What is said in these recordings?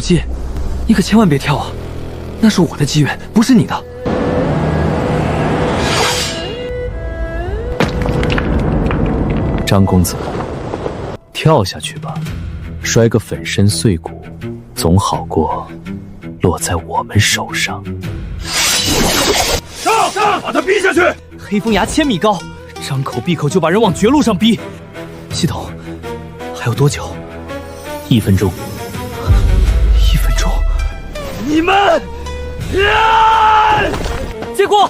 机，你可千万别跳啊！那是我的机缘，不是你的。张公子，跳下去吧，摔个粉身碎骨，总好过落在我们手上。上，把他逼下去！黑风崖1000米高，张口闭口就把人往绝路上逼。系统，还有多久？1分钟。1分钟？你们，结果，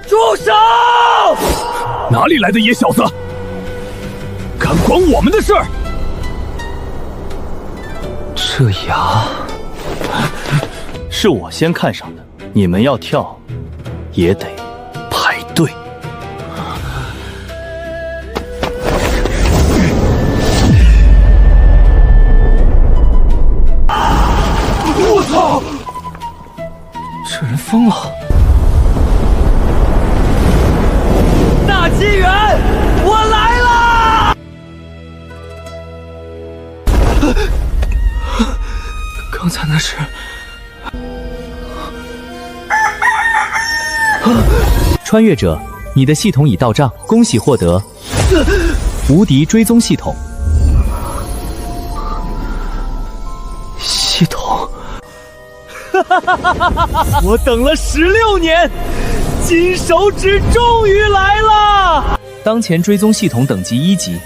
住手！哪里来的野小子，敢管我们的事儿？这崖是我先看上的，你们要跳也得排队。我操！这人疯了！大机缘，我来啦！刚才那是……穿越者，你的系统已到账，恭喜获得无敌追踪系统。系统，我等了16年，金手指终于来了！当前追踪系统等级1级，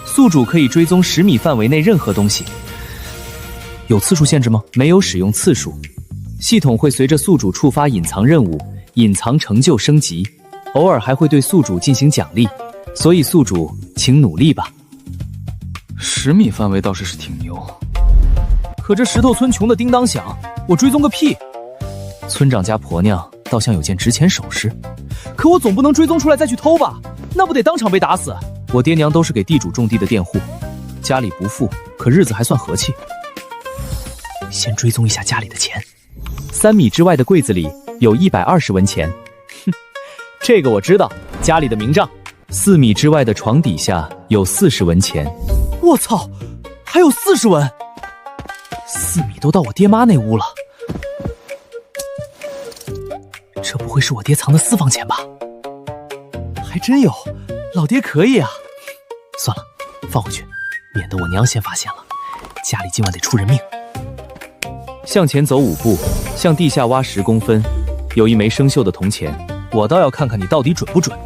宿主可以追踪10米范围内任何东西。有次数限制吗？没有使用次数。系统会随着宿主触发隐藏任务、隐藏成就升级，偶尔还会对宿主进行奖励，所以宿主请努力吧。10米范围倒是挺牛，可这石头村穷的叮当响，我追踪个屁！村长家婆娘倒像有件值钱首饰，可我总不能追踪出来再去偷吧？那不得当场被打死？我爹娘都是给地主种地的佃户，家里不富，可日子还算和气。先追踪一下家里的钱，3米之外的柜子里有120文钱。哼，这个我知道，家里的明账。4米之外的床底下有40文钱。我操，还有40文！4米都到我爹妈那屋了，这不会是我爹藏的私房钱吧？还真有，老爹可以啊！算了，放回去，免得我娘先发现了，家里今晚得出人命。向前走5步，向地下挖10公分，有一枚生锈的铜钱，我倒要看看你到底准不准。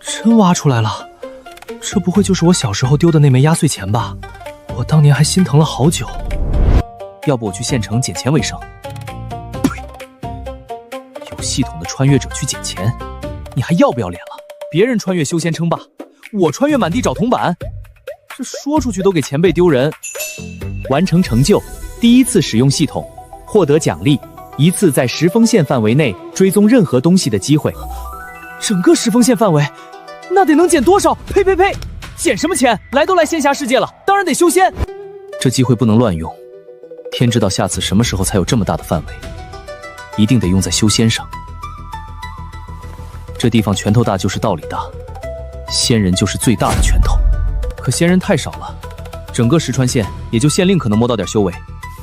真挖出来了，这不会就是我小时候丢的那枚压岁钱吧？我当年还心疼了好久。要不我去县城捡钱为生？呸！有系统的穿越者去捡钱，你还要不要脸了？别人穿越修仙称霸，我穿越满地找铜板，这说出去都给前辈丢人。完成成就，第1次使用系统，获得奖励1次在10封线范围内追踪任何东西的机会。整个10封线范围，那得能捡多少？呸！捡什么钱？来都来仙侠世界了，当然得修仙。这机会不能乱用，天知道下次什么时候才有这么大的范围，一定得用在修仙上。这地方拳头大就是道理大，仙人就是最大的拳头。可仙人太少了，整个石川县也就县令可能摸到点修为，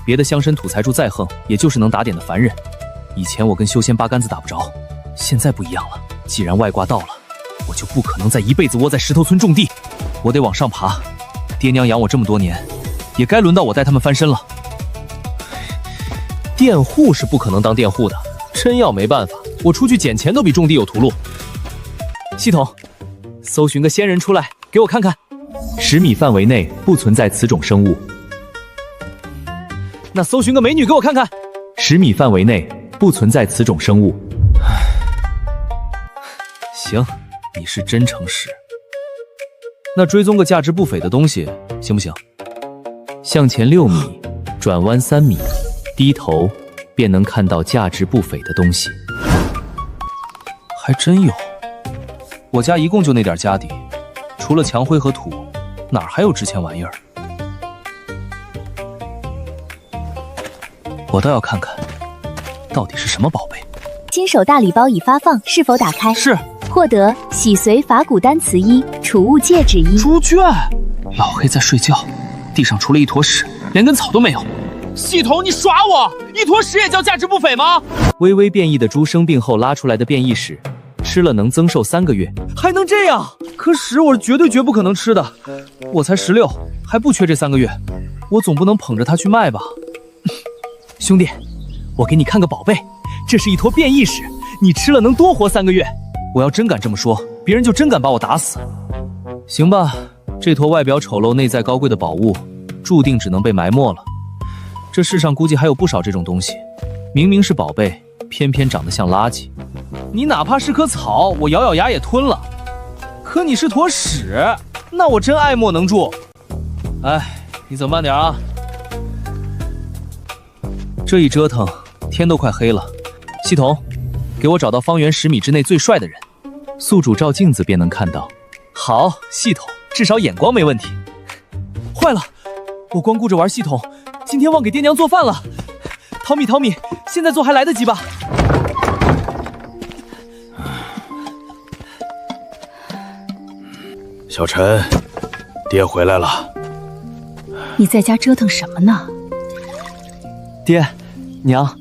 别的乡绅土财主再横，也就是能打点的凡人。以前我跟修仙八竿子打不着，现在不一样了。既然外挂到了，我就不可能再一辈子窝在石头村种地，我得往上爬。爹娘养我这么多年，也该轮到我带他们翻身了。佃户是不可能当佃户的，真要没办法，我出去捡钱都比种地有图路。系统，搜寻个仙人出来给我看看。10米范围内不存在此种生物。那搜寻个美女给我看看。10米范围内不存在此种生物。行，你是真诚实。那追踪个价值不菲的东西行不行？向前6米，转弯3米，低头便能看到价值不菲的东西。还真有。我家一共就那点家底，除了墙灰和土，哪儿还有值钱玩意儿？我倒要看看，到底是什么宝贝。新手大礼包已发放，是否打开？是。获得洗髓法古单词1，储物戒指1。猪圈，老黑在睡觉，地上除了一坨屎，连根草都没有。系统，你耍我！一坨屎也叫价值不菲吗？微微变异的猪生病后拉出来的变异屎，吃了能增寿3个月，还能这样？可屎我是绝不可能吃的，我才16，还不缺这3个月，我总不能捧着它去卖吧？兄弟，我给你看个宝贝，这是一坨变异屎，你吃了能多活3个月。我要真敢这么说，别人就真敢把我打死。行吧，这坨外表丑陋、内在高贵的宝物，注定只能被埋没了。这世上估计还有不少这种东西，明明是宝贝，偏偏长得像垃圾。你哪怕是棵草，我咬咬牙也吞了。可你是坨屎，那我真爱莫能助。哎，你走慢点啊！这一折腾，天都快黑了。系统，给我找到方圆10米之内最帅的人。宿主照镜子便能看到。好，系统，至少眼光没问题。坏了，我光顾着玩系统，今天忘给爹娘做饭了。淘米，现在做还来得及吧？小陈，爹回来了。你在家折腾什么呢？爹，娘，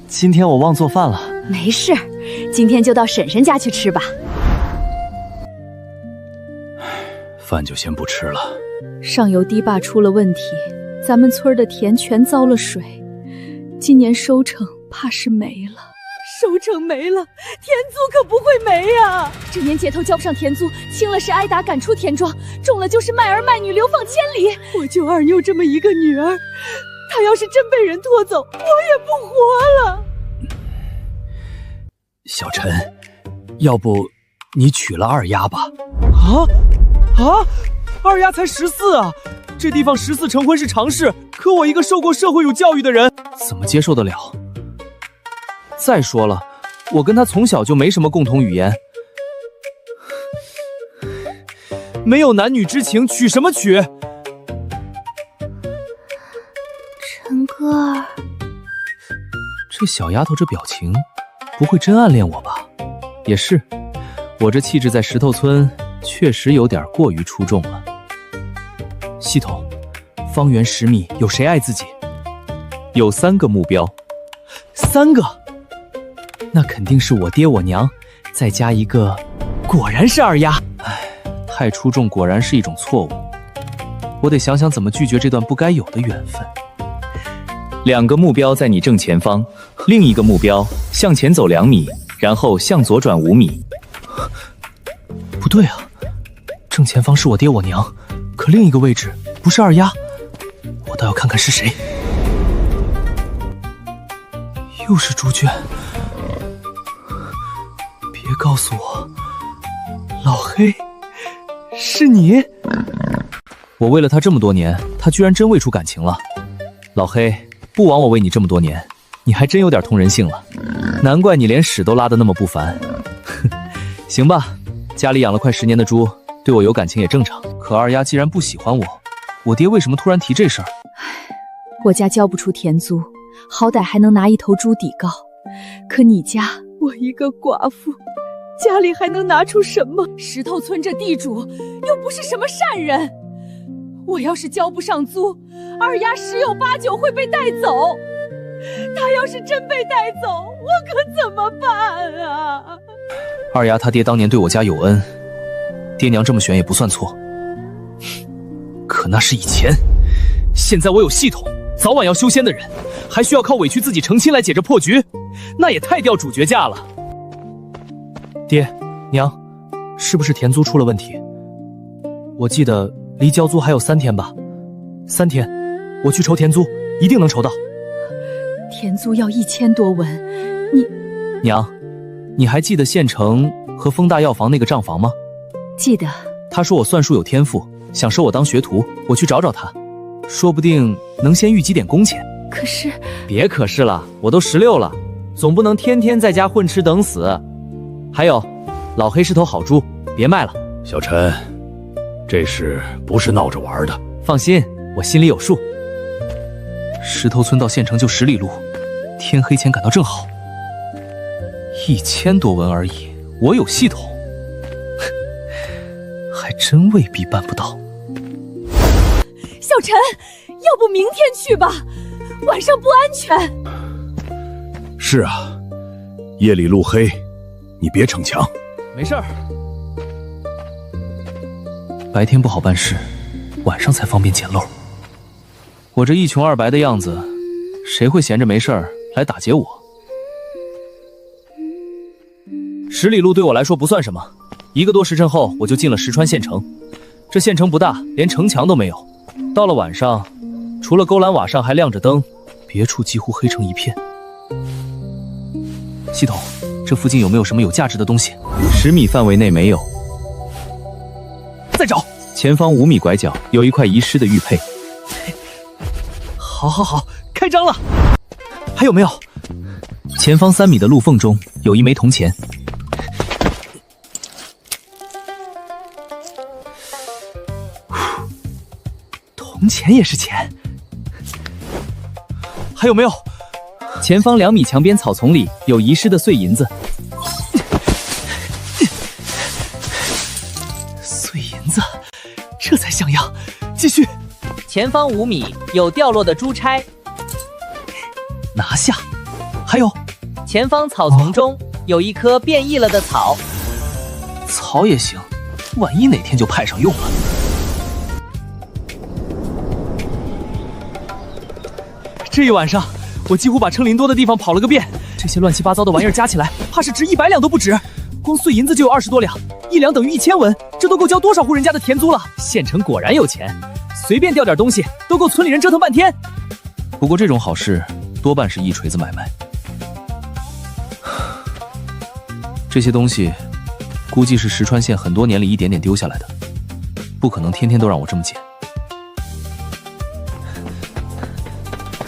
今天我忘做饭了。没事，今天就到婶婶家去吃吧。饭就先不吃了。上游堤坝出了问题，咱们村的田全遭了水，今年收成怕是没了。收成没了，田租可不会没啊！这年节头交不上田租，轻了是挨打赶出田庄，重了就是卖儿卖女流放千里。我就二妞这么一个女儿，她要是真被人拖走，我也不活了。小陈，要不你娶了二丫吧？二丫才14啊！这地方14成婚是常事，可我一个受过社会有教育的人，怎么接受得了？再说了，我跟她从小就没什么共同语言，没有男女之情，娶什么娶？陈哥儿，这小丫头这表情，不会真暗恋我吧？也是，我这气质在石头村确实有点过于出众了。系统，方圆10米有谁爱自己？有3个目标。3个？那肯定是我爹我娘，再加一个，果然是二丫。唉，太出众果然是一种错误。我得想想怎么拒绝这段不该有的缘分。2个目标在你正前方，另一个目标向前走2米，然后向左转5米。不对啊，正前方是我爹我娘，可另一个位置不是二丫，我倒要看看是谁。又是猪圈，别告诉我，老黑，是你？我为了他这么多年，他居然真喂出感情了。老黑，不枉我喂你这么多年，你还真有点通人性了，难怪你连屎都拉得那么不凡。行吧，家里养了快10年的猪，对我有感情也正常。可二丫既然不喜欢我，我爹为什么突然提这事儿？我家交不出田租，好歹还能拿一头猪抵告。可你家，我一个寡妇，家里还能拿出什么？石头村这地主又不是什么善人，我要是交不上租，二丫10有8九会被带走。他要是真被带走，我可怎么办啊？二丫他爹当年对我家有恩，爹娘这么选也不算错。可那是以前，现在我有系统，早晚要修仙的人，还需要靠委屈自己成亲来解这破局，那也太掉主角架了。爹娘，是不是田租出了问题？我记得离交租还有3天吧？3天，我去筹田租，一定能筹到。田租要1000多文，娘，你还记得县城和丰大药房那个账房吗？记得。他说我算术有天赋，想收我当学徒，我去找找他，说不定能先预积点工钱。可是……别可是了，我都16了，总不能天天在家混吃等死。还有，老黑是头好猪，别卖了。小陈，这事不是闹着玩的。放心，我心里有数。石头村到县城就10里路，天黑前赶到正好。1000多文而已，我有系统，还真未必办不到。小陈，要不明天去吧，晚上不安全。是啊，夜里路黑，你别逞强。没事儿，白天不好办事，晚上才方便捡漏。我这一穷二白的样子，谁会闲着没事儿来打劫我？10里路对我来说不算什么，1个多时辰后我就进了石川县城。这县城不大，连城墙都没有。到了晚上，除了勾栏瓦上还亮着灯，别处几乎黑成一片。系统，这附近有没有什么有价值的东西？10米范围内没有。再找，前方5米拐角有一块遗失的玉佩。好，开张了。还有没有？前方3米的路缝中有一枚铜钱。铜钱也是钱。还有没有？前方2米墙边草丛里有遗失的碎银子。碎银子，这才像样。继续。前方5米有掉落的珠钗。拿下。还有，前方草丛中有一棵变异了的草。草也行，万一哪天就派上用了。这一晚上，我几乎把称林多的地方跑了个遍。这些乱七八糟的玩意儿加起来，怕是值100两都不止。光碎银子就有20多两，1两等于1000文，这都够交多少户人家的田租了。县城果然有钱，随便掉点东西都够村里人折腾半天。不过这种好事多半是一锤子买卖。这些东西估计是石川县很多年里一点点丢下来的，不可能天天都让我这么捡。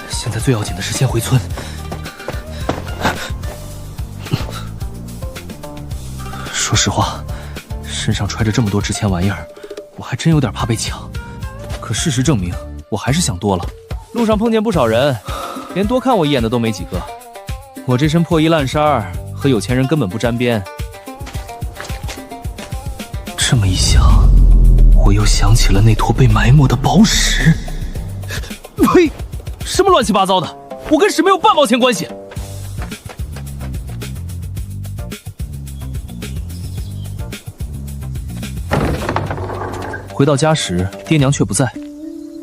现在最要紧的是先回村。说实话，身上揣着这么多值钱玩意儿，我还真有点怕被抢。可事实证明，我还是想多了。路上碰见不少人，连多看我一眼的都没几个。我这身破衣烂衫和有钱人根本不沾边。这么一想，我又想起了那坨被埋没的宝石。呸！什么乱七八糟的！我跟屎没有半毛钱关系。回到家时，爹娘却不在。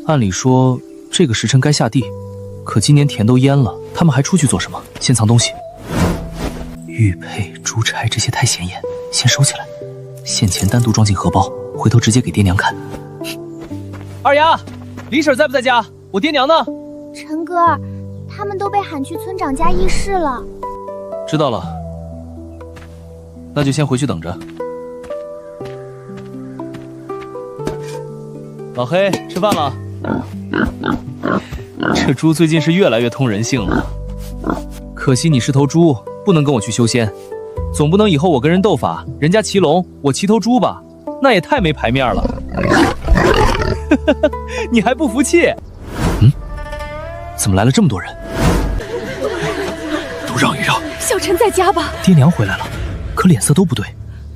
按理说这个时辰该下地，可今年田都淹了，他们还出去做什么？先藏东西。玉佩、珠钗这些太显眼，先收起来。现钱单独装进荷包，回头直接给爹娘看。二丫，李婶在不在家？我爹娘呢？陈哥儿，他们都被喊去村长家议事了。知道了，那就先回去等着。老黑，吃饭了。这猪最近是越来越通人性了。可惜你是头猪，不能跟我去修仙。总不能以后我跟人斗法，人家骑龙，我骑头猪吧？那也太没牌面了。你还不服气？怎么来了这么多人？都让一让。小陈在家吧？爹娘回来了，可脸色都不对。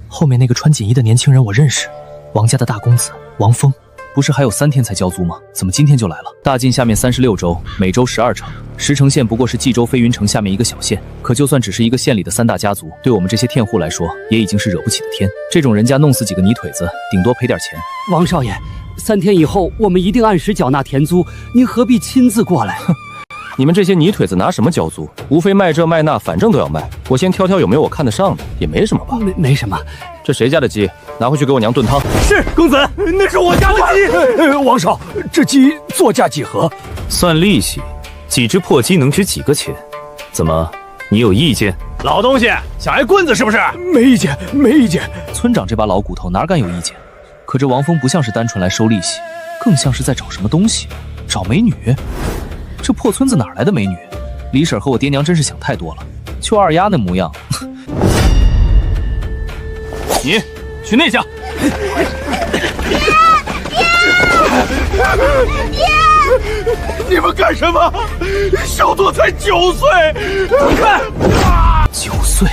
后面那个穿锦衣的年轻人我认识，王家的大公子王峰。不是还有3天才交租吗？怎么今天就来了？大晋下面36州，每州12城，石城县不过是冀州飞云城下面一个小县。可就算只是一个县里的3大家族，对我们这些佃户来说，也已经是惹不起的天。这种人家弄死几个泥腿子，顶多赔点钱。王少爷，3天以后我们一定按时缴纳田租，您何必亲自过来？你们这些泥腿子拿什么交租？无非卖这卖那，反正都要卖。我先挑挑有没有我看得上的，也没什么吧。没什么。这谁家的鸡？拿回去给我娘炖汤。是公子，那是我家的鸡。王少，这鸡作价几何？算利息，几只破鸡能值几个钱？怎么，你有意见？老东西想挨棍子是不是？没意见，没意见。村长这把老骨头哪敢有意见？可这王峰不像是单纯来收利息，更像是在找什么东西，找美女。这破村子哪来的美女？李婶和我爹娘真是想太多了，就二丫那模样。你去那厢。爹！你们干什么？小多才9岁，看， 9岁，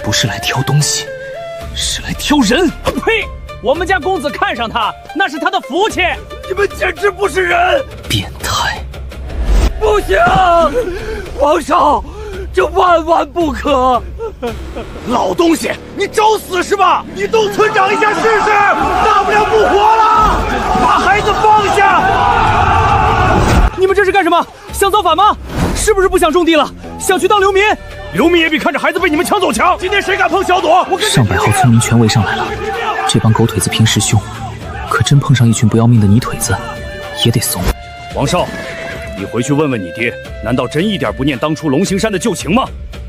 不是来挑东西，是来挑人。呸！我们家公子看上他，那是他的福气。你们简直不是人！变态！不行，皇上，这万万不可！老东西，你找死是吧？你动村长一下试试，大不了不活了。把孩子放下！你们这是干什么？想造反吗？是不是不想种地了？想去当流民？流民也比看着孩子被你们抢走强。今天谁敢碰小朵，我跟上百号村民全围上来了。这帮狗腿子平时凶，可真碰上一群不要命的泥腿子，也得怂。王少，你回去问问你爹，难道真一点不念当初龙行山的旧情吗？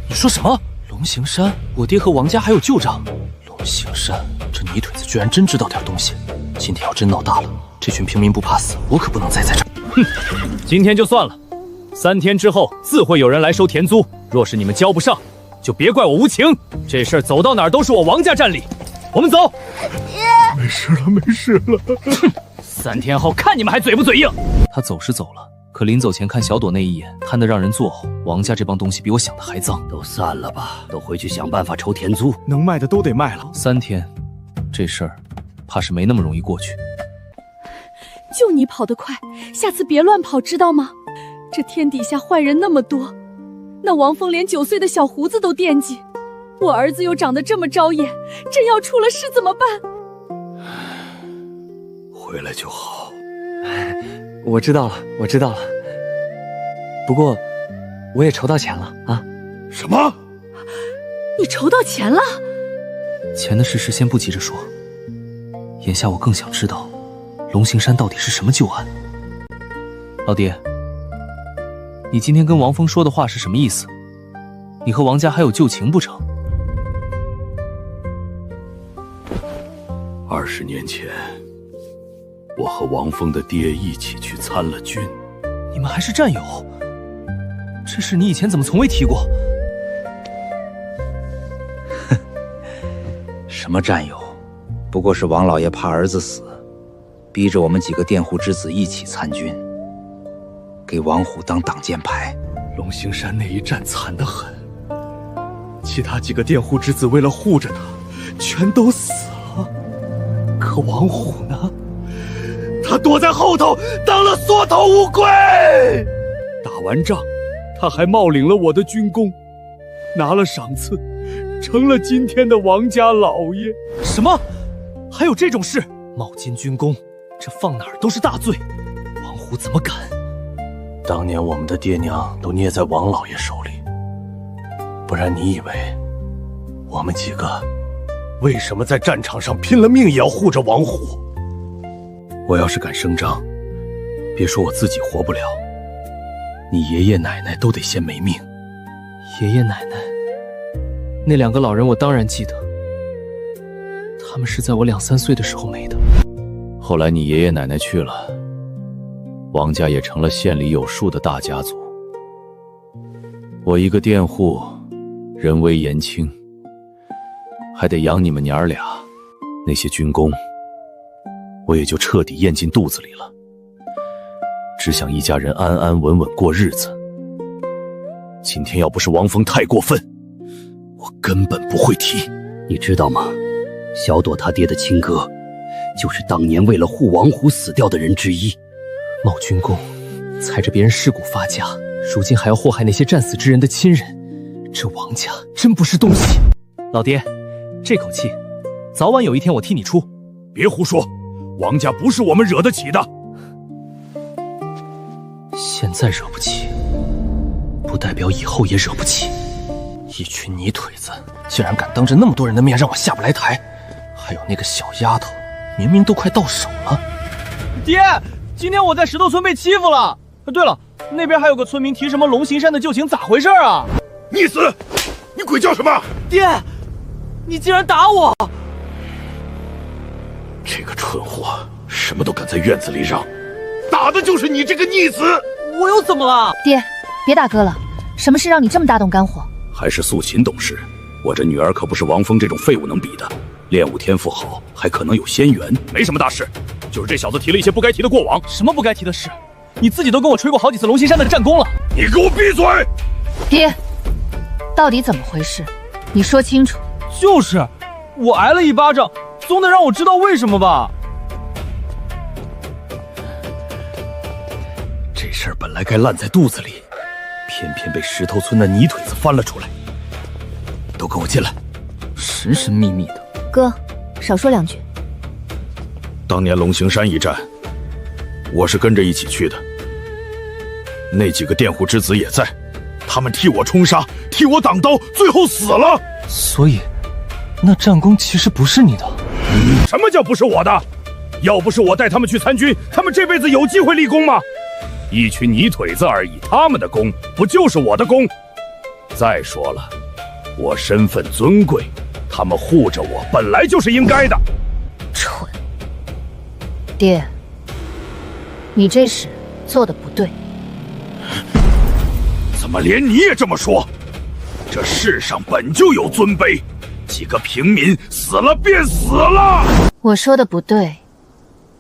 你说什么？龙行山？我爹和王家还有旧账。龙行山，这泥腿子居然真知道点东西。今天要真闹大了，这群平民不怕死，我可不能再在这儿。哼，今天就算了，3天之后自会有人来收田租。若是你们交不上，就别怪我无情。这事儿走到哪儿都是我王家占理。我们走。没事了，没事了。3天后看你们还嘴不嘴硬。他走是走了，可临走前看小朵那一眼，贪得让人作呕。王家这帮东西比我想的还脏。都散了吧，都回去想办法筹田租，能卖的都得卖了。 3天，这事儿怕是没那么容易过去。就你跑得快，下次别乱跑，知道吗？这天底下坏人那么多，那王峰连9岁的小胡子都惦记，我儿子又长得这么招眼，真要出了事怎么办？回来就好。我知道了，我知道了。不过，我也筹到钱了啊！什么？你筹到钱了？钱的事先不急着说，眼下我更想知道，龙行山到底是什么旧案。老爹，你今天跟王峰说的话是什么意思？你和王家还有旧情不成？20年前，我和王峰的爹一起去参了军。你们还是战友？这事你以前怎么从未提过？什么战友？不过是王老爷怕儿子死，逼着我们几个佃户之子一起参军，给王虎当挡箭牌。龙行山那一战惨得很，其他几个佃户之子为了护着他，全都死了。可王虎呢？他躲在后头当了缩头乌龟。打完仗，他还冒领了我的军功，拿了赏赐，成了今天的王家老爷。什么？还有这种事？冒金军功，这放哪儿都是大罪。王虎怎么敢？当年我们的爹娘都捏在王老爷手里，不然你以为我们几个为什么在战场上拼了命也要护着王虎？我要是敢声张，别说我自己活不了，你爷爷奶奶都得先没命。爷爷奶奶，那2个老人我当然记得，他们是在我2、3岁的时候没的。后来你爷爷奶奶去了，王家也成了县里有数的大家族。我一个佃户，人微言轻，还得养你们娘儿俩，那些军功我也就彻底咽进肚子里了，只想一家人安安稳稳过日子。今天要不是王峰太过分，我根本不会提。你知道吗？小朵他爹的亲哥，就是当年为了护王虎死掉的人之一。冒军功，踩着别人尸骨发家，如今还要祸害那些战死之人的亲人，这王家真不是东西。老爹，这口气，早晚有一天我替你出。别胡说，王家不是我们惹得起的。现在惹不起，不代表以后也惹不起。一群泥腿子，竟然敢当着那么多人的面让我下不来台。还有那个小丫头，明明都快到手了。爹，今天我在石头村被欺负了。对了，那边还有个村民提什么龙行山的旧情，咋回事啊？逆死！你鬼叫什么？爹，你竟然打我！这个蠢货，什么都敢在院子里嚷，打的就是你这个逆子！我又怎么了？爹，别大哥了，什么事让你这么大动肝火？还是素琴懂事，我这女儿可不是王峰这种废物能比的，练武天赋好，还可能有仙缘，没什么大事。就是这小子提了一些不该提的过往。什么不该提的事？你自己都跟我吹过好几次龙行山的战功了。你给我闭嘴！爹，到底怎么回事？你说清楚。就是，我挨了一巴掌，总得让我知道为什么吧？这事儿本来该烂在肚子里，偏偏被石头村的泥腿子翻了出来。都跟我进来。神神秘秘的。哥，少说两句。当年龙形山一战，我是跟着一起去的，那几个佃户之子也在，他们替我冲杀，替我挡刀，最后死了。所以，那战功其实不是你的。什么叫不是我的？要不是我带他们去参军，他们这辈子有机会立功吗？一群泥腿子而已，他们的功不就是我的功？再说了，我身份尊贵，他们护着我本来就是应该的。蠢！爹，你这事做的不对。怎么连你也这么说？这世上本就有尊卑，几个平民死了便死了。我说的不对，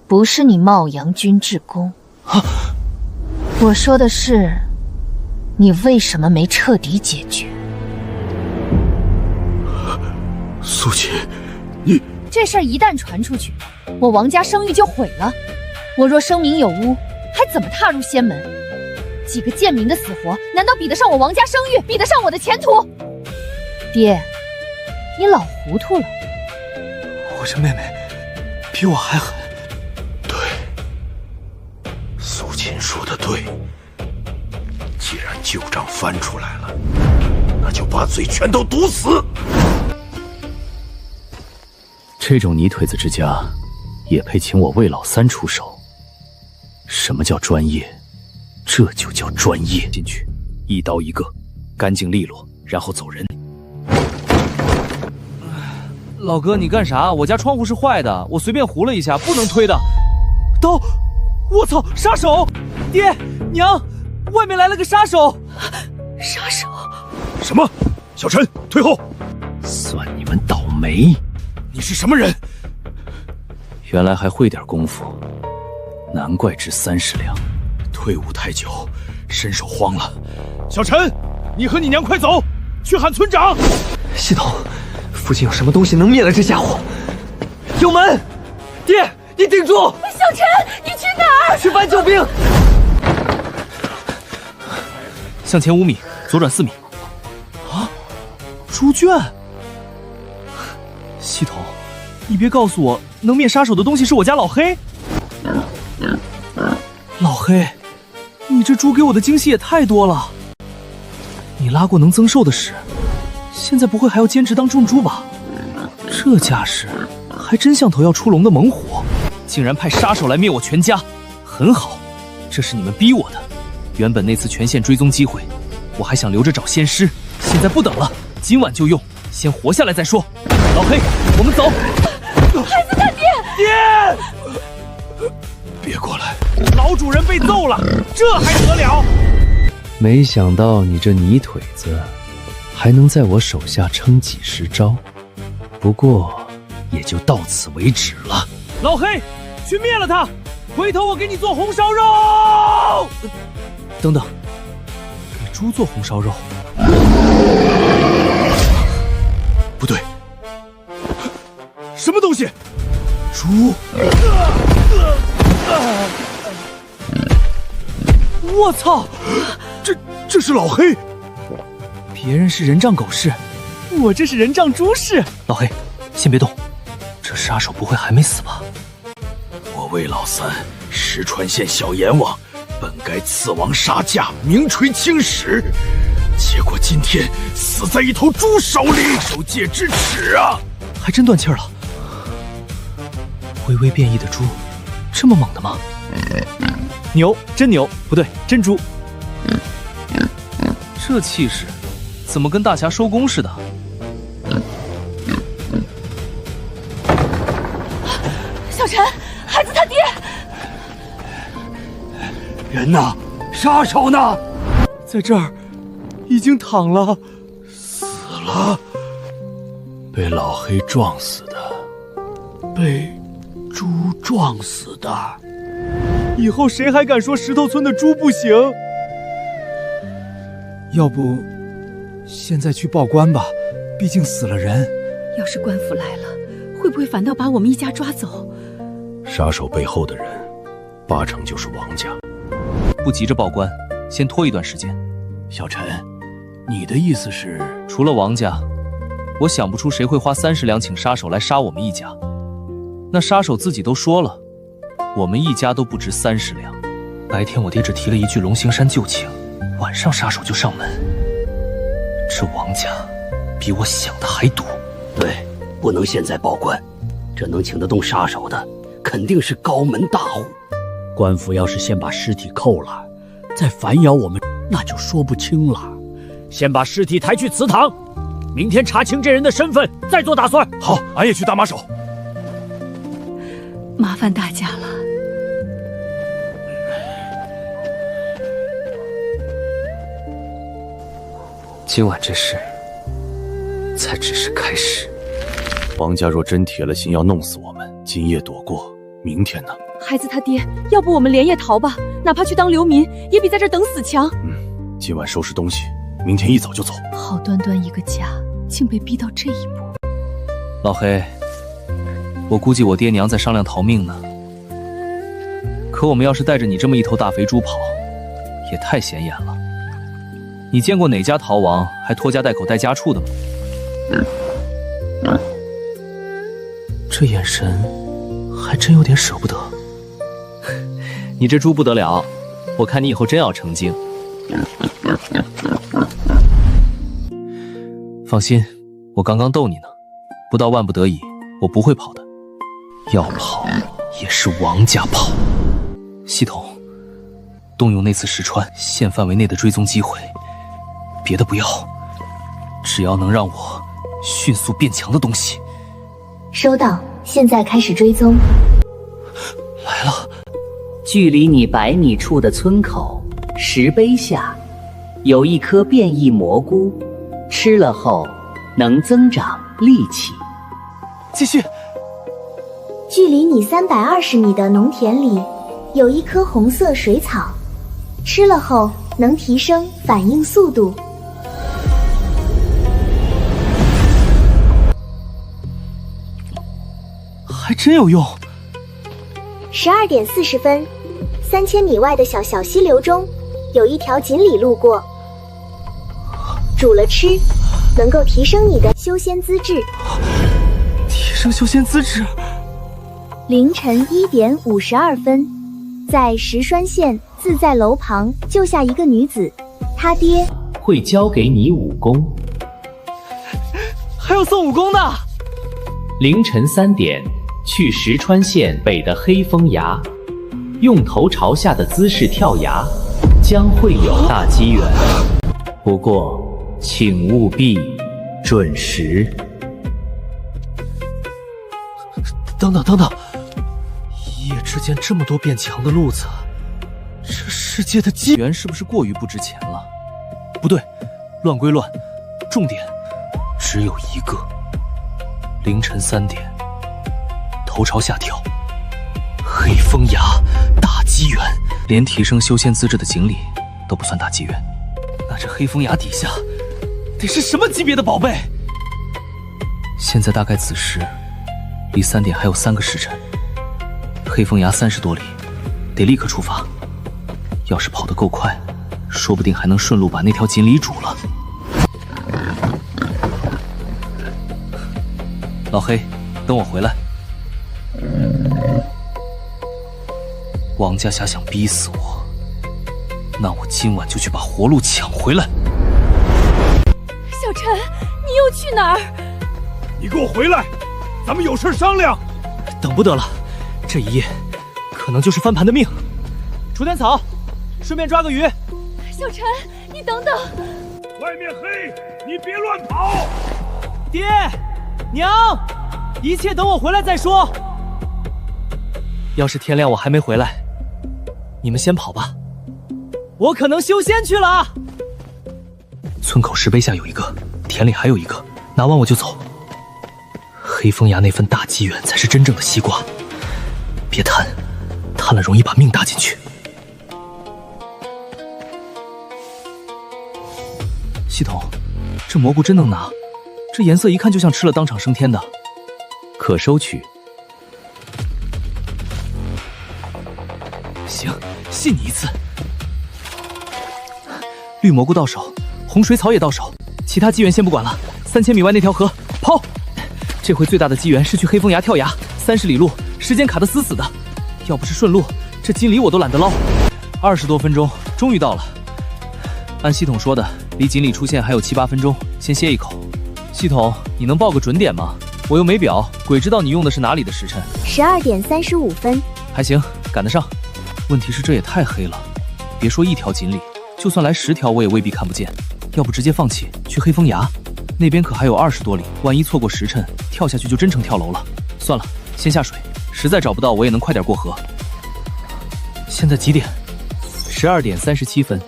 不是你茂阳君至公，我说的是你为什么没彻底解决。苏秦，你这事儿一旦传出去，我王家声誉就毁了。我若声名有污，还怎么踏入仙门？几个贱民的死活，难道比得上我王家声誉，比得上我的前途？爹，你老糊涂了。我这妹妹比我还狠。对，苏秦说的对。既然旧账翻出来了，那就把嘴全都堵死。这种泥腿子之家，也配请我魏老三出手？什么叫专业？这就叫专业。进去，一刀一个，干净利落，然后走人。老哥，你干啥？我家窗户是坏的，我随便糊了一下，不能推的。刀！我操！杀手！爹娘，外面来了个杀手！杀手！什么？小陈，退后！算你们倒霉！你是什么人？原来还会点功夫，难怪值30两。退伍太久，身手慌了。小陈，你和你娘快走，去喊村长。系统，附近有什么东西能灭了这家伙？有门！爹，你顶住！小陈，你去哪儿？去搬救兵。向前5米，左转4米。啊，猪圈！系统，你别告诉我能灭杀手的东西是我家老黑。老黑，你这猪给我的惊喜也太多了。你拉过能增寿的屎，现在不会还要兼职当种猪吧？这架势还真像头要出笼的猛虎，竟然派杀手来灭我全家。很好，这是你们逼我的。原本那次全线追踪机会，我还想留着找仙师，现在不等了，今晚就用，先活下来再说。老黑，我们走。孩子他爹！爹！别过来！老主人被揍了，这还得了？没想到你这泥腿子还能在我手下撑几10招，不过也就到此为止了。老黑，去灭了他！回头我给你做红烧肉。等等，给猪做红烧肉？不对，什么东西？猪！我操！这是老黑。别人是人仗狗势，我这是人仗猪势。老黑，先别动，这杀手不会还没死吧？我魏老三，石川县小阎王，本该刺王杀驾，名垂青史，结果今天死在一头猪手里，受戒之耻啊！还真断气了。微微变异的猪，这么猛的吗？牛，真牛，不对，真猪。这气势，怎么跟大侠收工似的？小陈，孩子他爹！人呢？杀手呢？在这儿，已经躺了，死了，被老黑撞死的，被猪撞死的。以后谁还敢说石头村的猪不行？要不，现在去报官吧，毕竟死了人。要是官府来了，会不会反倒把我们一家抓走？杀手背后的人，8成就是王家。不急着报官，先拖一段时间。小陈，你的意思是，除了王家，我想不出谁会花30两请杀手来杀我们一家。那杀手自己都说了，我们一家都不值30两。白天我爹只提了一句龙兴山旧情，晚上杀手就上门。这王家比我想的还毒。对，不能现在报官，这能请得动杀手的，肯定是高门大户。官府要是先把尸体扣了，再反咬我们，那就说不清了。先把尸体抬去祠堂，明天查清这人的身份，再做打算。好，俺也去打马首。麻烦大家了。今晚这事才只是开始。王家若真铁了心要弄死我们，今夜躲过，明天呢？孩子他爹，要不我们连夜逃吧？哪怕去当流民，也比在这等死强。今晚收拾东西，明天一早就走。好端端一个家，竟被逼到这一步。老黑，我估计我爹娘在商量逃命呢。可我们要是带着你这么一头大肥猪跑，也太显眼了。你见过哪家逃亡还拖家带口带家畜的吗？这眼神还真有点舍不得。你这猪不得了，我看你以后真要成精。放心，我刚刚逗你呢，不到万不得已，我不会跑的。要跑也是王家跑。系统，动用那次石川县范围内的追踪机会，别的不要，只要能让我迅速变强的东西。收到，现在开始追踪。来了。距离你100米处的村口石碑下，有一颗变异蘑菇，吃了后能增长力气。继续。距离你320米的农田里，有一颗红色水草，吃了后能提升反应速度。还真有用。12点40分，3000米外的小溪流中，有一条锦鲤路过。煮了吃，能够提升你的修仙资质。提升修仙资质。凌晨1点52分，在石川县自在楼旁救下一个女子，她爹会教给你武功。还有送武功呢。凌晨3点。去石川县北的黑风崖，用头朝下的姿势跳崖，将会有大机缘。不过，请务必准时。等等等等，一夜之间这么多变强的路子，这世界的机缘是不是过于不值钱了？不对，乱归乱，重点只有一个。凌晨3点。头朝下跳，黑风崖大机缘，连提升修仙资质的锦鲤都不算大机缘，那这黑风崖底下得是什么级别的宝贝？现在大概子时，离3点还有3个时辰，黑风崖30多里，得立刻出发。要是跑得够快，说不定还能顺路把那条锦鲤煮了。老黑，等我回来。王家侠想逼死我，那我今晚就去把活路抢回来。小陈，你又去哪儿？你给我回来，咱们有事商量。等不得了，这一夜可能就是翻盘的命。除点草，顺便抓个鱼。小陈，你等等。外面黑，你别乱跑。爹，娘，一切等我回来再说。要是天亮我还没回来，你们先跑吧，我可能修仙去了。村口石碑下有一个，田里还有一个，拿完我就走。黑风崖那份大机缘才是真正的西瓜，别贪，贪了容易把命搭进去。系统，这蘑菇真能拿？这颜色一看就像吃了当场升天的。可收取。行，信你一次。绿蘑菇到手，红水草也到手，其他机缘先不管了。3000米外那条河，跑！这回最大的机缘是去黑风崖跳崖，30里路，时间卡得死死的。要不是顺路，这锦鲤我都懒得捞。20多分钟，终于到了。按系统说的，离锦鲤出现还有7、8分钟，先歇一口。系统，你能报个准点吗？我又没表，鬼知道你用的是哪里的时辰。12点35分，还行，赶得上。问题是这也太黑了，别说一条锦鲤，就算来10条我也未必看不见。要不直接放弃，去黑风崖，那边可还有20多里，万一错过时辰，跳下去就真成跳楼了。算了，先下水，实在找不到我也能快点过河。现在几点？12点37分。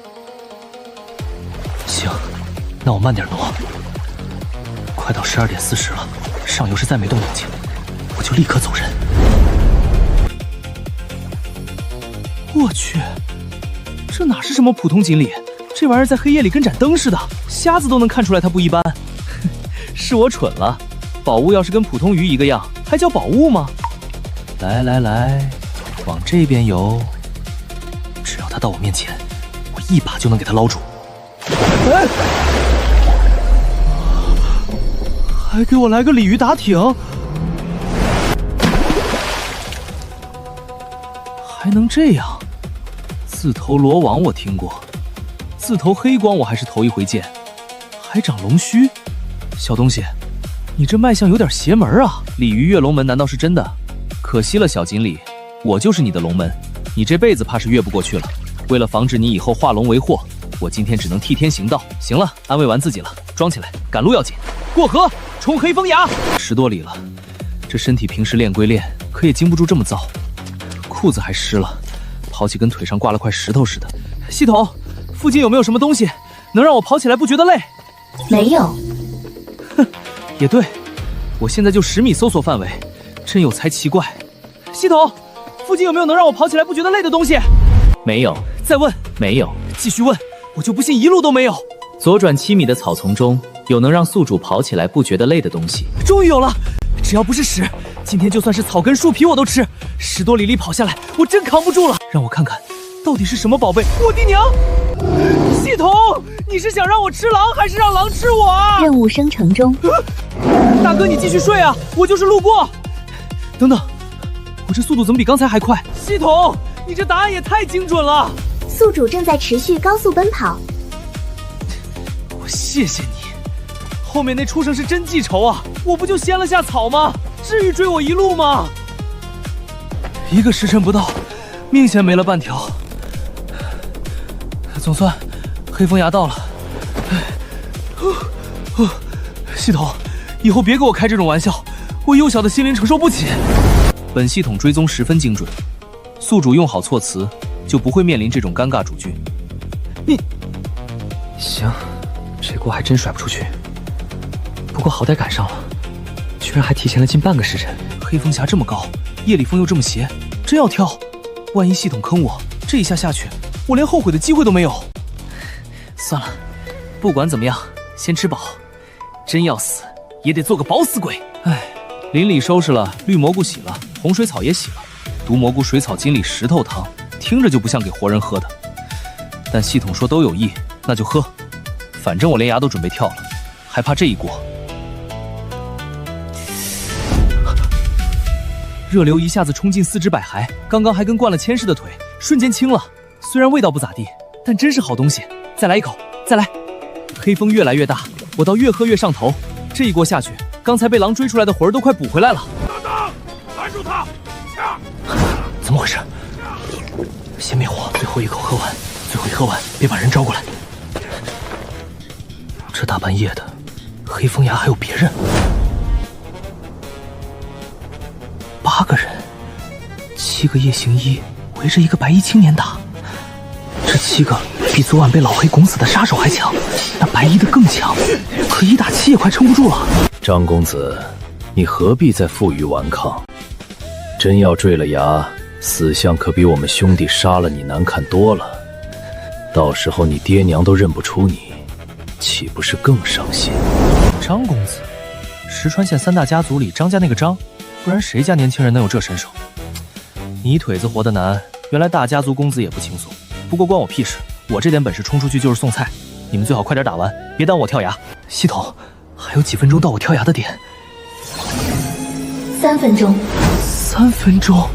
行，那我慢点挪。快到12点40了，上游是再没动静，我就立刻走人。我去，这哪是什么普通锦鲤？这玩意儿在黑夜里跟盏灯似的，瞎子都能看出来它不一般。是我蠢了，宝物要是跟普通鱼一个样，还叫宝物吗？来来来，往这边游。只要它到我面前，我一把就能给它捞住。哎，还给我来个鲤鱼打挺，还能这样？自投罗网我听过，自投黑光我还是头一回见。还长龙须，小东西，你这卖相有点邪门啊！鲤鱼跃龙门难道是真的？可惜了，小锦鲤，我就是你的龙门，你这辈子怕是越不过去了。为了防止你以后化龙为祸，我今天只能替天行道。行了，安慰完自己了，装起来，赶路要紧。过河，冲黑风崖！10多里了，这身体平时练归练，可也经不住这么造。裤子还湿了，跑起跟腿上挂了块石头似的。系统，附近有没有什么东西能让我跑起来不觉得累？没有。哼，也对，我现在就10米搜索范围，真有才奇怪。系统，附近有没有能让我跑起来不觉得累的东西？没有。再问。没有。继续问，我就不信一路都没有。左转7米的草丛中有能让宿主跑起来不觉得累的东西。终于有了，只要不是屎，今天就算是草根树皮我都吃。10多里里跑下来，我真扛不住了。让我看看，到底是什么宝贝？我的娘！系统，你是想让我吃狼，还是让狼吃我啊？任务生成中。大哥，你继续睡啊，我就是路过。等等，我这速度怎么比刚才还快？系统，你这答案也太精准了。宿主正在持续高速奔跑。我谢谢你。后面那畜生是真记仇啊！我不就掀了下草吗？至于追我一路吗？1个时辰不到，明显没了半条。总算黑风崖到了。系统，以后别给我开这种玩笑，我幼小的心灵承受不起。本系统追踪十分精准，宿主用好措辞，就不会面临这种尴尬主句。你行，这锅还真甩不出去。不过好歹赶上了，居然还提前了近半个时辰。黑风峡这么高，夜里风又这么邪，真要跳，万一系统坑我，这一下下去，我连后悔的机会都没有。算了，不管怎么样，先吃饱。真要死，也得做个饱死鬼。哎，邻里收拾了，绿蘑菇洗了，红水草也洗了，毒蘑菇、水草、锦鲤、石头汤，听着就不像给活人喝的。但系统说都有益，那就喝。反正我连牙都准备跳了，还怕这一锅？热流一下子冲进4肢百骸，刚刚还跟灌了铅似的腿，瞬间轻了。虽然味道不咋地，但真是好东西。再来一口，再来。黑风越来越大，我倒越喝越上头。这一锅下去，刚才被狼追出来的魂儿都快补回来了。等等，拦住他！怎么回事？先灭火，最后一口喝完，最后一喝完，别把人招过来。这大半夜的，黑风崖还有别人？8个人，7个夜行衣围着一个白衣青年打。这7个比昨晚被老黑拱死的杀手还强，那白衣的更强，可1打7也快撑不住了。张公子，你何必再负隅顽抗？真要坠了崖，死相可比我们兄弟杀了你难看多了。到时候你爹娘都认不出你，岂不是更伤心？张公子，石川县3大家族里张家那个张，不然谁家年轻人能有这身手？泥腿子活得难，原来大家族公子也不轻松。不过关我屁事，我这点本事冲出去就是送菜。你们最好快点打完，别耽误我跳崖。系统，还有几分钟到我跳崖的点？3分钟。3分钟？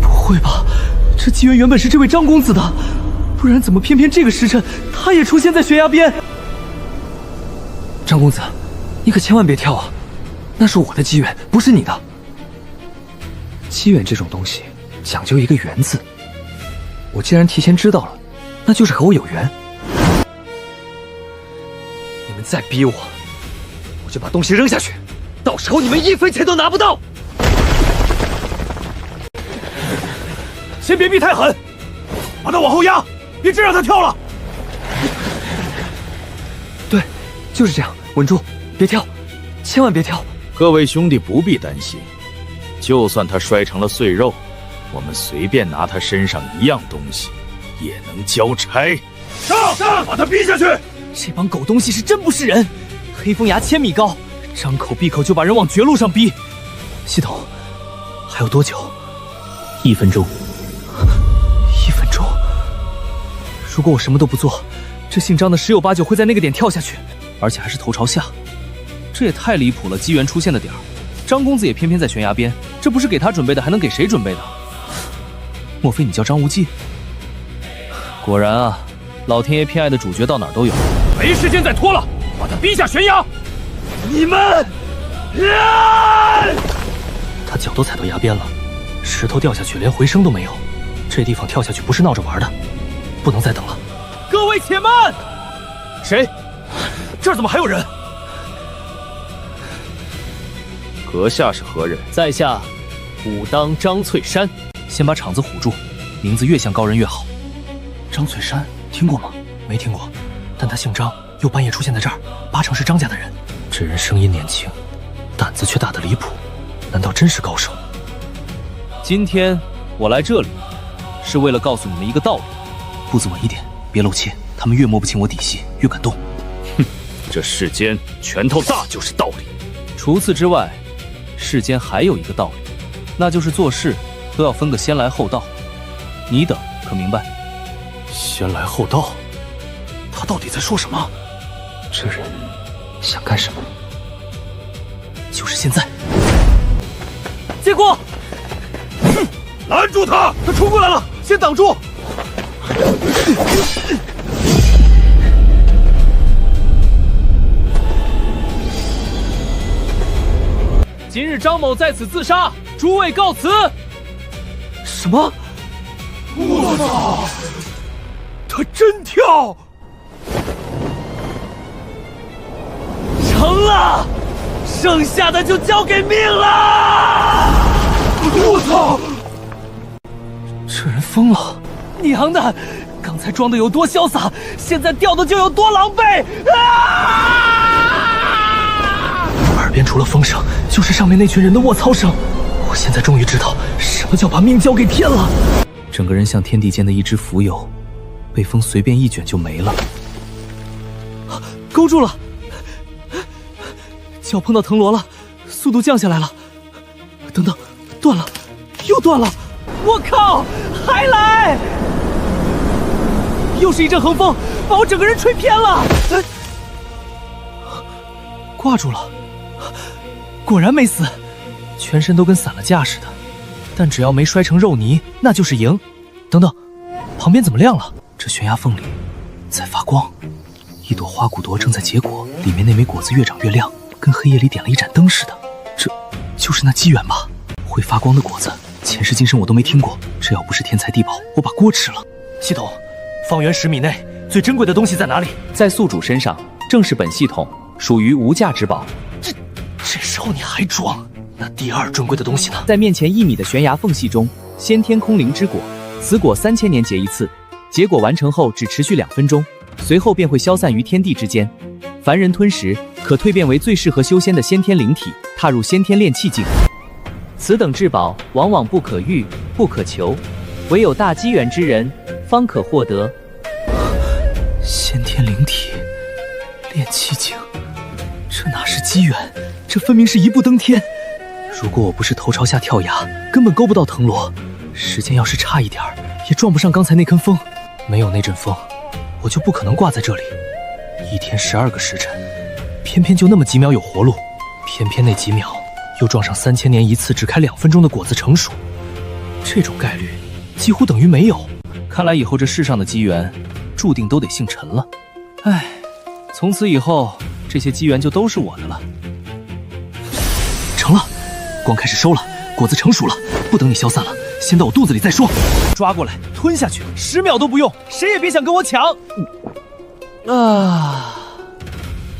不会吧？这机缘原本是这位张公子的，不然怎么偏偏这个时辰他也出现在悬崖边？张公子，你可千万别跳啊！那是我的机缘，不是你的。机缘这种东西讲究一个缘字，我既然提前知道了，那就是和我有缘。你们再逼我，我就把东西扔下去，到时候你们1分钱都拿不到。先别逼太狠，把他往后压，别真让他跳了。对，就是这样，稳住，别跳，千万别跳。各位兄弟不必担心，就算他摔成了碎肉，我们随便拿他身上一样东西也能交差。上，把他逼下去！这帮狗东西是真不是人，黑风崖1000米高，张口闭口就把人往绝路上逼。系统，还有多久？1分钟。1分钟。如果我什么都不做，这姓张的10有8九会在那个点跳下去，而且还是头朝下。这也太离谱了！机缘出现的点儿，张公子也偏偏在悬崖边，这不是给他准备的，还能给谁准备的？莫非你叫张无忌？果然啊，老天爷偏爱的主角到哪儿都有。没时间再拖了，把他逼下悬崖！你们，他脚都踩到崖边了，石头掉下去连回声都没有，这地方跳下去不是闹着玩的，不能再等了。各位且慢！谁？这儿怎么还有人？阁下是何人？在下武当张翠山。先把场子唬住，名字越像高人越好。张翠山听过吗？没听过，但他姓张，又半夜出现在这儿，8成是张家的人。这人声音年轻，胆子却大得离谱，难道真是高手？今天我来这里，是为了告诉你们一个道理：步子稳一点，别露怯。他们越摸不清我底细，越敢动。哼，这世间拳头大就是道理。除此之外，世间还有一个道理，那就是做事都要分个先来后到。你等可明白？先来后到，他到底在说什么？这人想干什么？就是现在！结果，拦住他！他冲过来了，先挡住！今日张某在此自杀，诸位告辞。什么？我操！他真跳！成了，剩下的就交给命了！我操！这人疯了！娘的，刚才装的有多潇洒，现在掉的就有多狼狈！耳边除了风声，就是上面那群人的卧槽声。我现在终于知道什么叫把命交给天了。整个人像天地间的一只蜉蝣，被风随便一卷就没了。勾住了，脚碰到藤萝了，速度降下来了。等等，断了，又断了！我靠，还来！又是一阵横风，把我整个人吹偏了。挂住了，果然没死，全身都跟散了架似的。但只要没摔成肉泥，那就是赢。等等，旁边怎么亮了？这悬崖缝里在发光，一朵花骨朵正在结果，里面那枚果子越长越亮，跟黑夜里点了一盏灯似的。这就是那机缘吧？会发光的果子，前世今生我都没听过。这要不是天才地宝，我把锅吃了。系统，方圆10米内最珍贵的东西在哪里？在宿主身上，正是本系统属于无价之宝。这时候你还装？那第2珍贵的东西呢？在面前1米的悬崖缝隙中，先天空灵之果，此果3000年结一次，结果完成后只持续2分钟，随后便会消散于天地之间。凡人吞食，可蜕变为最适合修仙的先天灵体，踏入先天炼气境。此等至宝往往不可遇，不可求，唯有大机缘之人方可获得。先天灵体，炼气境，这哪是机缘？这分明是一步登天。如果我不是头朝下跳崖，根本勾不到藤萝。时间要是差一点儿，也撞不上刚才那根风。没有那阵风，我就不可能挂在这里。一天12个时辰，偏偏就那么几秒有活路，偏偏那几秒又撞上3000年一次只开2分钟的果子成熟。这种概率几乎等于没有。看来以后这世上的机缘，注定都得姓陈了。唉，从此以后，这些机缘就都是我的了。成了，光开始收了，果子成熟了，不等你消散了，先到我肚子里再说。抓过来，吞下去，10秒都不用，谁也别想跟我抢。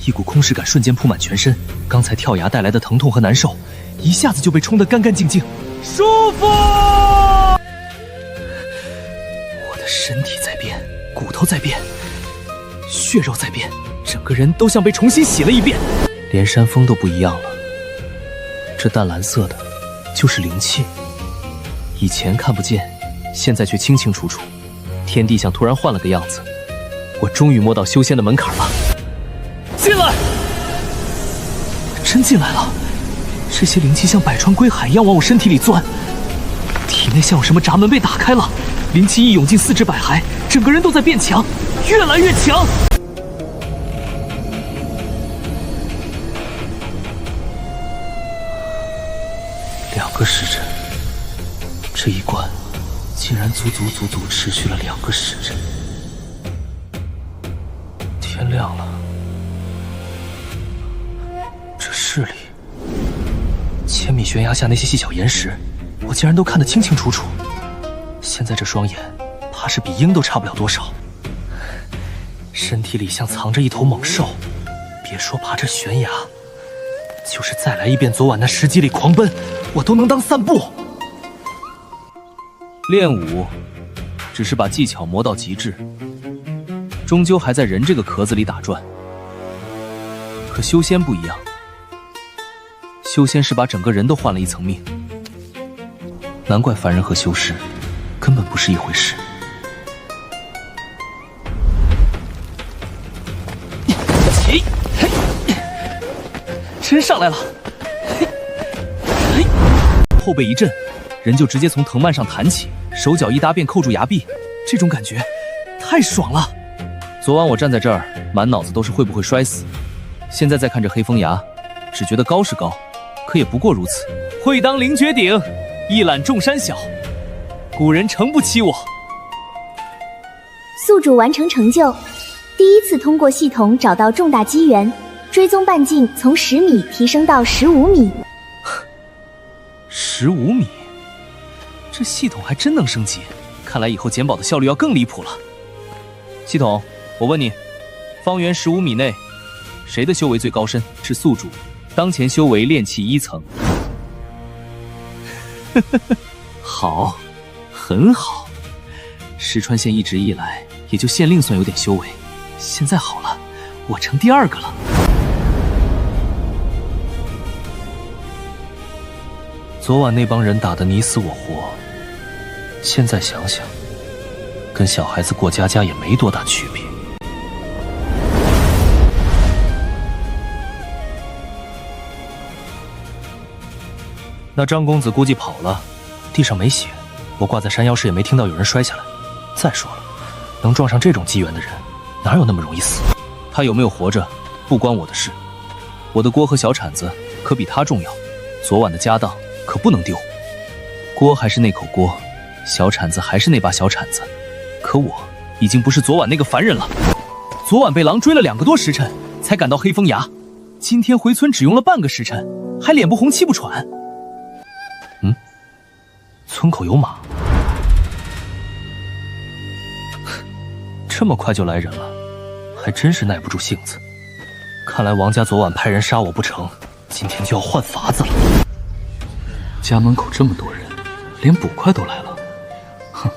一股空实感瞬间铺满全身，刚才跳崖带来的疼痛和难受，一下子就被冲得干干净净，舒服。我的身体在变，骨头在变，血肉在变，整个人都像被重新洗了一遍，连山峰都不一样了。这淡蓝色的，就是灵气。以前看不见，现在却清清楚楚。天地像突然换了个样子，我终于摸到修仙的门槛了。进来！真进来了！这些灵气像百川归海一样往我身体里钻，体内像有什么闸门被打开了，灵气一涌进4肢百骸，整个人都在变强，越来越强。2个时辰，这一关竟然足足持续了2个时辰。天亮了，这市里1000米悬崖下那些细小岩石，我竟然都看得清清楚楚。现在这双眼，怕是比鹰都差不了多少。身体里像藏着一头猛兽，别说爬这悬崖，就是再来一遍昨晚那10几里狂奔，我都能当散步。练武，只是把技巧磨到极致，终究还在人这个壳子里打转。可修仙不一样，修仙是把整个人都换了一层命。难怪凡人和修士根本不是一回事。真上来了！后背一震，人就直接从藤蔓上弹起，手脚一搭便扣住崖壁，这种感觉太爽了。昨晚我站在这儿，满脑子都是会不会摔死，现在再看这黑风崖，只觉得高是高，可也不过如此。会当凌绝顶，一览众山小，古人诚不欺我。宿主完成成就，第一次通过系统找到重大机缘，追踪半径从10米提升到15米。15米，这系统还真能升级，看来以后捡宝的效率要更离谱了。系统，我问你，方圆15米内，谁的修为最高深？是宿主，当前修为炼气1层。好，很好。石川县一直以来，也就县令算有点修为，现在好了，我成第2个了。昨晚那帮人打得你死我活，现在想想，跟小孩子过家家也没多大区别。那张公子估计跑了，地上没血，我挂在山腰时也没听到有人摔下来。再说了，能撞上这种机缘的人，哪有那么容易死？他有没有活着，不关我的事。我的锅和小铲子可比他重要，昨晚的家当可不能丢。锅还是那口锅，小铲子还是那把小铲子，可我已经不是昨晚那个凡人了。昨晚被狼追了2个多时辰才赶到黑风崖，今天回村只用了半个时辰，还脸不红气不喘。村口有马，这么快就来人了，还真是耐不住性子。看来王家昨晚派人杀我不成，今天就要换法子了。家门口这么多人，连捕快都来了，哼，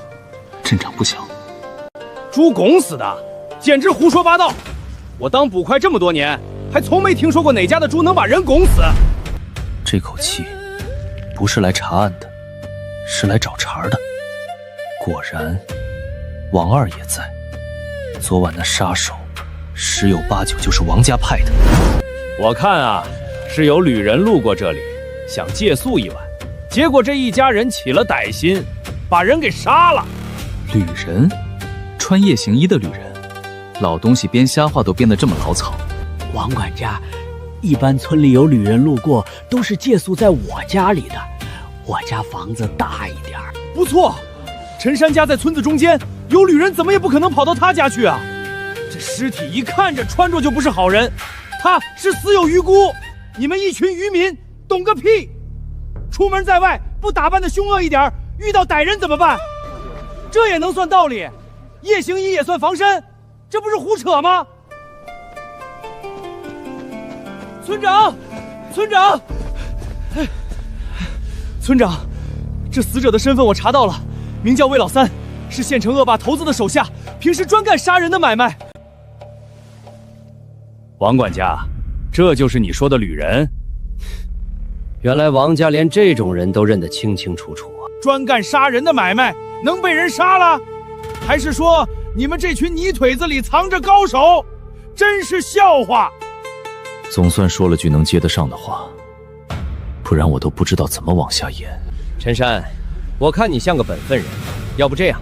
阵仗不小。猪拱死的，简直胡说八道！我当捕快这么多年，还从没听说过哪家的猪能把人拱死。这口气不是来查案的，是来找茬的。果然，王二也在。昨晚那杀手，10有8九就是王家派的。我看啊，是有旅人路过这里，想借宿一晚，结果这一家人起了歹心，把人给杀了。旅人？穿夜行衣的旅人？老东西编瞎话都编得这么潦草。王管家，一般村里有旅人路过，都是借宿在我家里的。我家房子大一点儿。不错，陈山家在村子中间，有旅人怎么也不可能跑到他家去啊！这尸体一看着穿着就不是好人，他是死有余辜。你们一群渔民懂个屁！出门在外不打扮的凶恶一点，遇到歹人怎么办？这也能算道理？夜行衣也算防身？这不是胡扯吗？村长，村长，这死者的身份我查到了，名叫魏老三，是县城恶霸头子的手下，平时专干杀人的买卖。王管家，这就是你说的旅人？原来王家连这种人都认得清清楚楚啊！专干杀人的买卖，能被人杀了？还是说你们这群泥腿子里藏着高手？真是笑话！总算说了句能接得上的话，不然我都不知道怎么往下演。陈山，我看你像个本分人，要不这样，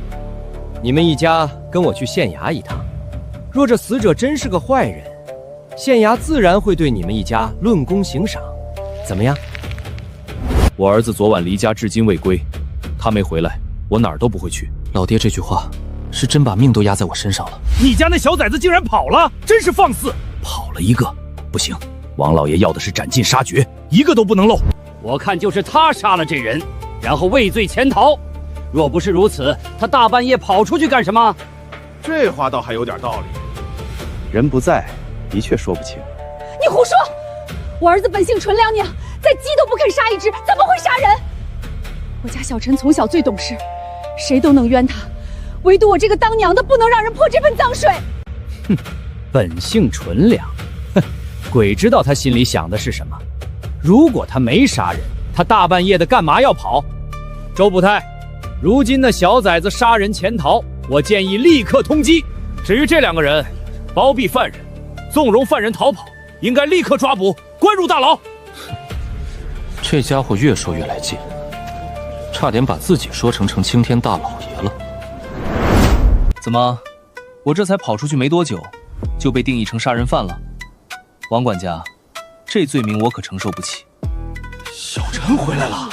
你们一家跟我去县衙一趟。若这死者真是个坏人，县衙自然会对你们一家论功行赏，怎么样？我儿子昨晚离家至今未归，他没回来，我哪儿都不会去。老爹这句话是真把命都压在我身上了。你家那小崽子竟然跑了，真是放肆！跑了一个，不行，王老爷要的是斩尽杀绝，一个都不能漏。我看就是他杀了这人，然后畏罪潜逃。若不是如此，他大半夜跑出去干什么？这话倒还有点道理。人不在，的确说不清。你胡说！我儿子本性纯良良，在鸡都不肯杀一只，怎么会杀人？我家小陈从小最懂事，谁都能冤他，唯独我这个当娘的不能让人泼这盆脏水。哼，本性纯良，哼，鬼知道他心里想的是什么。如果他没杀人，他大半夜的干嘛要跑？周捕太，如今那小崽子杀人潜逃，我建议立刻通缉。至于这2个人，包庇犯人，纵容犯人逃跑，应该立刻抓捕，关入大牢。这家伙越说越来劲，差点把自己说成青天大老爷了。怎么，我这才跑出去没多久，就被定义成杀人犯了？王管家，这罪名我可承受不起。小陈回来了，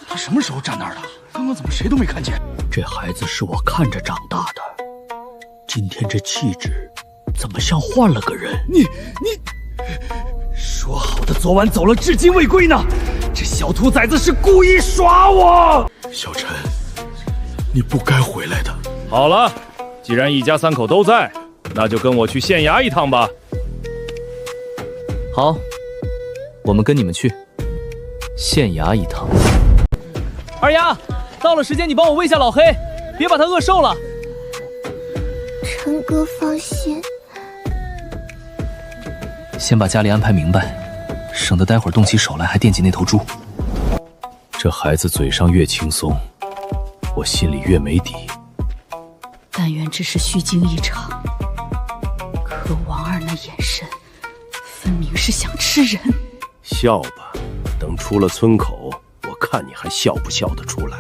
他什么时候站那儿的？刚刚怎么谁都没看见？这孩子是我看着长大的，今天这气质怎么像换了个人？你说好的昨晚走了至今未归呢？这小兔崽子是故意耍我！小陈，你不该回来的。好了，既然一家3口都在，那就跟我去县衙一趟吧。好，我们跟你们去县衙一趟。二丫，到了时间你帮我喂下老黑，别把他饿瘦了。陈哥放心，先把家里安排明白，省得待会儿动起手来还惦记那头猪。这孩子嘴上越轻松，我心里越没底。但愿只是虚惊一场，可王二那眼神，分明是想吃人。笑吧，等出了村口，我看你还笑不笑得出来。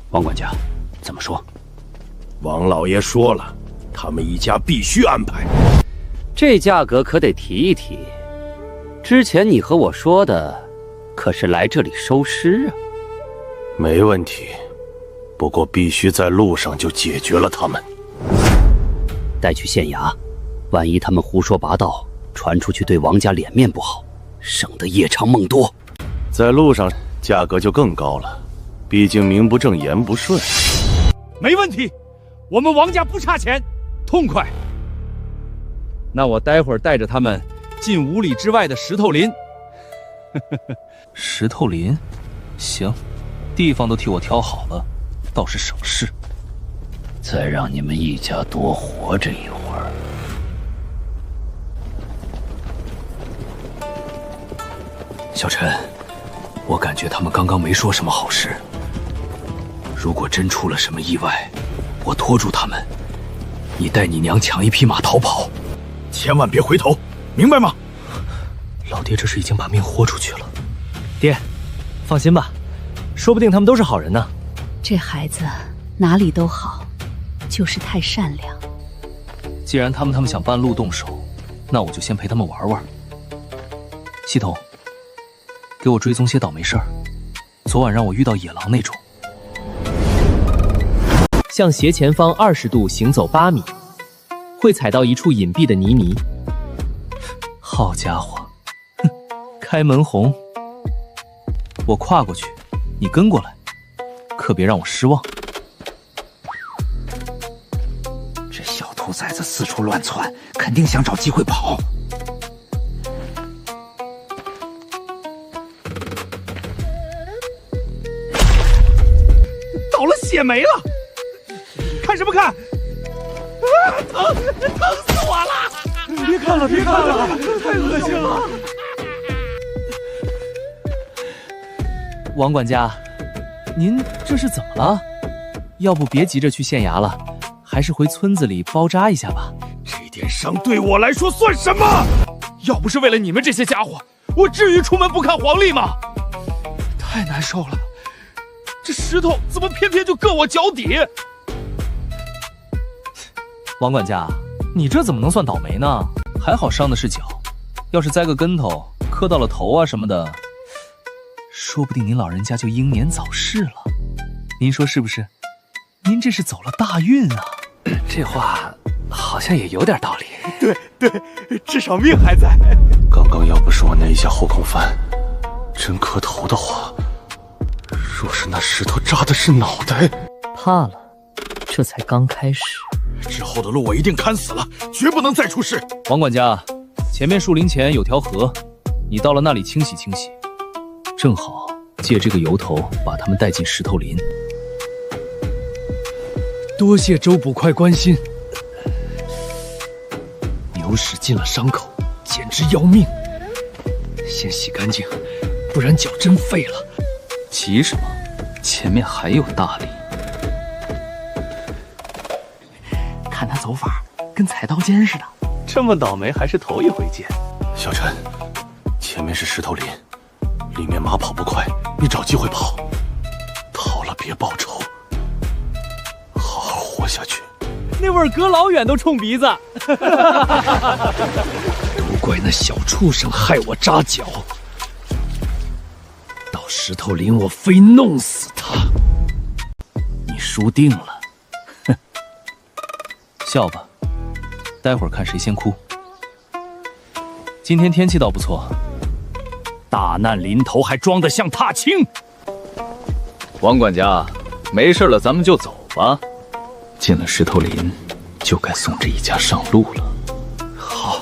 王管家，怎么说？王老爷说了，他们一家必须安排。这价格可得提一提。之前你和我说的，可是来这里收尸啊？没问题，不过必须在路上就解决了他们。带去县衙，万一他们胡说八道，传出去对王家脸面不好，省得夜长梦多。在路上价格就更高了，毕竟名不正言不顺。没问题，我们王家不差钱，痛快。那我待会儿带着他们进5里之外的石头林。石头林，行，地方都替我挑好了，倒是省事。再让你们一家多活着一会儿。小陈，我感觉他们刚刚没说什么好事。如果真出了什么意外，我拖住他们，你带你娘抢一匹马逃跑，千万别回头，明白吗？老爹这是已经把命豁出去了。爹，放心吧，说不定他们都是好人呢。这孩子哪里都好，就是太善良。既然他们想半路动手，那我就先陪他们玩玩。系统，给我追踪些倒霉事儿。昨晚让我遇到野狼那种。向斜前方20度行走8米，会踩到一处隐蔽的泥泞。好家伙，哼，开门红！我跨过去，你跟过来，可别让我失望。这小兔崽子四处乱窜，肯定想找机会跑。倒了血没了，看什么看？疼死我了！别看了，别看了，太恶心了！王管家，您这是怎么了？要不别急着去县衙了，还是回村子里包扎一下吧。这点伤对我来说算什么？要不是为了你们这些家伙，我至于出门不看黄历吗？太难受了，这石头怎么偏偏就硌我脚底？王管家，你这怎么能算倒霉呢？还好伤的是脚，要是栽个跟头，磕到了头啊什么的，说不定您老人家就英年早逝了。您说是不是？您这是走了大运啊！这话好像也有点道理。对，至少命还在。刚刚要不是我那一下后空翻，真磕头的话，若是那石头扎的是脑袋，怕了，这才刚开始。之后的路我一定看死了，绝不能再出事。王管家，前面树林前有条河，你到了那里清洗清洗，正好借这个由头把他们带进石头林。多谢周捕快关心。牛屎进了伤口，简直要命。先洗干净，不然脚真废了。急什么？前面还有大礼。看他走法，跟踩刀尖似的。这么倒霉还是头一回见。小陈，前面是石头林，里面马跑不快，你找机会跑，逃了别报仇，好好活下去。那味儿隔老远都冲鼻子。都怪那小畜生害我扎脚，到石头林我非弄死他。你输定了。哼，笑吧，待会儿看谁先哭。今天天气倒不错，大难临头还装得像踏青。王管家，没事了，咱们就走吧。进了石头林，就该送这一家上路了。好，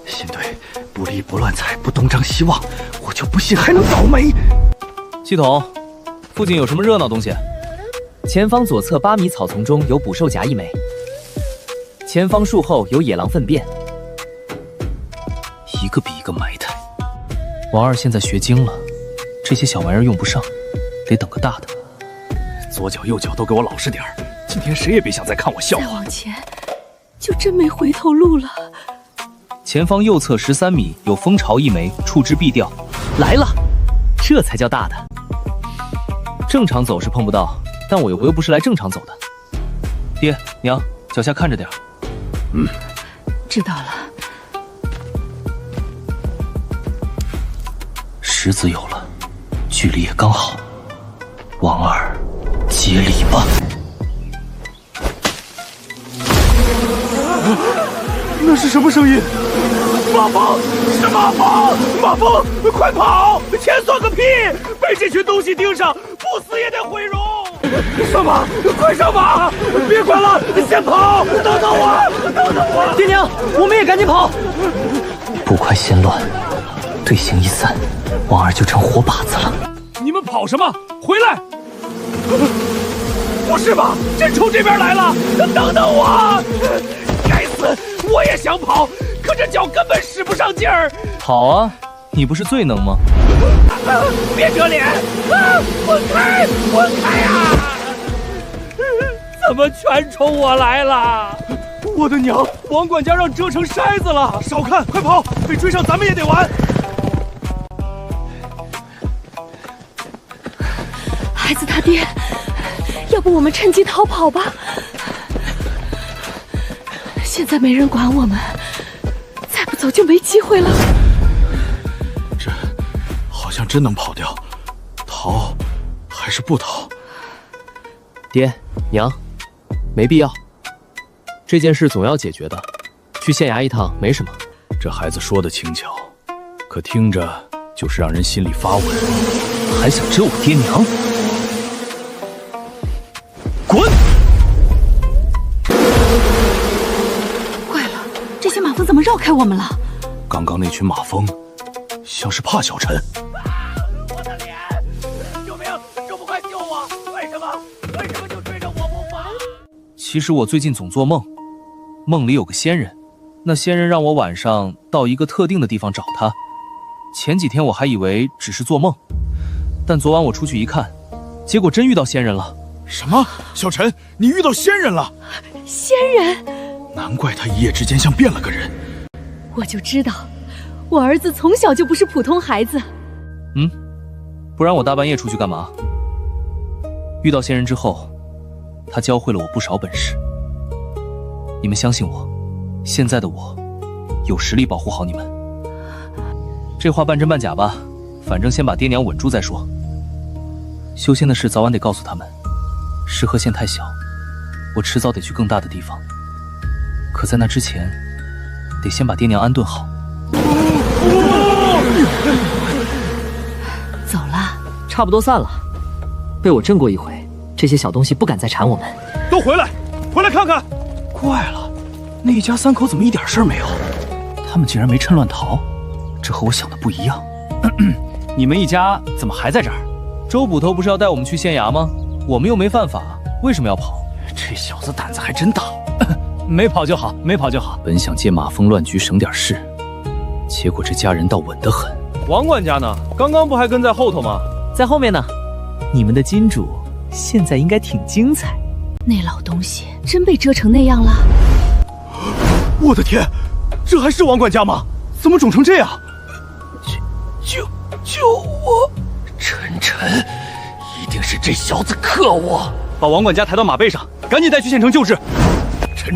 新队不立不乱踩，不东张西望，我就不信还能倒霉。系统，附近有什么热闹东西？前方左侧8米草丛中有捕兽夹1枚，前方树后有野狼粪便，一个比一个埋汰。王二现在学精了，这些小玩意儿用不上，得等个大的。左脚右脚都给我老实点儿，今天谁也别想再看我笑话。再往前，就真没回头路了。前方右侧13米有蜂巢1枚，触之必掉。来了，这才叫大的。正常走是碰不到，但我又不是来正常走的。爹娘，脚下看着点儿。知道了。石子有了，距离也刚好。王二，接礼吧。那是什么声音？马蜂！是马蜂！马蜂！快跑！钱算个屁！被这群东西盯上，不死也得毁容！上马！快上马！别管了，先跑！等等我！等等我！爹娘，我们也赶紧跑！捕快先乱，队形一散，王二就成活靶子了。你们跑什么？回来！不是吧？真冲这边来了！等等我！该死！我也想跑，可这脚根本使不上劲儿。跑啊！你不是最能吗？别遮脸！滚开！滚开呀！怎么全冲我来了？我的娘！王管家让蛰成筛子了！少看，快跑！被追上咱们也得完。孩子他爹，要不我们趁机逃跑吧？现在没人管我们，再不走就没机会了。这好像真能跑掉，逃还是不逃？爹娘，没必要。这件事总要解决的，去县衙一趟没什么。这孩子说的轻巧，可听着就是让人心里发稳。还想蛰我爹娘？滚！怪了，这些马蜂怎么绕开我们了？刚刚那群马蜂，像是怕小陈。我的脸！救命！这么快救我！为什么就追着我不放？其实我最近总做梦。梦里有个仙人，那仙人让我晚上到一个特定的地方找他。前几天我还以为只是做梦，但昨晚我出去一看，结果真遇到仙人了。什么？小陈，你遇到仙人了？仙人？难怪他一夜之间像变了个人。我就知道，我儿子从小就不是普通孩子。不然我大半夜出去干嘛？遇到仙人之后，他教会了我不少本事。你们相信我，现在的我有实力保护好你们。这话半真半假吧，反正先把爹娘稳住再说。修仙的事早晚得告诉他们，石河县太小，我迟早得去更大的地方。可在那之前，得先把爹娘安顿好。走了，差不多散了。被我震过一回，这些小东西不敢再缠我们。都回来，回来看看！怪了，那一家三口怎么一点事儿没有？他们竟然没趁乱逃，这和我想的不一样。你们一家怎么还在这儿？周捕头不是要带我们去县衙吗？我们又没犯法，为什么要跑？这小子胆子还真大。没跑就好，没跑就好。本想借马蜂乱局省点事，结果这家人倒稳得很。王管家呢？刚刚不还跟在后头吗？在后面呢。你们的金主现在应该挺精彩。那老东西真被蛰成那样了？我的天，这还是王管家吗？怎么肿成这样？救我！陈，一定是这小子克我！把王管家抬到马背上，赶紧带去县城救治。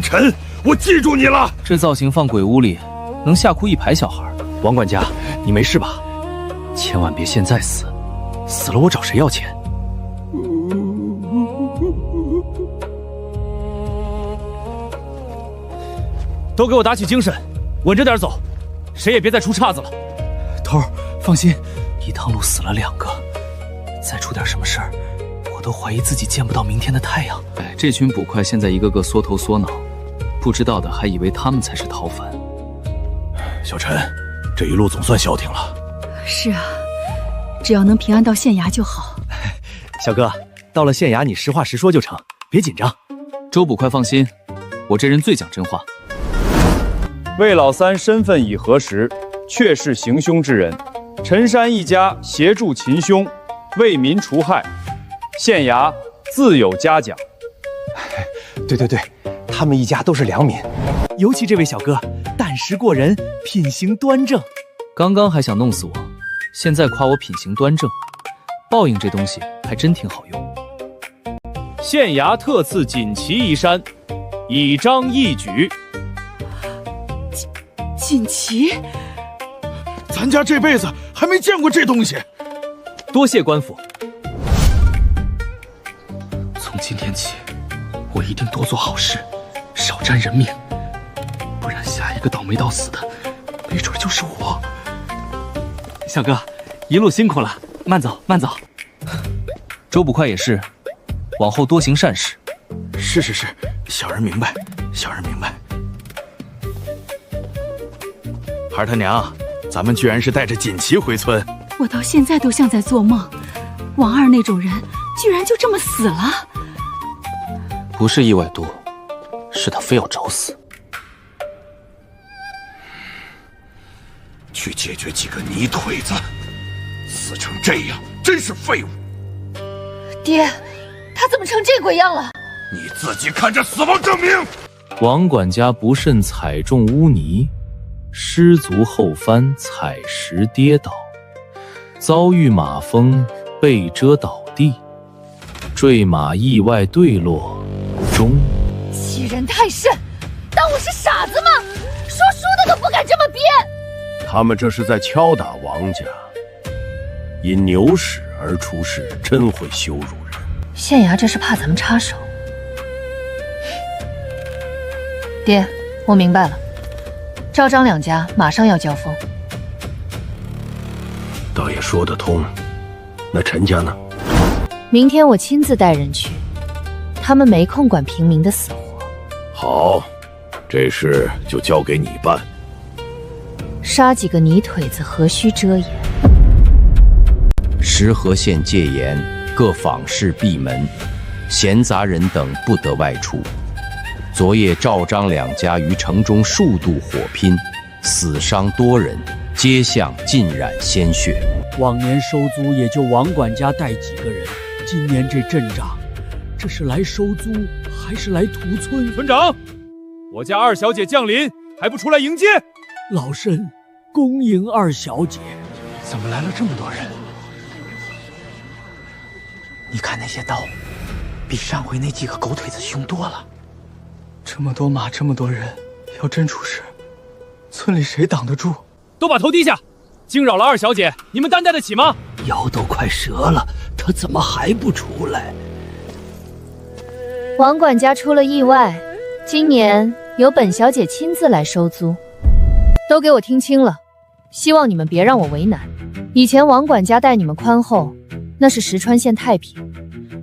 陈，我记住你了。这造型放鬼屋里，能吓哭一排小孩。王管家，你没事吧？千万别现在死，死了我找谁要钱？都给我打起精神，稳着点走，谁也别再出岔子了。头儿，放心，一趟路死了2个，再出点什么事儿，我都怀疑自己见不到明天的太阳。这群捕快现在一个个缩头缩脑，不知道的还以为他们才是逃犯。小陈，这一路总算消停了。是啊，只要能平安到县衙就好。小哥，到了县衙你实话实说就成，别紧张。周捕快放心，我这人最讲真话。魏老三身份已核实，确是行凶之人。陈山一家协助擒凶，为民除害，县衙自有嘉奖。对，他们一家都是良民，尤其这位小哥，胆识过人，品行端正。刚刚还想弄死我，现在夸我品行端正，报应这东西还真挺好用。县衙特赐锦旗一衫，以彰义举。锦旗？咱家这辈子还没见过这东西。多谢官府。从今天起，我一定多做好事，少沾人命，不然下一个倒霉到死的，没准就是我。小哥，一路辛苦了，慢走慢走。周捕快也是，往后多行善事。是，小人明白，小人明白。孩儿他娘，咱们居然是带着锦旗回村。我到现在都像在做梦，王二那种人居然就这么死了。不是意外多，是他非要找死。去解决几个泥腿子，死成这样真是废物。爹，他怎么成这鬼样了？你自己看着死亡证明。王管家不慎踩中污泥，失足后翻，踩石跌倒，遭遇马蜂，被蛰倒地，坠马意外坠落，终。欺人太甚！当我是傻子吗？说书的都不敢这么编。他们这是在敲打王家，因牛屎而出事，真会羞辱人。县衙这是怕咱们插手。爹，我明白了，赵张两家马上要交锋。倒也说得通。那陈家呢？明天我亲自带人去，他们没空管平民的死活。好，这事就交给你办。杀几个泥腿子何须遮掩？石河县戒严，各坊市闭门，闲杂人等不得外出。昨夜赵张两家于城中数度火拼，死伤多人，街巷浸染鲜血。往年收租也就王管家带几个人，今年这阵仗，这是来收租还是来屠村？村长，我家二小姐降临，还不出来迎接？老身恭迎二小姐。怎么来了这么多人？你看那些刀，比上回那几个狗腿子凶多了。这么多马，这么多人，要真出事，村里谁挡得住？都把头低下！惊扰了二小姐，你们担待得起吗？腰都快折了，他怎么还不出来？王管家出了意外，今年由本小姐亲自来收租。都给我听清了，希望你们别让我为难。以前王管家待你们宽厚，那是石川县太平，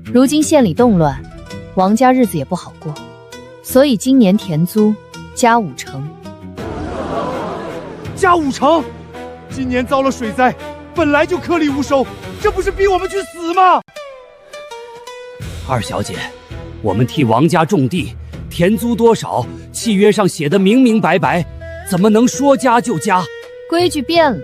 如今县里动乱，王家日子也不好过，所以今年田租加5成。加5成？今年遭了水灾，本来就颗粒无收，这不是逼我们去死吗？二小姐，我们替王家种地，田租多少，契约上写的明明白白，怎么能说加就加？规矩变了，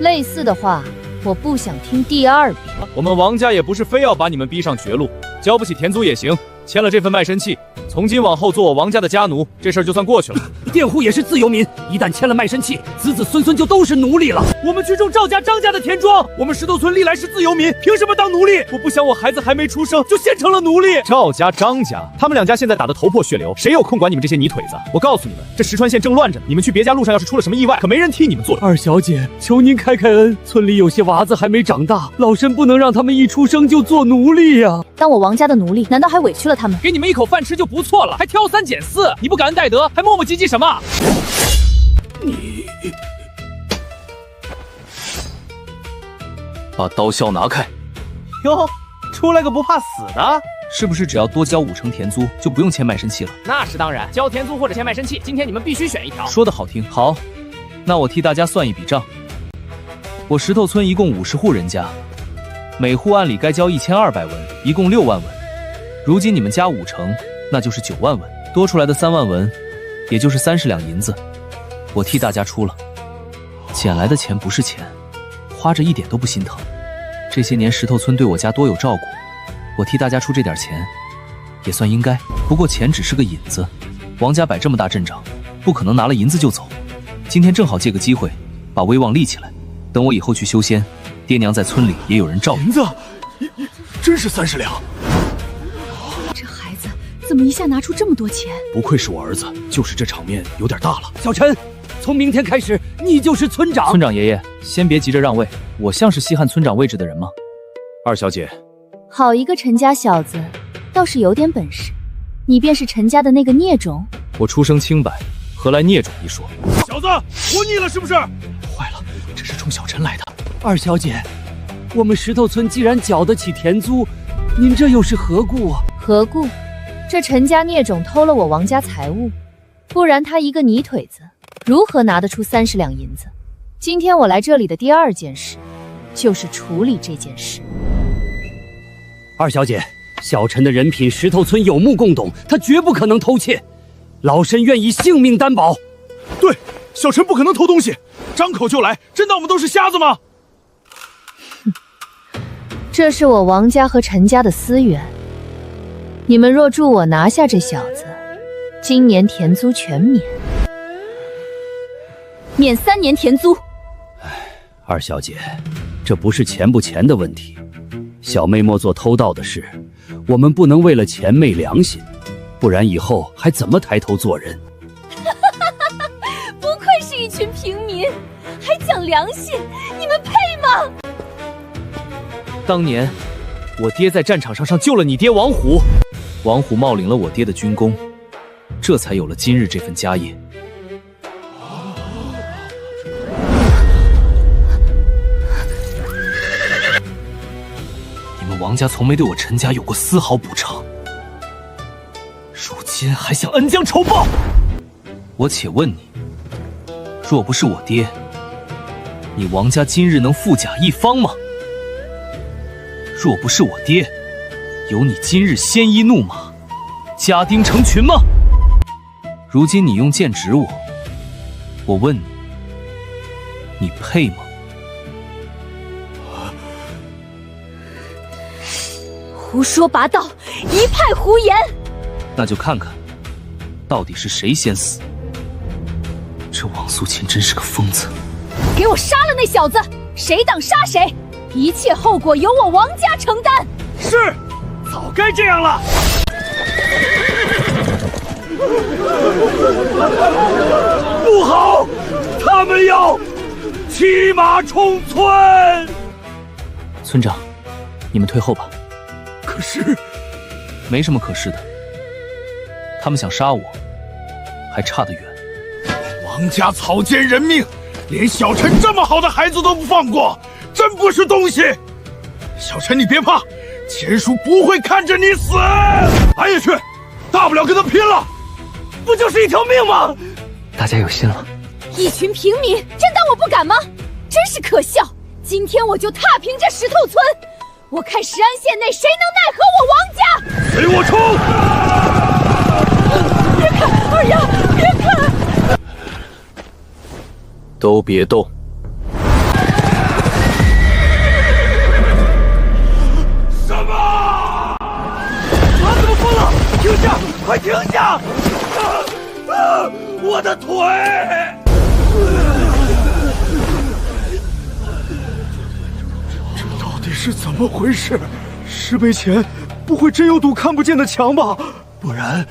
类似的话我不想听第二遍。我们王家也不是非要把你们逼上绝路，交不起田租也行，签了这份卖身契，从今往后做我王家的家奴，这事儿就算过去了。佃户也是自由民，一旦签了卖身契，子子孙孙就都是奴隶了。我们去种赵家、张家的田庄，我们石头村历来是自由民，凭什么当奴隶？我不想我孩子还没出生就先成了奴隶。赵家、张家，他们两家现在打得头破血流，谁有空管你们这些泥腿子？我告诉你们，这石川县正乱着呢，你们去别家路上要是出了什么意外，可没人替你们做。二小姐，求您开开恩，村里有些娃子还没长大，老身不能让他们一出生就做奴隶呀。当我王家的奴隶，难道还委屈了他们？给你们一口饭吃就不错了，还挑3拣4，你不感恩戴德，还磨磨唧唧什么？你把刀鞘拿开！哟，出来个不怕死的？是不是只要多交5成田租，就不用签卖身契了？那是当然，交田租或者签卖身契，今天你们必须选一条。说得好听，好，那我替大家算一笔账。我石头村一共50户人家，每户按理该交1200文，一共6万文。如今你们加5成，那就是9万文，多出来的3万文，也就是30两银子，我替大家出了。捡来的钱不是钱，花着一点都不心疼。这些年石头村对我家多有照顾，我替大家出这点钱，也算应该。不过钱只是个引子，王家摆这么大阵仗，不可能拿了银子就走。今天正好借个机会，把威望立起来。等我以后去修仙，爹娘在村里也有人照顾。银子，真是30两。这孩子怎么一下拿出这么多钱？不愧是我儿子，就是这场面有点大了。小陈，从明天开始，你就是村长。村长爷爷，先别急着让位，我像是稀罕村长位置的人吗？二小姐，好一个陈家小子，倒是有点本事。你便是陈家的那个孽种？我出生清白，何来孽种一说？小子，活腻了是不是？坏了，这是冲小陈来的。二小姐，我们石头村既然缴得起田租，您这又是何故啊？何故？这陈家孽种偷了我王家财物，不然他一个泥腿子如何拿得出30两银子？今天我来这里的第2件事，就是处理这件事。二小姐，小陈的人品石头村有目共睹，他绝不可能偷窃，老身愿以性命担保。对，小陈不可能偷东西，张口就来，真当我们都是瞎子吗？这是我王家和陈家的私怨，你们若助我拿下这小子，今年田租全免，免3年田租。二小姐，这不是钱不钱的问题。小妹莫做偷盗的事，我们不能为了钱昧良心，不然以后还怎么抬头做人？不愧是一群平民，还讲良心，你们配吗？当年我爹在战场上救了你爹王虎，王虎冒领了我爹的军功，这才有了今日这份家业。你们王家从没对我陈家有过丝毫补偿，如今还想恩将仇报。我且问你，若不是我爹，你王家今日能富甲一方吗？若不是我爹，有你今日鲜衣怒马，家丁成群吗？如今你用剑指我，我问你，你配吗？胡说八道，一派胡言。那就看看，到底是谁先死。这王素琴真是个疯子！给我杀了那小子，谁挡杀谁，一切后果由我王家承担。是，早该这样了。不好，他们要骑马冲村。村长，你们退后吧。可是，没什么可是的。他们想杀我，还差得远。王家草菅人命，连小陈这么好的孩子都不放过，真不是东西。小陈，你别怕，钱叔不会看着你死。俺也去，大不了跟他拼了，不就是一条命吗？大家有心了。一群平民，真当我不敢吗？真是可笑！今天我就踏平这石头村，我看石安县内谁能奈何我王家！随我冲！别看，二丫，别看！都别动！什么？他怎么疯了？停下！快停下！我的腿！这到底是怎么回事？石碑前不会真有堵看不见的墙吧？不然，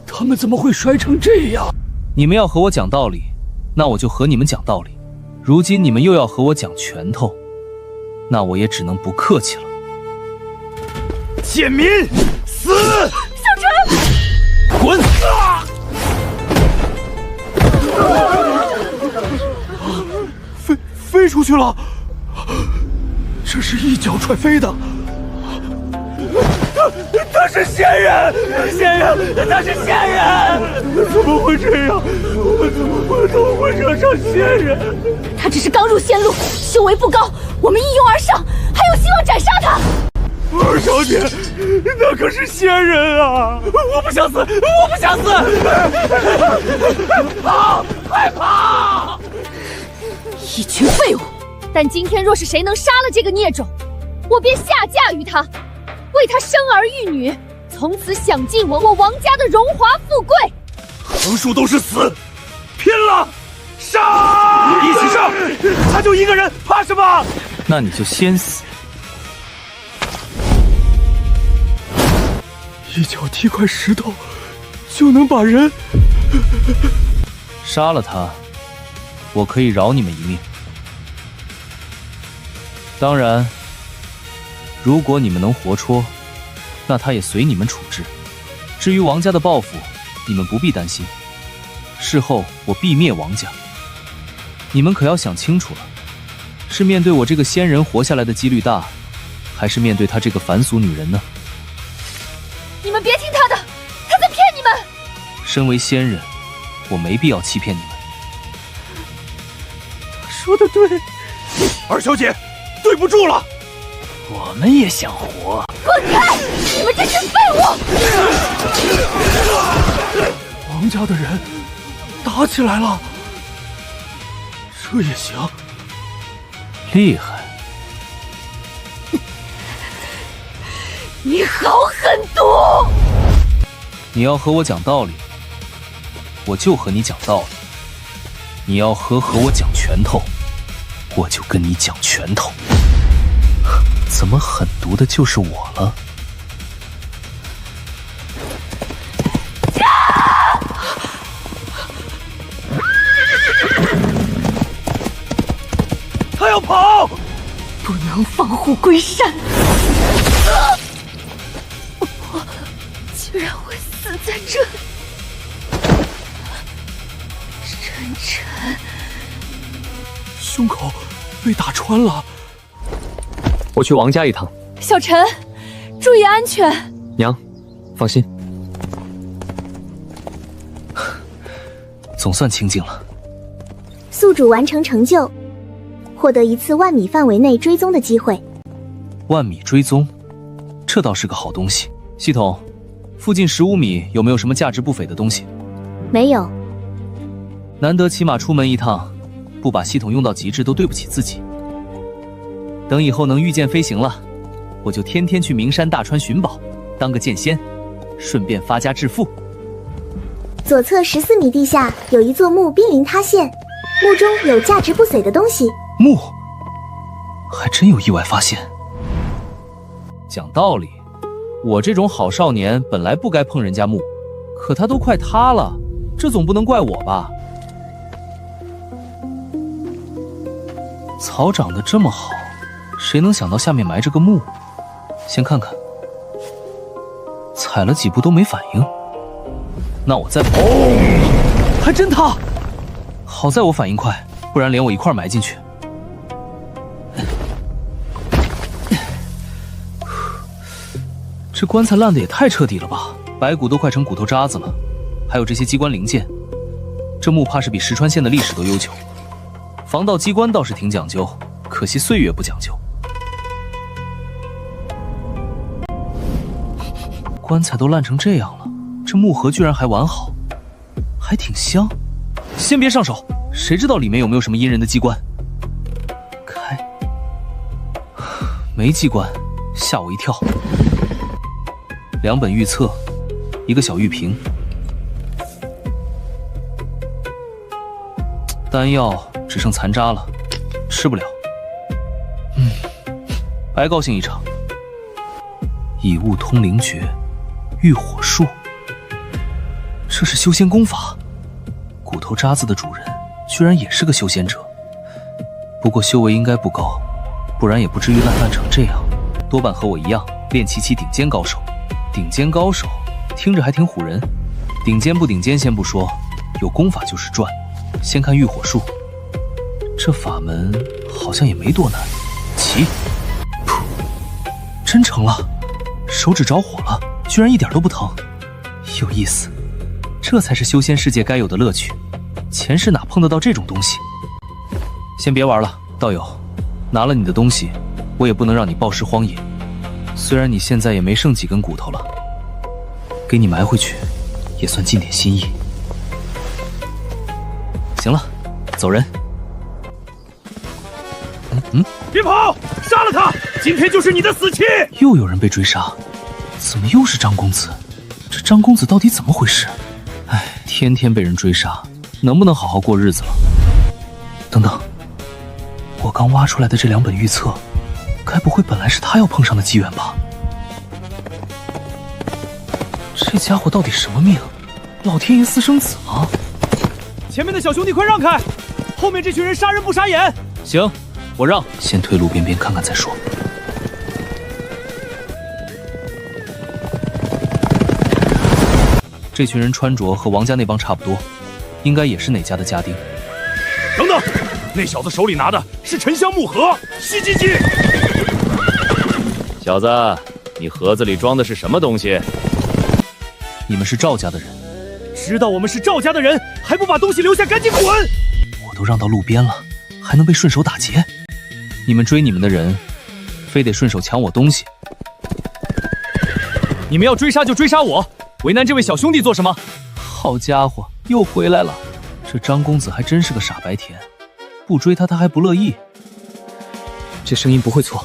他们怎么会摔成这样？你们要和我讲道理，那我就和你们讲道理。如今你们又要和我讲拳头，那我也只能不客气了。贱民，死！小陈，滚！飞出去了，这是一脚踹飞的。他是仙人，他是仙人！怎么会这样？我怎么会惹上仙人？他只是刚入仙路，修为不高，我们一拥而上，还有希望斩杀他。二小姐，那可是仙人啊！我不想死，我不想死！跑，快跑！一群废物！但今天若是谁能杀了这个孽种，我便下嫁于他，为他生儿育女，从此享尽我王家的荣华富贵。横竖都是死，拼了！杀！一起上！他就一个人，怕什么？那你就先死。一脚踢块石头，就能把人杀了他，我可以饶你们一命。当然，如果你们能活戳，那他也随你们处置。至于王家的报复，你们不必担心。事后我必灭王家。你们可要想清楚了，是面对我这个仙人活下来的几率大，还是面对她这个凡俗女人呢？你们别听他的，他在骗你们。身为仙人，我没必要欺骗你们。说得对，二小姐，对不住了。我们也想活。滚开！你们这群废物！王家的人打起来了，这也行？厉害！你好狠毒！你要和我讲道理，我就和你讲道理。你要和我讲拳头，我就跟你讲拳头。怎么狠毒的就是我了？他要跑，不能放虎归山。我居然会死在这里。晨晨，胸口被打穿了。我去王家一趟。小陈，注意安全。娘，放心。总算清静了。宿主完成成就，获得1次1米范围内追踪的机会。1米追踪，这倒是个好东西。系统，附近15米有没有什么价值不菲的东西？没有。难得骑马出门一趟，不把系统用到极致都对不起自己。等以后能御剑飞行了，我就天天去名山大川寻宝，当个剑仙，顺便发家致富。左侧14米地下有一座墓濒临塌陷，墓中有价值不菲的东西。墓，还真有意外发现。讲道理，我这种好少年本来不该碰人家墓，可他都快塌了，这总不能怪我吧？草长得这么好，谁能想到下面埋着个墓？先看看，踩了几步都没反应。那我再跑，还真塌！好在我反应快，不然连我一块埋进去。这棺材烂得也太彻底了吧，白骨都快成骨头渣子了，还有这些机关零件，这墓怕是比石川县的历史都悠久。防盗机关倒是挺讲究，可惜岁月不讲究。棺材都烂成这样了，这木盒居然还完好，还挺香。先别上手，谁知道里面有没有什么阴人的机关？开，没机关，吓我一跳。2本预测，一个小玉瓶，丹药只剩残渣了，吃不了。白高兴一场。以物通灵诀，御火术，这是修仙功法。骨头渣子的主人居然也是个修仙者，不过修为应该不高，不然也不至于烂成这样。多半和我一样，练7期顶尖高手。顶尖高手听着还挺唬人，顶尖不顶尖先不说，有功法就是赚。先看御火术，这法门好像也没多难。起，噗，真成了，手指着火了，居然一点都不疼，有意思。这才是修仙世界该有的乐趣，前世哪碰得到这种东西。先别玩了，道友，拿了你的东西，我也不能让你暴尸荒野。虽然你现在也没剩几根骨头了，给你埋回去，也算尽点心意。行了，走人。别跑，杀了他！今天就是你的死期！又有人被追杀，怎么又是张公子？这张公子到底怎么回事？哎，天天被人追杀，能不能好好过日子了？等等，我刚挖出来的这2本预测，该不会本来是他要碰上的机缘吧？这家伙到底什么命？老天爷私生子吗？前面的小兄弟快让开，后面这群人杀人不眨眼。行，我让。先退路边边看看再说。这群人穿着和王家那帮差不多，应该也是哪家的家丁。等等，那小子手里拿的是沉香木盒，吸鸡鸡。小子，你盒子里装的是什么东西？你们是赵家的人，知道我们是赵家的人，还不把东西留下，赶紧滚！我都让到路边了，还能被顺手打劫？你们追你们的人，非得顺手抢我东西？你们要追杀就追杀我，为难这位小兄弟做什么？好家伙，又回来了！这张公子还真是个傻白甜，不追他还不乐意。这声音不会错，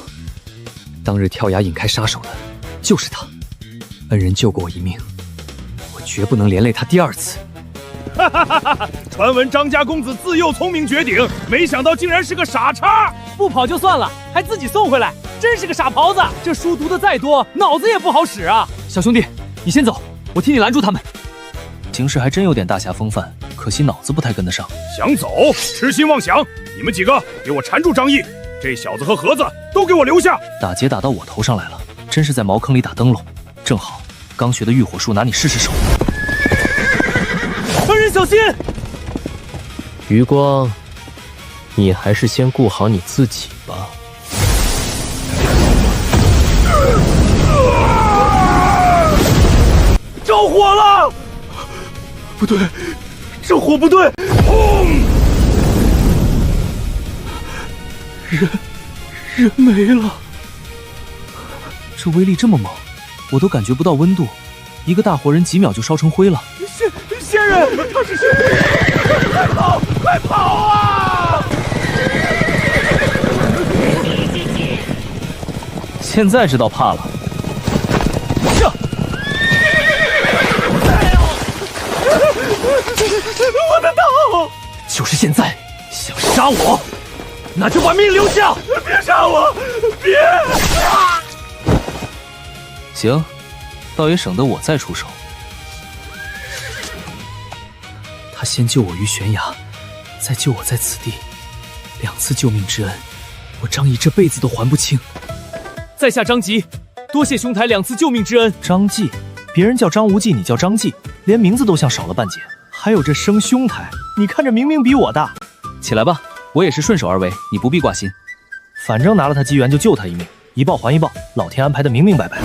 当日跳崖引开杀手的就是他。恩人救过我一命，我绝不能连累他第2次。哈哈哈哈！传闻张家公子自幼聪明绝顶，没想到竟然是个傻叉。不跑就算了，还自己送回来，真是个傻狍子。这书读的再多，脑子也不好使啊！小兄弟，你先走，我替你拦住他们。形势还真有点大侠风范，可惜脑子不太跟得上。想走，痴心妄想！你们几个给我缠住张毅，这小子和盒子都给我留下。打劫打到我头上来了，真是在茅坑里打灯笼。正好，刚学的浴火术，拿你试试手。二人小心！余光，你还是先顾好你自己吧。着火了！不对，这火不对！轰！人没了。这威力这么猛，我都感觉不到温度，一个大活人几秒就烧成灰了。仙人，他是仙人！快跑，快跑啊！现在知道怕了。我的刀！就是现在，想杀我，那就把命留下！别杀我！别！行，倒也省得我再出手。他先救我于悬崖，再救我在此地，2次救命之恩，我张毅这辈子都还不清。在下张吉，多谢兄台2次救命之恩。张继，别人叫张无忌，你叫张继，连名字都像少了半截。还有这生兄台，你看着明明比我大。起来吧，我也是顺手而为，你不必挂心。反正拿了他机缘就救他一命，一报还一报，老天安排的明明白白。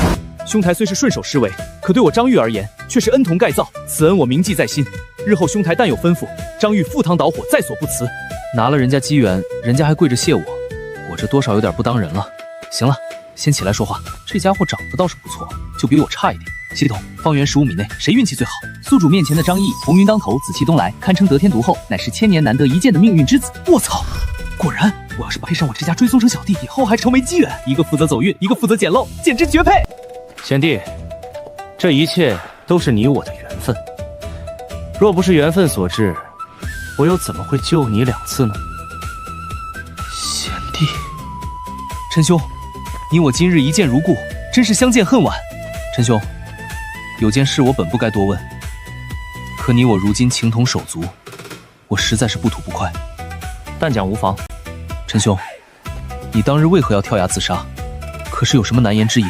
兄台虽是顺手施为，可对我张玉而言却是恩同盖造，此恩我铭记在心。日后兄台但有吩咐，张玉赴汤蹈火，在所不辞。拿了人家机缘，人家还跪着谢我，我这多少有点不当人了。行了，先起来说话。这家伙长得倒是不错，就比我差一点。系统，方圆15米内谁运气最好？宿主面前的张毅，红云当头，紫气东来，堪称得天独厚，乃是千年难得一见的命运之子。我操！果然，我要是配上我这家追踪成小弟，以后还愁没机缘。一个负责走运，一个负责捡漏，简直绝配。贤弟，这一切都是你我的缘分。若不是缘分所致，我又怎么会救你2次呢？贤弟，陈兄，你我今日一见如故，真是相见恨晚。陈兄，有件事我本不该多问，可你我如今情同手足，我实在是不吐不快。但讲无妨。陈兄，你当日为何要跳崖自杀？可是有什么难言之隐？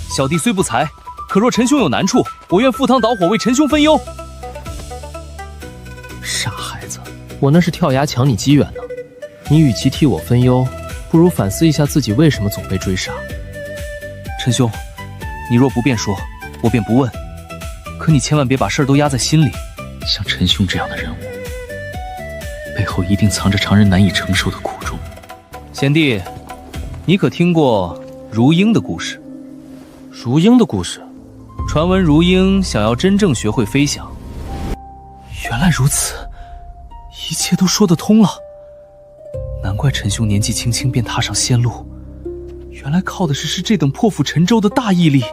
小弟虽不才，可若陈兄有难处，我愿赴汤蹈火为陈兄分忧。傻孩子，我那是跳崖抢你机缘呢。你与其替我分忧，不如反思一下自己为什么总被追杀。陈兄，你若不便说，我便不问。可你千万别把事儿都压在心里。像陈兄这样的人物，背后一定藏着常人难以承受的苦衷。贤弟，你可听过如鹰的故事？如鹰的故事？传闻如鹰想要真正学会飞翔。原来如此，一切都说得通了。难怪陈兄年纪轻轻便踏上仙路，原来靠的是这等破釜沉舟的大毅力。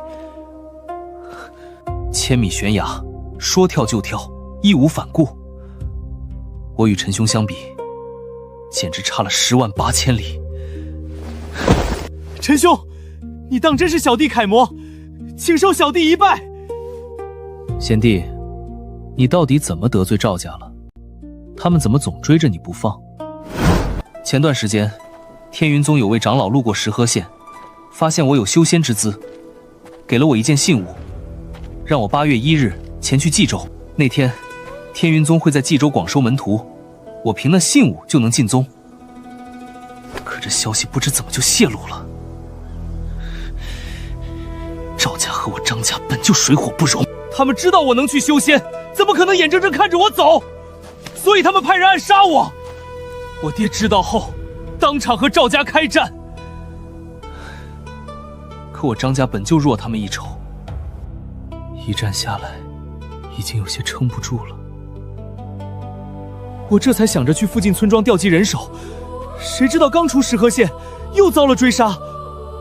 1000米悬崖，说跳就跳，义无反顾。我与陈兄相比，简直差了108000里。陈兄，你当真是小弟楷模，请受小弟一拜。贤弟，你到底怎么得罪赵家了？他们怎么总追着你不放？前段时间，天云宗有位长老路过石河县，发现我有修仙之资，给了我一件信物，让我8月1日前去冀州。那天，天云宗会在冀州广收门徒，我凭那信物就能进宗。可这消息不知怎么就泄露了。赵家和我张家本就水火不容，他们知道我能去修仙，怎么可能眼睁睁看着我走？所以他们派人暗杀我。我爹知道后，当场和赵家开战。可我张家本就弱他们一筹，一战下来，已经有些撑不住了。我这才想着去附近村庄调集人手，谁知道刚出石河县，又遭了追杀。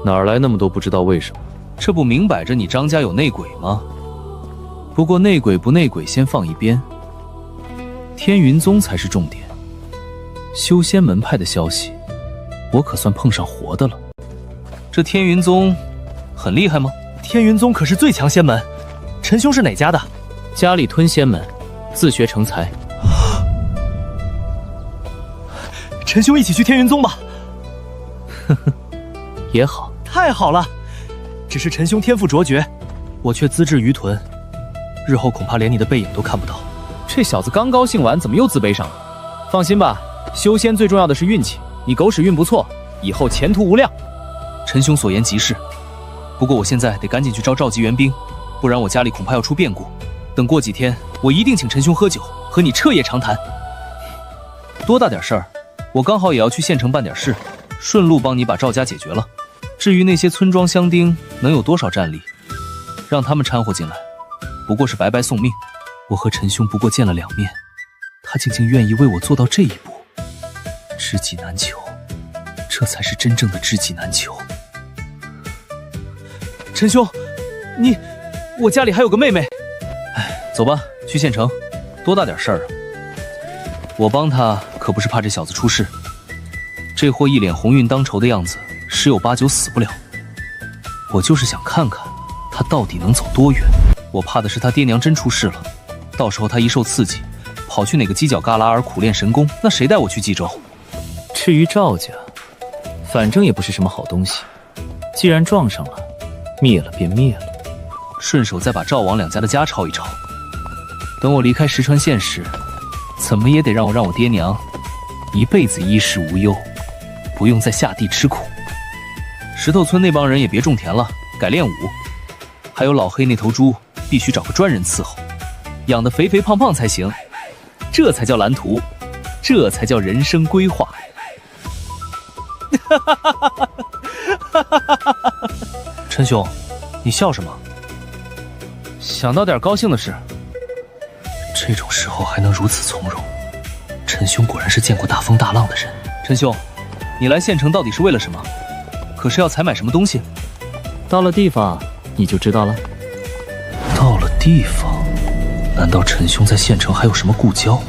哪来那么多不知道为什么？这不明摆着你张家有内鬼吗？不过内鬼不内鬼先放一边，天云宗才是重点。修仙门派的消息，我可算碰上活的了。这天云宗很厉害吗？天云宗可是最强仙门，陈兄是哪家的？家里吞仙门，自学成才。陈兄一起去天云宗吧。呵呵，也好。太好了，只是陈兄天赋卓绝，我却资质愚钝，日后恐怕连你的背影都看不到。这小子刚高兴完，怎么又自卑上了？放心吧，修仙最重要的是运气，你狗屎运不错，以后前途无量。陈兄所言极是，不过我现在得赶紧去召集援兵，不然我家里恐怕要出变故。等过几天，我一定请陈兄喝酒，和你彻夜长谈。多大点事儿，我刚好也要去县城办点事，顺路帮你把赵家解决了。至于那些村庄乡丁能有多少战力，让他们掺和进来，不过是白白送命。我和陈兄不过见了2面，他竟愿意为我做到这一步，知己难求，这才是真正的知己难求。陈兄，我家里还有个妹妹。走吧，去县城，多大点事儿啊！我帮他可不是怕这小子出事，这货一脸鸿运当仇的样子，10有8九死不了。我就是想看看他到底能走多远。我怕的是他爹娘真出事了，到时候他一受刺激，跑去哪个犄角旮旯儿苦练神功，那谁带我去冀州？至于赵家，反正也不是什么好东西，既然撞上了，灭了便灭了，顺手再把赵王2家的家抄一抄。等我离开石川县时，怎么也得让我爹娘一辈子衣食无忧，不用再下地吃苦。石头村那帮人也别种田了，改练武。还有老黑那头猪，必须找个专人伺候，养得肥肥胖胖才行。这才叫蓝图，这才叫人生规划。陈兄，你笑什么？想到点高兴的事。这种时候还能如此从容，陈兄果然是见过大风大浪的人。陈兄，你来县城到底是为了什么？可是要采买什么东西？到了地方你就知道了。到了地方，难道陈兄在县城还有什么故交？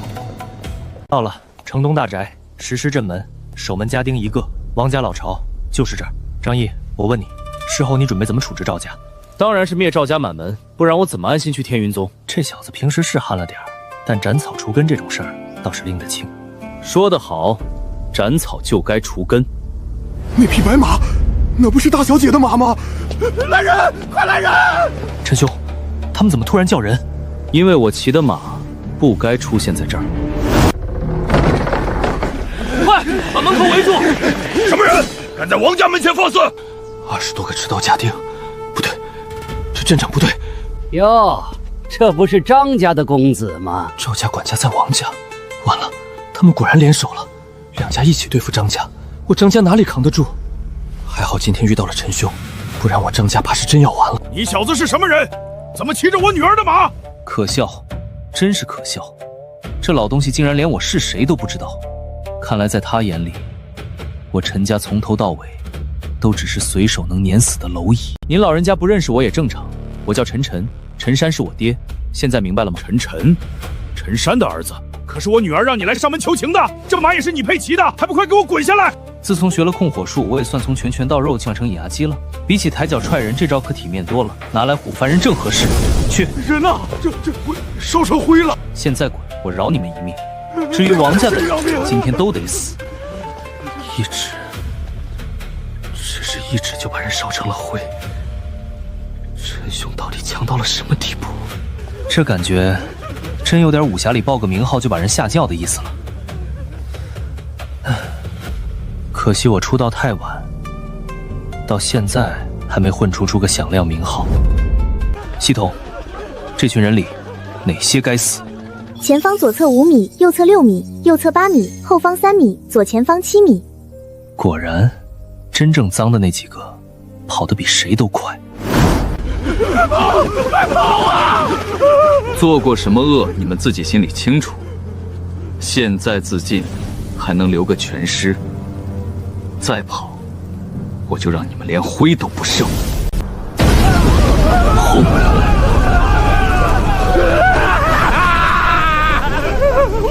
到了，城东大宅，石狮镇门，守门家丁1个，王家老巢，就是这儿。张毅，我问你，事后你准备怎么处置赵家？当然是灭赵家满门，不然我怎么安心去天云宗？这小子平时是憨了点儿，但斩草除根这种事儿倒是拎得清。说得好，斩草就该除根。那匹白马，那不是大小姐的马吗？来人，快来人！陈兄，他们怎么突然叫人？因为我骑的马不该出现在这儿。快，把门口围住！什么人敢在王家门前放肆？20多个持刀家丁，不对，这镇长不对。哟，这不是张家的公子吗？赵家管家在王家，完了，他们果然联手了，2家一起对付张家，我张家哪里扛得住？还好今天遇到了陈兄，不然我张家怕是真要完了。你小子是什么人？怎么骑着我女儿的马？可笑，真是可笑！这老东西竟然连我是谁都不知道。看来在他眼里，我陈家从头到尾都只是随手能碾死的蝼蚁。您老人家不认识我也正常，我叫陈晨，陈山是我爹，现在明白了吗？陈山的儿子，可是我女儿让你来上门求情的，这马也是你配骑的，还不快给我滚下来！自从学了控火术，我也算从拳拳到肉降成野鸭鸡了。比起抬脚踹人，这招可体面多了，拿来唬凡人正合适。去人呢？这灰烧成灰了。现在滚，我饶你们一命。至于王家的人，今天都得死。一指，只是一指就把人烧成了灰。陈兄到底强到了什么地步？这感觉真有点武侠里报个名号就把人下轿的意思了。可惜我出道太晚，到现在还没混出个响亮名号。系统，这群人里哪些该死？前方左侧5米，右侧6米，右侧8米，后方3米，左前方7米。果然，真正脏的那几个，跑得比谁都快。快跑啊！做过什么恶，你们自己心里清楚。现在自尽，还能留个全尸。再跑，我就让你们连灰都不剩。后面。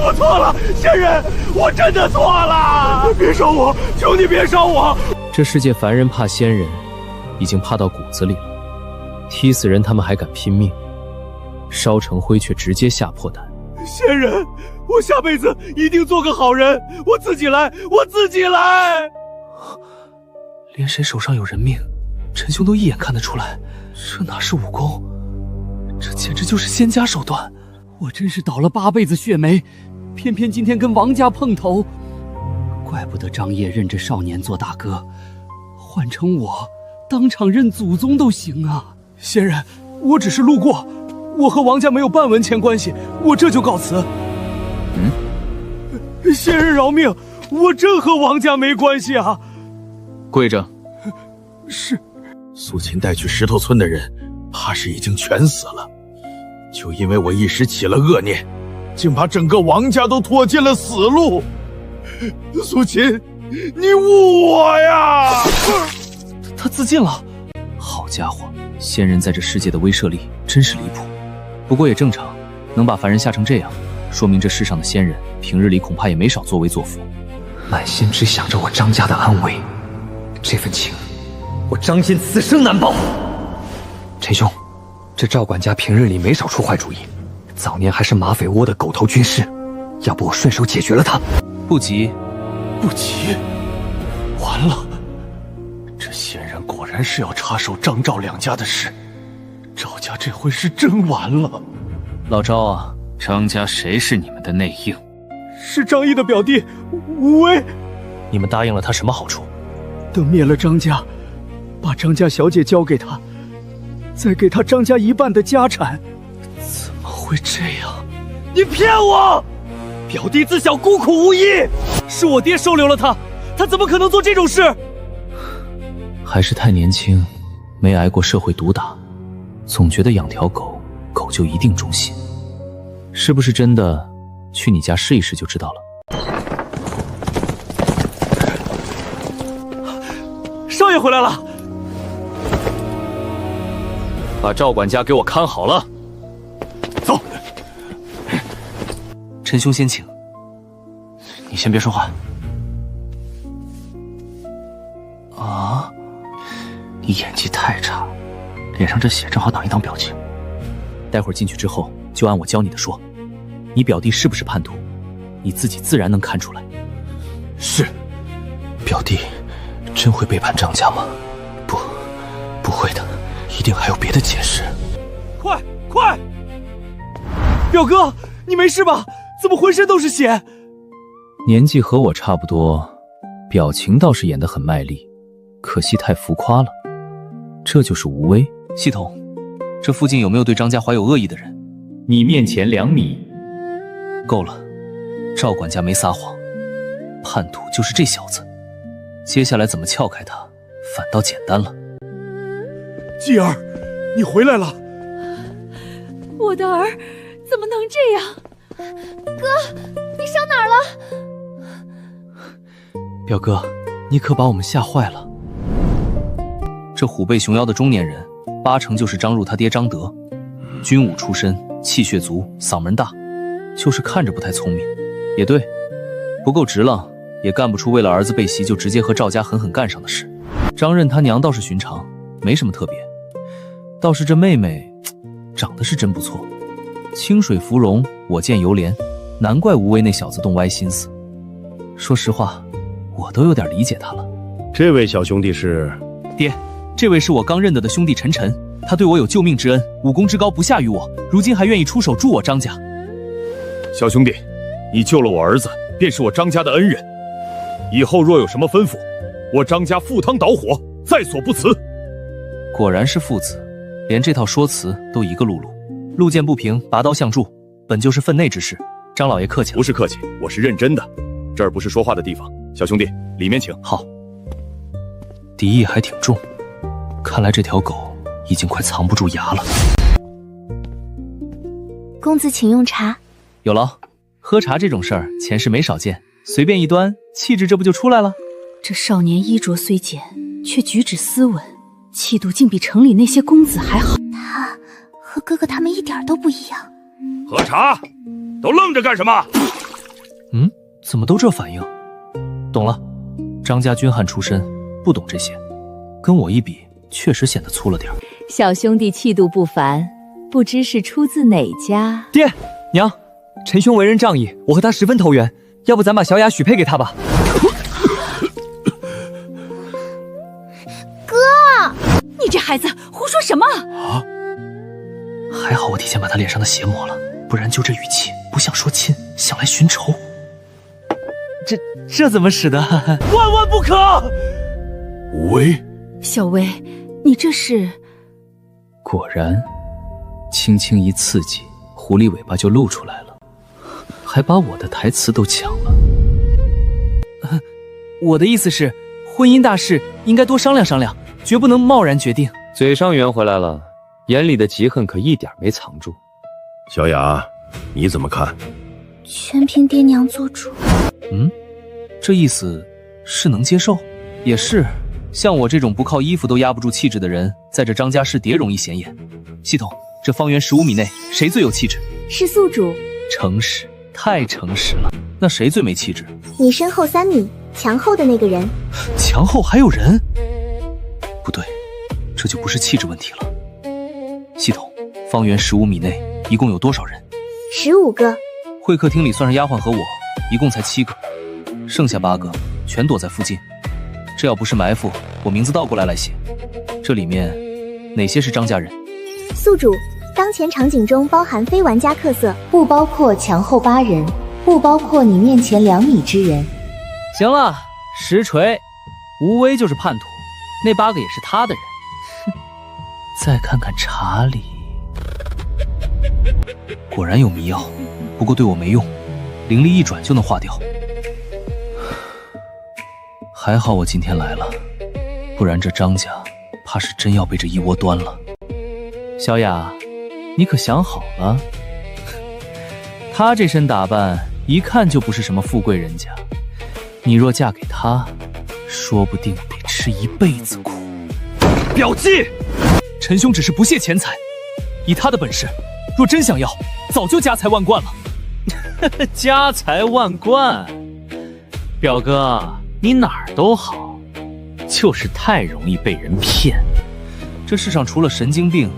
我错了，仙人，我真的错了！别烧我，求你别烧我！这世界凡人怕仙人，已经怕到骨子里了。踢死人他们还敢拼命，烧成灰却直接吓破胆。仙人，我下辈子一定做个好人，我自己来，我自己来。连谁手上有人命，陈兄都一眼看得出来，这哪是武功，这简直就是仙家手段。我真是倒了8辈子血霉，偏偏今天跟王家碰头，怪不得张掖认这少年做大哥，换成我，当场认祖宗都行啊！仙人，我只是路过，我和王家没有半文钱关系，我这就告辞。仙人饶命，我真和王家没关系啊！跪着。是。苏秦带去石头村的人，怕是已经全死了。就因为我一时起了恶念，竟把整个王家都拖进了死路。苏秦，你误我呀！他自尽了。好家伙，仙人在这世界的威慑力真是离谱。不过也正常，能把凡人吓成这样，说明这世上的仙人平日里恐怕也没少作威作福。满心只想着我张家的安危，这份情，我张鑫此生难报。陈兄，这赵管家平日里没少出坏主意，早年还是马匪窝的狗头军师，要不我顺手解决了他？不急，不急，完了！这仙人果然是要插手张赵两家的事，赵家这回是真完了。老赵啊，张家谁是你们的内应？是张毅的表弟吴威。你们答应了他什么好处？等灭了张家，把张家小姐交给他，再给他张家1半的家产。怎么会这样？你骗我！表弟自小孤苦无依，是我爹收留了他，他怎么可能做这种事？还是太年轻，没挨过社会毒打，总觉得养条狗，狗就一定忠心。是不是真的？去你家试一试就知道了。少爷回来了，把赵管家给我看好了。走。陈兄先请。你先别说话。啊，你演技太差，脸上这血正好挡一挡表情。待会儿进去之后，就按我教你的说。你表弟是不是叛徒？你自己自然能看出来。是。表弟真会背叛张家吗？不会的，一定还有别的解释。快！表哥，你没事吧？怎么浑身都是血？年纪和我差不多，表情倒是演得很卖力，可惜太浮夸了。这就是无威。系统，这附近有没有对张家怀有恶意的人？你面前2米。够了，赵管家没撒谎，叛徒就是这小子。接下来怎么撬开他，反倒简单了。继儿，你回来了。我的儿怎么能这样？哥，你伤哪儿了？表哥，你可把我们吓坏了。这虎背熊腰的中年人，8成就是张入他爹张德，军武出身，气血足，嗓门大，就是看着不太聪明。也对，不够直愣，也干不出为了儿子背袭就直接和赵家狠狠干上的事。张任他娘倒是寻常，没什么特别，倒是这妹妹长得是真不错，清水芙蓉，我见犹怜，难怪无为那小子动歪心思。说实话，我都有点理解他了。这位小兄弟是？爹，这位是我刚认得的兄弟陈晨，他对我有救命之恩，武功之高不下于我，如今还愿意出手助我张家。小兄弟，你救了我儿子，便是我张家的恩人，以后若有什么吩咐，我张家赴汤蹈火，在所不辞。果然是父子，连这套说辞都一个路路。路见不平，拔刀相助，本就是分内之事。张老爷客气了。不是客气，我是认真的，这儿不是说话的地方。小兄弟，里面请。好。敌意还挺重，看来这条狗已经快藏不住牙了。公子请用茶。有劳。喝茶这种事儿，前世没少见，随便一端，气质这不就出来了？这少年衣着虽简，却举止斯文，气度竟比城里那些公子还好。他和哥哥他们一点都不一样。喝茶，都愣着干什么？怎么都这反应？懂了，张家军汉出身，不懂这些，跟我一比，确实显得粗了点。小兄弟气度不凡，不知是出自哪家？爹娘，陈兄为人仗义，我和他十分投缘，要不咱把小雅许配给他吧？哥，你这孩子胡说什么？啊！还好我提前把他脸上的血抹了，不然就这语气，不像说亲，像来寻仇。这怎么使得？万万不可！无威，小薇，你这是……果然，轻轻一刺激，狐狸尾巴就露出来了，还把我的台词都抢了。我的意思是，婚姻大事应该多商量商量，绝不能贸然决定。嘴上圆回来了，眼里的嫉恨可一点没藏住。小雅，你怎么看？全凭爹娘做主。这意思是能接受？也是，像我这种不靠衣服都压不住气质的人，在这张家是蝶容易显眼。系统，这方圆15米内谁最有气质？是宿主。诚实，太诚实了。那谁最没气质？你身后3米，墙后的那个人。墙后还有人？不对，这就不是气质问题了。系统，方圆15米内一共有多少人？15个。会客厅里算上丫鬟和我，一共才7个，剩下8个全躲在附近。这要不是埋伏，我名字倒过来写。这里面哪些是张家人？宿主，当前场景中包含非玩家客色，不包括墙后8人，不包括你面前2米之人。行了，实锤，无威就是叛徒，那8个也是他的人。哼，再看看查理，果然有迷药，不过对我没用，灵力一转就能化掉。还好我今天来了，不然这张家怕是真要被这一窝端了。小雅，你可想好了？她这身打扮一看就不是什么富贵人家，你若嫁给他，说不定得吃一辈子苦。表弟，陈兄只是不屑钱财，以他的本事，若真想要，早就家财万贯了。家财万贯，表哥，你哪儿都好，就是太容易被人骗。这世上除了神经病，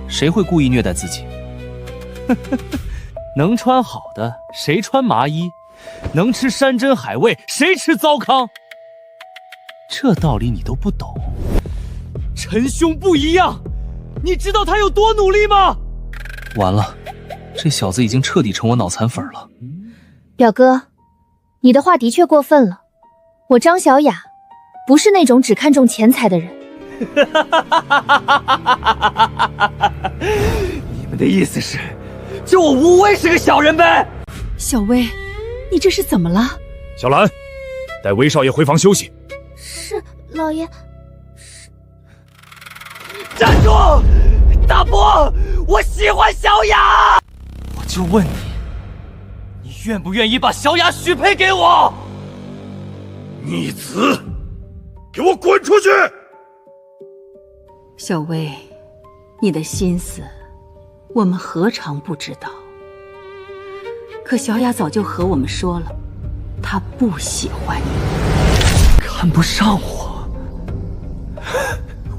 谁会故意虐待自己？能穿好的谁穿麻衣，能吃山珍海味谁吃糟糠。这道理你都不懂。陈兄不一样，你知道他有多努力吗？完了，这小子已经彻底成我脑残粉了。表哥，你的话的确过分了。我张小雅不是那种只看重钱财的人。你们的意思是，就我无威是个小人呗？小薇，你这是怎么了？小兰，带威少爷回房休息。是，老爷。站住！大伯，我喜欢小雅。我就问你，你愿不愿意把小雅许配给我？逆子，给我滚出去！小薇，你的心思我们何尝不知道？可小雅早就和我们说了，她不喜欢你，看不上我。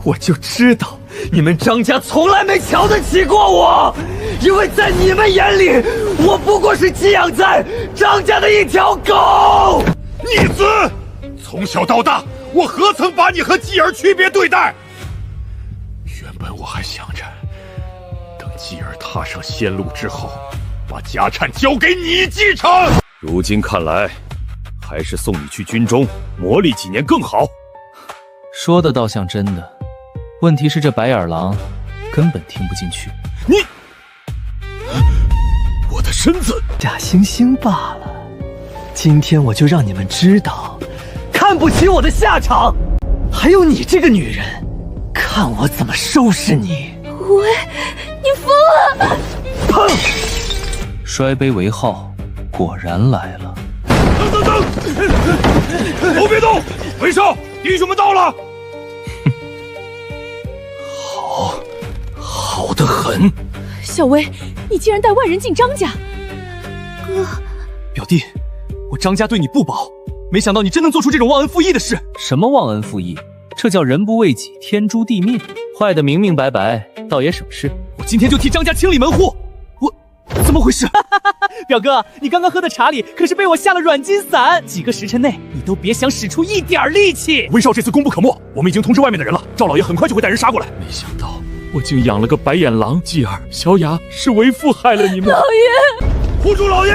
我就知道你们张家从来没瞧得起过我，因为在你们眼里，我不过是寄养在张家的一条狗。逆子，从小到大，我何曾把你和继儿区别对待？原本我还想着，等继儿踏上仙路之后，把家产交给你继承。如今看来，还是送你去军中磨砺几年更好。说的倒像真的，问题是这白眼狼根本听不进去。你，我的身子假惺惺罢了。今天我就让你们知道，看不起我的下场。还有你这个女人，看我怎么收拾你！喂，你疯了！砰！摔杯为号，果然来了。等！都别动！威少，弟兄们到了。好得很。小薇，你竟然带外人进张家！哥，表弟，张家对你不薄，没想到你真能做出这种忘恩负义的事。什么忘恩负义？这叫人不为己，天诛地灭，坏得明明白白，倒也省事。我今天就替张家清理门户。怎么回事？表哥，你刚刚喝的茶里可是被我下了软筋散，几个时辰内你都别想使出一点力气。威少这次功不可没，我们已经通知外面的人了，赵老爷很快就会带人杀过来。没想到我竟养了个白眼狼，继儿、小雅是为父害了你们。老爷，护住老爷，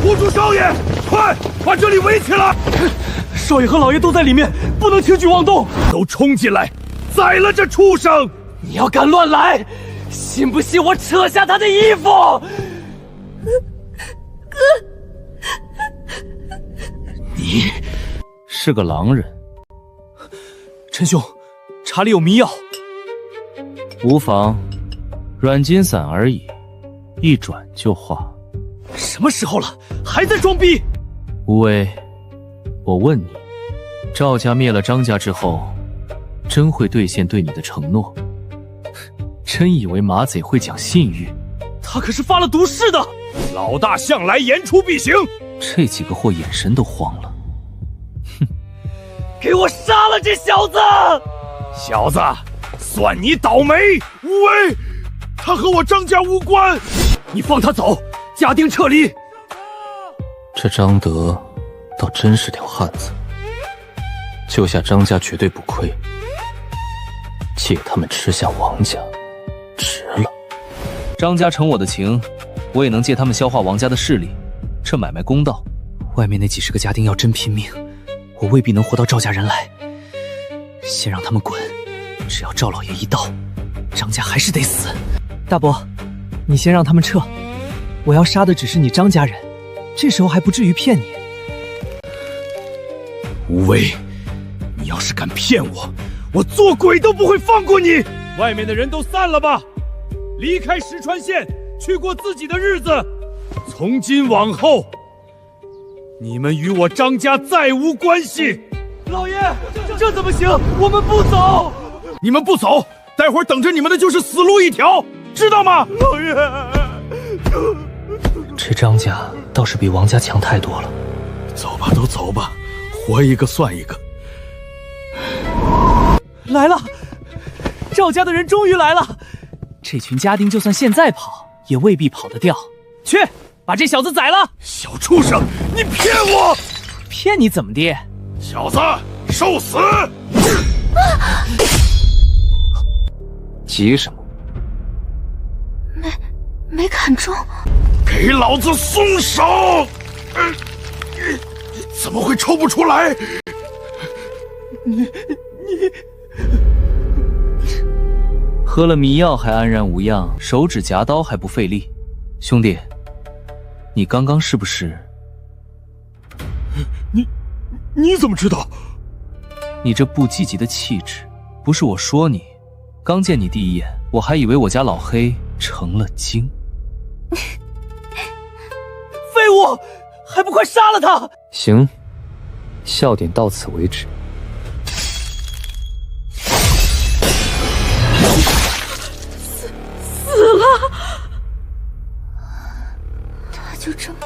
护住少爷，快把这里围起来！少爷和老爷都在里面，不能轻举妄动。都冲进来，宰了这畜生！你要敢乱来，信不信我扯下他的衣服？你是个狼人。陈兄，茶里有迷药。无妨，软筋散而已，一转就化。什么时候了，还在装逼？无为，我问你，赵家灭了张家之后，真会兑现对你的承诺？真以为马贼会讲信誉？他可是发了毒誓的。老大向来言出必行。这几个货眼神都慌了。哼，给我杀了这小子！小子，算你倒霉！无为，他和我张家无关，你放他走，家丁撤离。这张德倒真是条汉子，救下张家绝对不亏，借他们吃下王家，值了。张家承我的情，我也能借他们消化王家的势力，这买卖公道。外面那几十个家丁要真拼命，我未必能活到赵家人来。先让他们滚，只要赵老爷一到，张家还是得死。大伯，你先让他们撤，我要杀的只是你张家人，这时候还不至于骗你。无为，你要是敢骗我，我做鬼都不会放过你！外面的人都散了吧，离开石川县，去过自己的日子。从今往后，你们与我张家再无关系。老爷，这怎么行？我们不走！你们不走，待会儿等着你们的就是死路一条，知道吗？老爷，这张家倒是比王家强太多了。走吧，都走吧，活一个算一个。来了，赵家的人终于来了。这群家丁就算现在跑，也未必跑得掉。去，把这小子宰了！小畜生，你骗我！骗你怎么的？小子，受死！急什么？没砍中。给老子松手！怎么会抽不出来？你喝了迷药还安然无恙，手指夹刀还不费力。兄弟，你刚刚是不是？你怎么知道？你这不积极的气质，不是我说你，刚见你第一眼，我还以为我家老黑成了精。废物，还不快杀了他！行，笑点到此为止。死了，他就这么……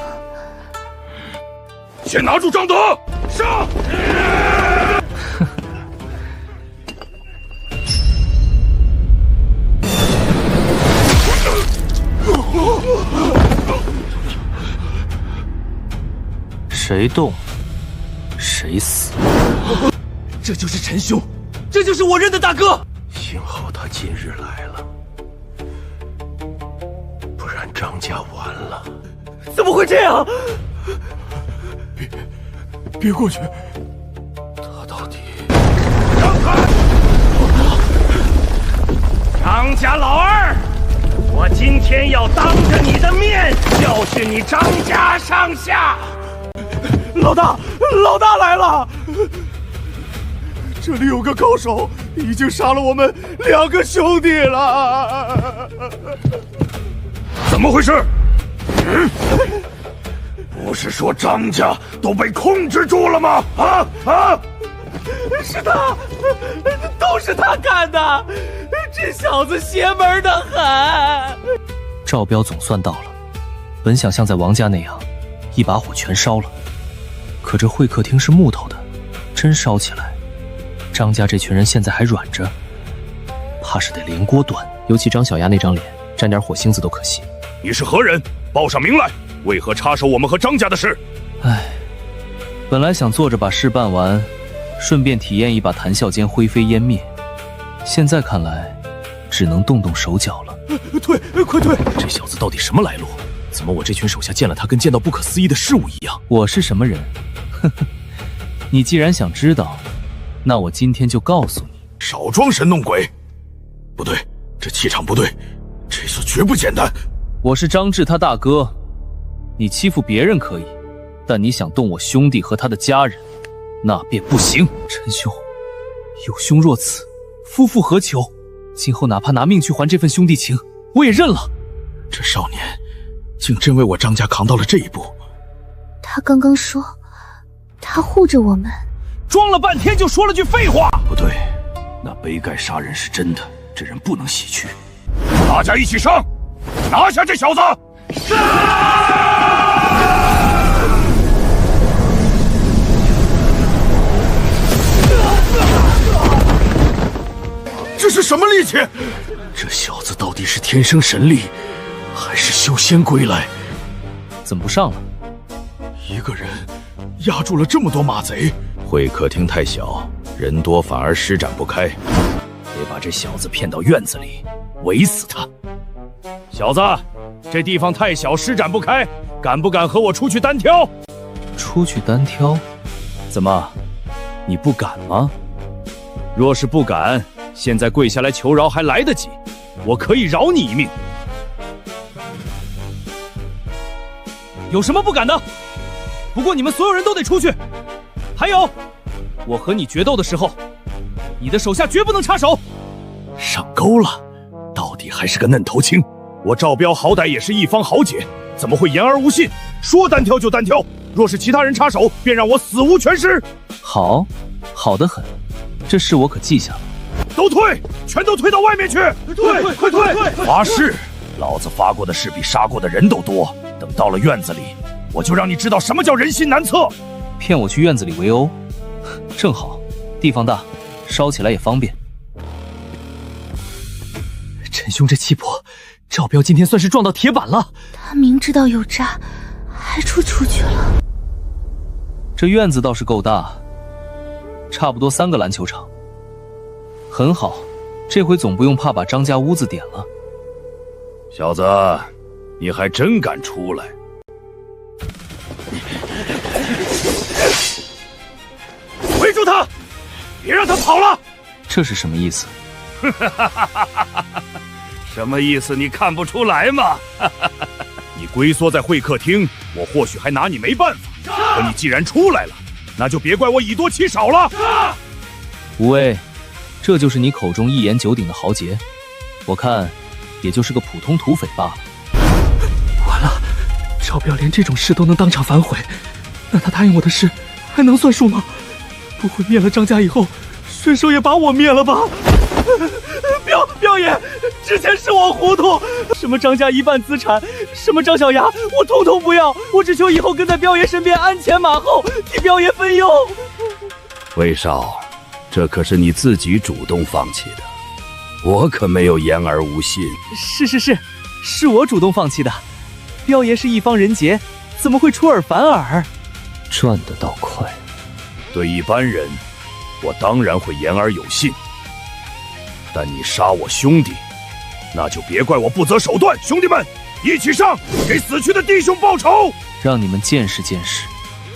先拿住张德，上！谁动，谁死。这就是陈兄，这就是我认的大哥。幸好他今日来了，不然张家完了。怎么会这样？别过去！他到底……让开！张家老二，我今天要当着你的面教训你张家上下。老大来了！这里有个高手，已经杀了我们2个兄弟了。怎么回事？不是说张家都被控制住了吗？是他，都是他干的！这小子邪门的很。赵彪总算到了，本想像在王家那样，一把火全烧了，可这会客厅是木头的，真烧起来，张家这群人现在还软着，怕是得连锅端。尤其张小丫那张脸，沾点火星子都可惜。你是何人？报上名来！为何插手我们和张家的事？唉，本来想坐着把事办完，顺便体验一把谈笑间灰飞烟灭，现在看来，只能动动手脚了。退，快退！这小子到底什么来路？怎么我这群手下见了他，跟见到不可思议的事物一样？我是什么人？呵呵，你既然想知道，那我今天就告诉你。少装神弄鬼！不对，这气场不对，这次绝不简单。我是张志他大哥，你欺负别人可以，但你想动我兄弟和他的家人，那便不行。陈兄，有兄若此，夫复何求？今后哪怕拿命去还这份兄弟情，我也认了。这少年竟真为我张家扛到了这一步。他刚刚说他护着我们，装了半天就说了句废话。不对，那杯盖杀人是真的，这人不能洗去。大家一起上，拿下这小子！这是什么力气？这小子到底是天生神力，还是修仙归来？怎么不上了？一个人压住了这么多马贼。会客厅太小，人多反而施展不开，得把这小子骗到院子里，围死他。小子，这地方太小，施展不开，敢不敢和我出去单挑？出去单挑？怎么，你不敢吗？若是不敢，现在跪下来求饶还来得及，我可以饶你一命。有什么不敢的？不过你们所有人都得出去。还有，我和你决斗的时候，你的手下绝不能插手。上钩了，到底还是个嫩头青。我赵彪好歹也是一方豪杰，怎么会言而无信？说单挑就单挑，若是其他人插手，便让我死无全尸。好，好得很，这事我可记下了。都退，全都退到外面去！退，快退！发誓，老子发过的誓比杀过的人都多。等到了院子里，我就让你知道什么叫人心难测。骗我去院子里围殴，正好，地方大，烧起来也方便。陈兄这气魄，赵彪今天算是撞到铁板了。他明知道有诈，还出去了。这院子倒是够大，差不多3个篮球场。很好，这回总不用怕把张家屋子点了。小子，你还真敢出来！围住他，别让他跑了！这是什么意思？什么意思？你看不出来吗？你龟缩在会客厅，我或许还拿你没办法。可你既然出来了，那就别怪我以多欺少了。无畏，这就是你口中一言九鼎的豪杰，我看也就是个普通土匪罢了。完了，赵彪连这种事都能当场反悔，那他答应我的事还能算数吗？不会灭了张家以后，顺手也把我灭了吧？彪爷，之前是我糊涂，什么张家一半资产，什么张小牙，我统统不要，我只求以后跟在彪爷身边，鞍前马后，替彪爷分忧。魏少，这可是你自己主动放弃的，我可没有言而无信。是我主动放弃的。彪爷是一方人杰，怎么会出尔反尔？赚得倒快。对一般人，我当然会言而有信。但你杀我兄弟，那就别怪我不择手段。兄弟们，一起上，给死去的弟兄报仇！让你们见识见识，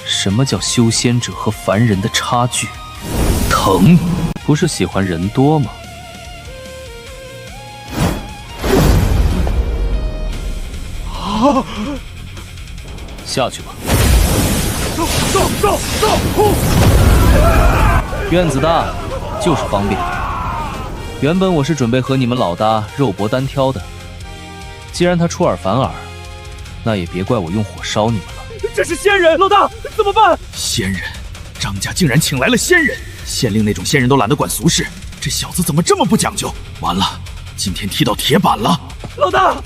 什么叫修仙者和凡人的差距。疼，不是喜欢人多吗？啊！下去吧。走！院子大，就是方便。原本我是准备和你们老大肉搏单挑的，既然他出尔反尔，那也别怪我用火烧你们了。这是仙人，老大怎么办？仙人，张家竟然请来了仙人，县令那种仙人都懒得管俗事，这小子怎么这么不讲究？完了，今天踢到铁板了。老大，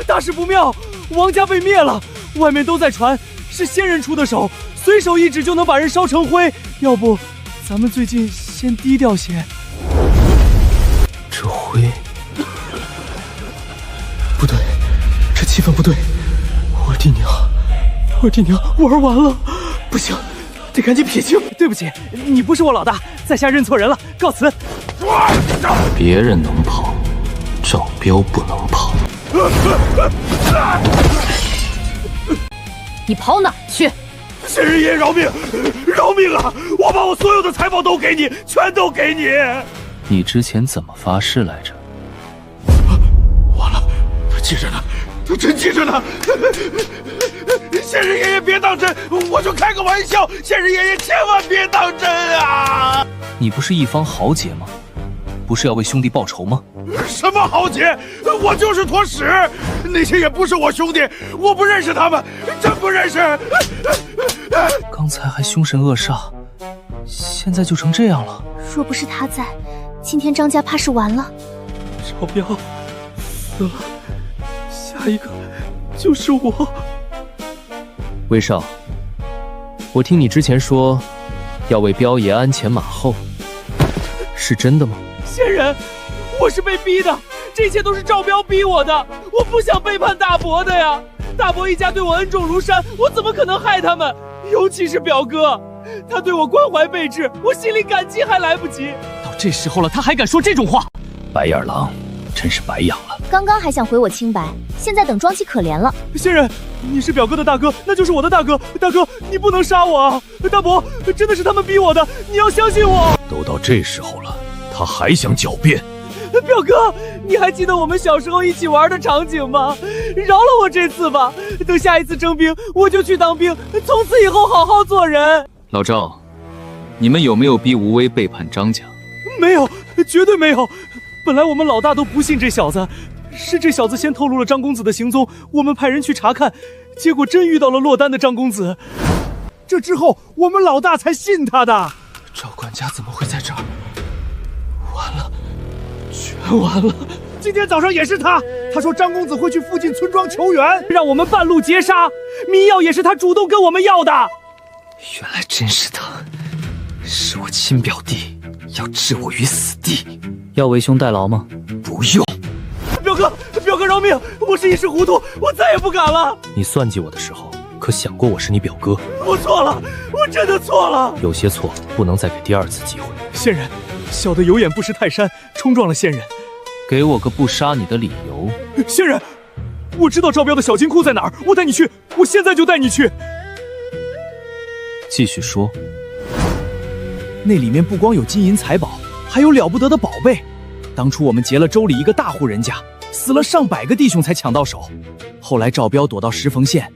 大事不妙，王家被灭了，外面都在传是仙人出的手，随手一指就能把人烧成灰。要不，咱们最近先低调些。这灰不对，这气氛不对。我弟娘玩完了，不行，得赶紧撇清。对不起，你不是我老大，在下认错人了，告辞。别人能跑，赵彪不能跑。你跑哪去？仙人爷饶命，饶命啊！我把我所有的财宝都给你，全都给你。你之前怎么发誓来着？完了，他记着呢，他真记着呢。仙人爷爷别当真，我就开个玩笑，仙人爷爷千万别当真啊！你不是一方豪杰吗？不是要为兄弟报仇吗？什么豪杰？我就是坨屎！那些也不是我兄弟，我不认识他们，真不认识。刚才还凶神恶煞，现在就成这样了。若不是他在，今天张家怕是完了。赵彪死了，下一个就是我。威少，我听你之前说要为彪爷鞍前马后，是真的吗？仙人，我是被逼的，这一切都是赵彪逼我的，我不想背叛大伯的呀。大伯一家对我恩重如山，我怎么可能害他们？尤其是表哥，他对我关怀备至，我心里感激还来不及。到这时候了，他还敢说这种话？白眼狼，真是白养了。刚刚还想毁我清白，现在等装起可怜了。仙人，你是表哥的大哥，那就是我的大哥。大哥，你不能杀我啊！大伯，真的是他们逼我的，你要相信我。都到这时候了，他还想狡辩？表哥，你还记得我们小时候一起玩的场景吗？饶了我这次吧，等下一次征兵，我就去当兵，从此以后好好做人。老赵，你们有没有逼吴威背叛张家？没有，绝对没有。本来我们老大都不信这小子，是这小子先透露了张公子的行踪，我们派人去查看，结果真遇到了落单的张公子。这之后，我们老大才信他的。赵管家怎么会在这儿？完了，全完了！今天早上也是他说张公子会去附近村庄求援，让我们半路截杀。迷药也是他主动跟我们要的。原来真是他，是我亲表弟，要置我于死地。要为兄代劳吗？不用。表哥饶命！我是一时糊涂，我再也不敢了。你算计我的时候，可想过我是你表哥？我错了，我真的错了。有些错不能再给第二次机会。仙人，小的有眼不识泰山，冲撞了仙人。给我个不杀你的理由。仙人，我知道赵彪的小金库在哪儿，我带你去，我现在就带你去。继续说。那里面不光有金银财宝，还有了不得的宝贝。当初我们劫了州里一个大户人家，死了上百个弟兄才抢到手。后来赵彪躲到石缝县，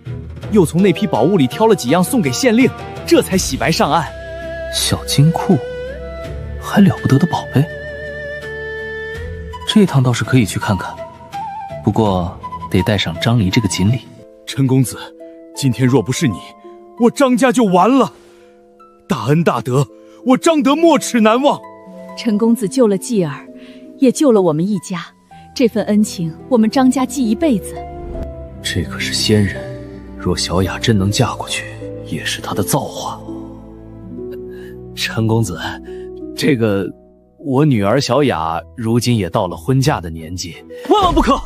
又从那批宝物里挑了几样送给县令，这才洗白上岸。小金库，还了不得的宝贝，这趟倒是可以去看看，不过得带上张离这个锦鲤。陈公子，今天若不是你，我张家就完了。大恩大德，我张德没齿难忘。陈公子救了继儿，也救了我们一家，这份恩情我们张家记一辈子。这可是仙人，若小雅真能嫁过去，也是她的造化。陈公子，这个我女儿小雅如今也到了婚嫁的年纪，万万不可！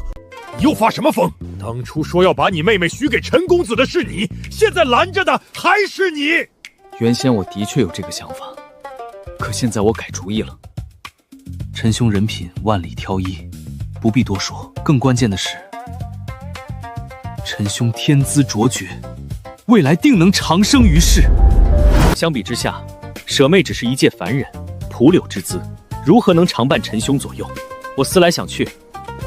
你又发什么疯？当初说要把你妹妹许给陈公子的是你，现在拦着的还是你。原先我的确有这个想法，可现在我改主意了。陈兄人品万里挑一，不必多说。更关键的是，陈兄天资卓绝，未来定能长生于世。相比之下，舍妹只是一介凡人，蒲柳之姿，如何能常伴陈兄左右？我思来想去，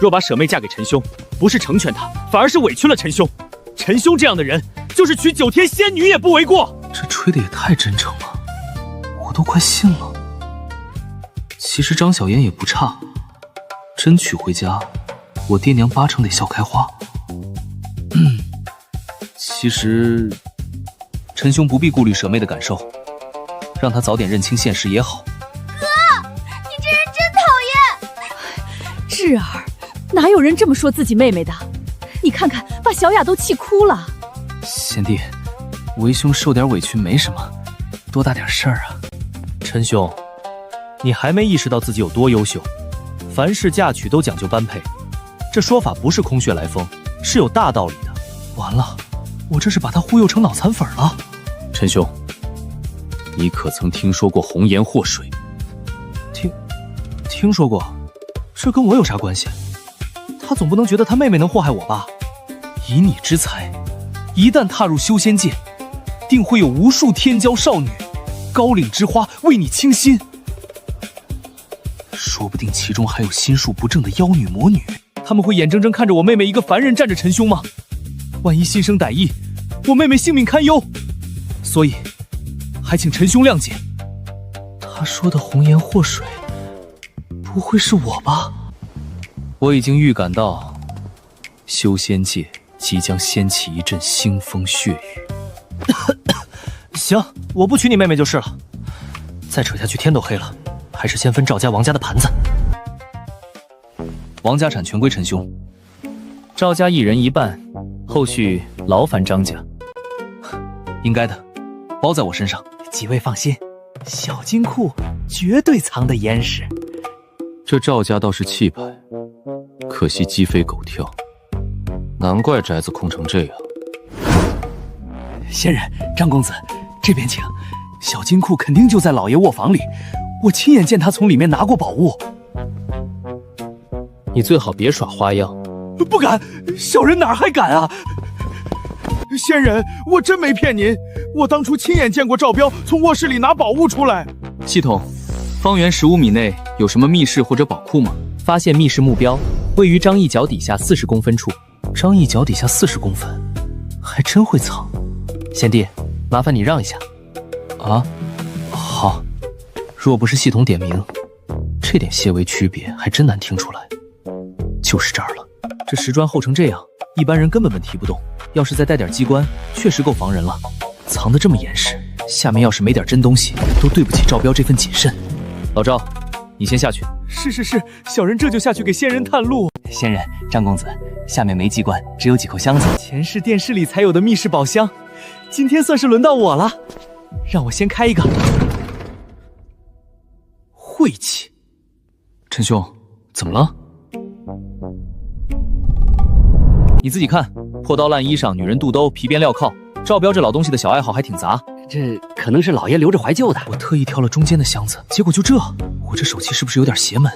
若把舍妹嫁给陈兄，不是成全他，反而是委屈了陈兄。陈兄这样的人，就是娶9天仙女也不为过。这吹的也太真诚了，我都快信了。其实张小妍也不差，真娶回家，我爹娘8成得笑开花。其实陈兄不必顾虑舍妹的感受，让她早点认清现实也好。哥，你这人真讨厌！智儿，哪有人这么说自己妹妹的？你看看，把小雅都气哭了。贤弟，为兄受点委屈没什么，多大点事儿啊。陈兄，你还没意识到自己有多优秀。凡事嫁娶都讲究般配，这说法不是空穴来风，是有大道理的。完了，我这是把他忽悠成脑残粉了。陈兄，你可曾听说过红颜祸水？听说过，这跟我有啥关系？他总不能觉得他妹妹能祸害我吧？以你之才，一旦踏入修仙界，定会有无数天骄少女、高岭之花为你倾心。说不定其中还有心术不正的妖女魔女，他们会眼睁睁看着我妹妹一个凡人占着陈兄吗？万一心生歹意，我妹妹性命堪忧。所以，还请陈兄谅解。他说的红颜祸水，不会是我吧？我已经预感到，修仙界即将掀起一阵腥风血雨。行，我不娶你妹妹就是了。再扯下去天都黑了，还是先分赵家、王家的盘子。王家产全归陈兄，赵家一人一半，后续劳烦张家。应该的，包在我身上。几位放心，小金库绝对藏得严实。这赵家倒是气派，可惜鸡飞狗跳，难怪宅子空成这样。仙人，张公子，这边请。小金库肯定就在老爷卧房里，我亲眼见他从里面拿过宝物。你最好别耍花样。不敢，小人哪还敢啊！仙人，我真没骗您，我当初亲眼见过赵彪从卧室里拿宝物出来。系统，方圆15米内有什么密室或者宝库吗？发现密室目标位于张毅脚底下40公分处。张毅脚底下40公分，还真会藏。贤弟，麻烦你让一下。啊，好。若不是系统点名，这点些微区别还真难听出来。就是这儿了。这石砖厚成这样，一般人根本问题不动。要是再带点机关，确实够防人了。藏得这么严实，下面要是没点真东西，都对不起赵彪这份谨慎。老赵，你先下去。是，小人这就下去给仙人探路。仙人，张公子，下面没机关，只有几口箱子，前世电视里才有的密室宝箱。今天算是轮到我了，让我先开一个。晦气！陈兄，怎么了？你自己看，破刀烂衣裳，女人肚兜，皮鞭镣铐。赵彪这老东西的小爱好还挺杂，这可能是老爷留着怀旧的。我特意挑了中间的箱子，结果就这，我这手气是不是有点邪门？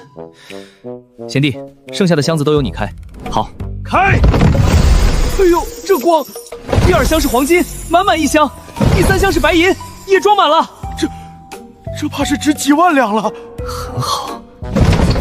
贤弟，剩下的箱子都由你开。好，开！哎呦，这光！第2箱是黄金，满满1箱；第3箱是白银，也装满了。这怕是值几万两了。很好。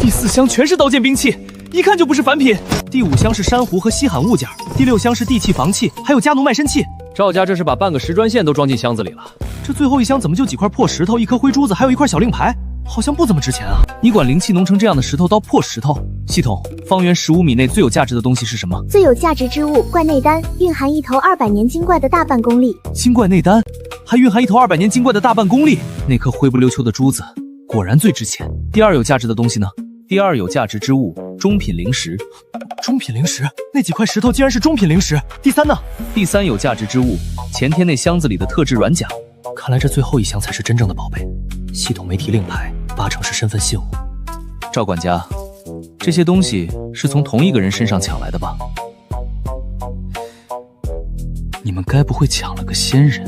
第4箱全是刀剑兵器，一看就不是凡品。第5箱是珊瑚和稀罕物件，第6箱是地气房器，还有家奴卖身器。赵家这是把半个石砖线都装进箱子里了。这最后1箱怎么就几块破石头、1颗灰珠子，还有1块小令牌？好像不怎么值钱啊。你管灵气浓成这样的石头到破石头？系统，方圆15米内最有价值的东西是什么？最有价值之物怪内丹，蕴含一头200年精怪的大半功力。精怪内丹，还蕴含一头200年精怪的大半功力。那颗灰不溜秋的珠子，果然最值钱。第2有价值的东西呢？第2有价值之物，中品灵石。中品灵石？那几块石头竟然是中品灵石。第3呢？第3有价值之物，前天那箱子里的特制软甲。看来这最后1箱才是真正的宝贝。系统没提令牌，8成是身份信物。赵管家，这些东西是从同一个人身上抢来的吧？你们该不会抢了个仙人？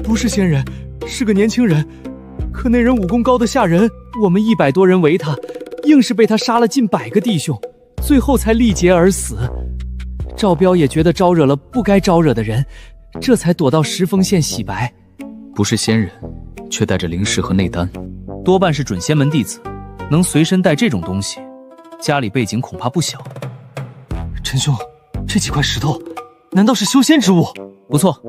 不是仙人，是个年轻人。可那人武功高得吓人，我们100多人围他，硬是被他杀了近100个弟兄，最后才力竭而死。赵彪也觉得招惹了不该招惹的人，这才躲到石峰县洗白。不是仙人，却带着灵石和内丹，多半是准仙门弟子，能随身带这种东西，家里背景恐怕不小。陈兄，这几块石头难道是修仙之物？不错，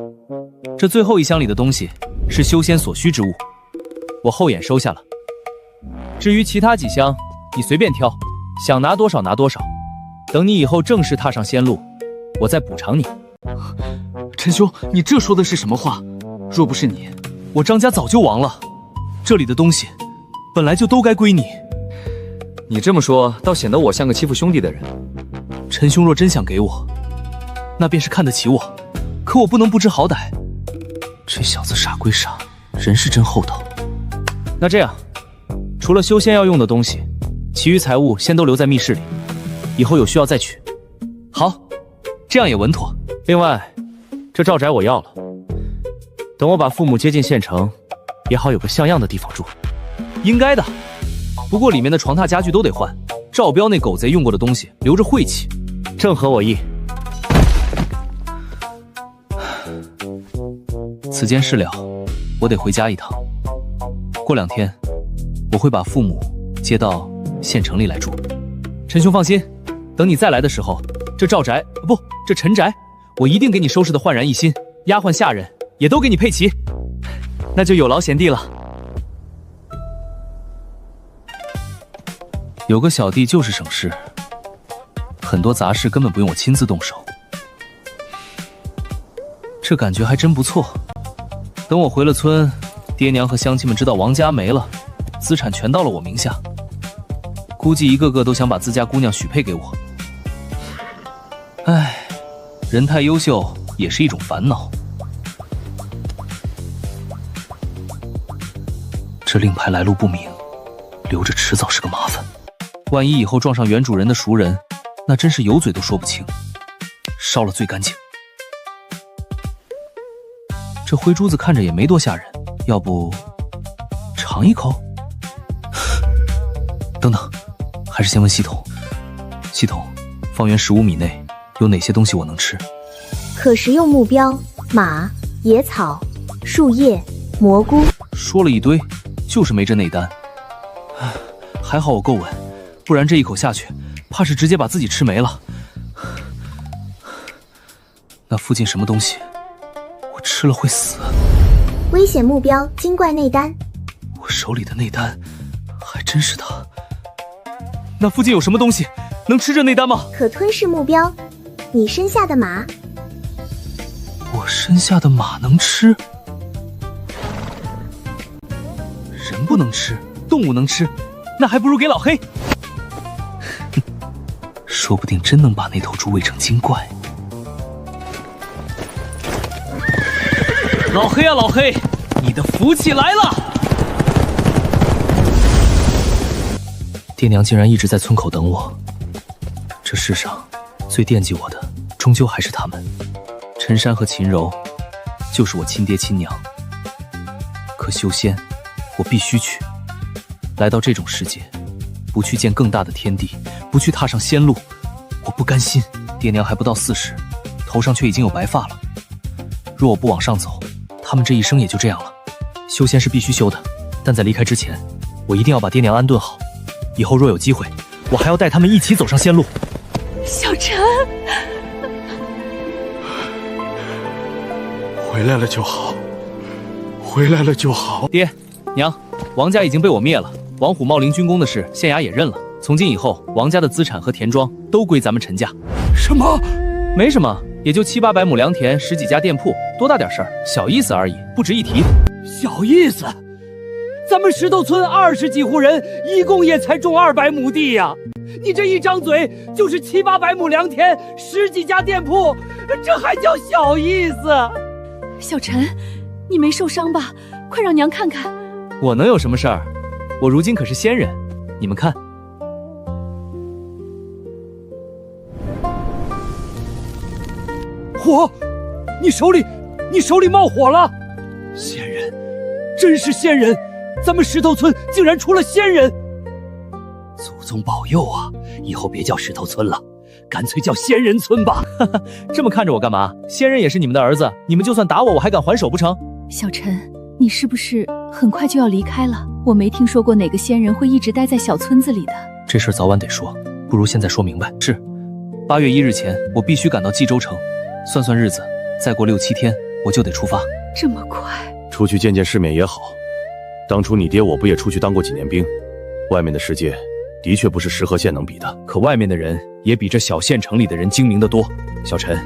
这最后1箱里的东西是修仙所需之物，我后眼收下了。至于其他几箱，你随便挑，想拿多少拿多少。等你以后正式踏上仙路，我再补偿你。陈兄，你这说的是什么话？若不是你，我张家早就亡了。这里的东西本来就都该归你。你这么说，倒显得我像个欺负兄弟的人。陈兄若真想给我，那便是看得起我，可我不能不知好歹。这小子傻归傻，人是真厚道。那这样，除了修仙要用的东西，其余财物先都留在密室里，以后有需要再取。好，这样也稳妥。另外，这赵宅我要了，等我把父母接进县城，也好有个像样的地方住。应该的，不过里面的床榻家具都得换，赵彪那狗贼用过的东西留着晦气，正合我意。此间事了，我得回家一趟。过2天，我会把父母接到县城里来住。陈兄放心，等你再来的时候，这赵宅不，这陈宅，我一定给你收拾得焕然一新，丫鬟下人也都给你配齐，那就有劳贤弟了。有个小弟就是省事，很多杂事根本不用我亲自动手，这感觉还真不错。等我回了村，爹娘和乡亲们知道王家没了，资产全到了我名下，估计一个个都想把自家姑娘许配给我。唉，人太优秀也是一种烦恼。这令牌来路不明，留着迟早是个麻烦。万一以后撞上原主人的熟人，那真是有嘴都说不清。烧了最干净。这灰珠子看着也没多吓人，要不尝一口？等等，还是先问系统。系统，方圆15米内有哪些东西我能吃？可食用目标：马、野草、树叶、蘑菇。说了一堆，就是没这内丹。还好我够稳，不然这一口下去，怕是直接把自己吃没了。那附近什么东西？我吃了会死。危险目标：精怪内丹。我手里的内丹还真是它。那附近有什么东西能吃这内丹吗？可吞噬目标：你身下的马。我身下的马能吃？人不能吃，动物能吃，那还不如给老黑。说不定真能把那头猪喂成精怪。老黑啊老黑，你的福气来了！爹娘竟然一直在村口等我，这世上最惦记我的终究还是他们。陈山和秦柔就是我亲爹亲娘，可修仙我必须去。来到这种世界，不去见更大的天地，不去踏上仙路，我不甘心。爹娘还不到40，头上却已经有白发了。若我不往上走，他们这一生也就这样了。修仙是必须修的，但在离开之前，我一定要把爹娘安顿好。以后若有机会，我还要带他们一起走上仙路。小陈，回来了就好，回来了就好。爹娘，王家已经被我灭了，王虎茂陵军功的事，县衙也认了。从今以后，王家的资产和田庄都归咱们陈家。什么？没什么，也就700-800亩良田，10几家店铺，多大点事儿，小意思而已，不值一提。小意思？咱们石头村20几户人，一共也才种200亩地呀！你这一张嘴就是700-800亩良田，10几家店铺，这还叫小意思？小陈，你没受伤吧？快让娘看看。我能有什么事儿？我如今可是仙人，你们看。火！你手里冒火了！仙人，真是仙人！咱们石头村竟然出了仙人！祖宗保佑啊！以后别叫石头村了，干脆叫仙人村吧。这么看着我干嘛？仙人也是你们的儿子，你们就算打我，我还敢还手不成？小陈，你是不是很快就要离开了？我没听说过哪个仙人会一直待在小村子里的。这事早晚得说，不如现在说明白。是，8月1日前，我必须赶到冀州城。算算日子，再过6-7天我就得出发。这么快？出去见见世面也好。当初你爹我不也出去当过几年兵？外面的世界的确不是石河县能比的，可外面的人也比这小县城里的人精明得多。小陈，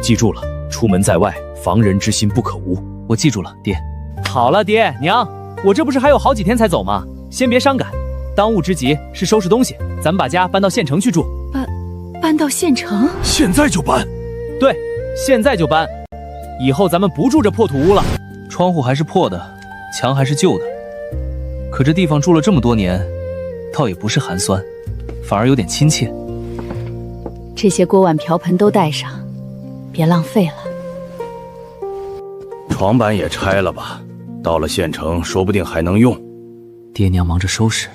记住了，出门在外，防人之心不可无。我记住了，爹。好了，爹娘，我这不是还有好几天才走吗？先别伤感，当务之急是收拾东西，咱们把家搬到县城去住。搬到县城？现在就搬？对，现在就搬。以后咱们不住这破土屋了。窗户还是破的，墙还是旧的，可这地方住了这么多年，倒也不是寒酸，反而有点亲切。这些锅碗瓢盆都带上，别浪费了。床板也拆了吧，到了县城说不定还能用。爹娘忙着收拾，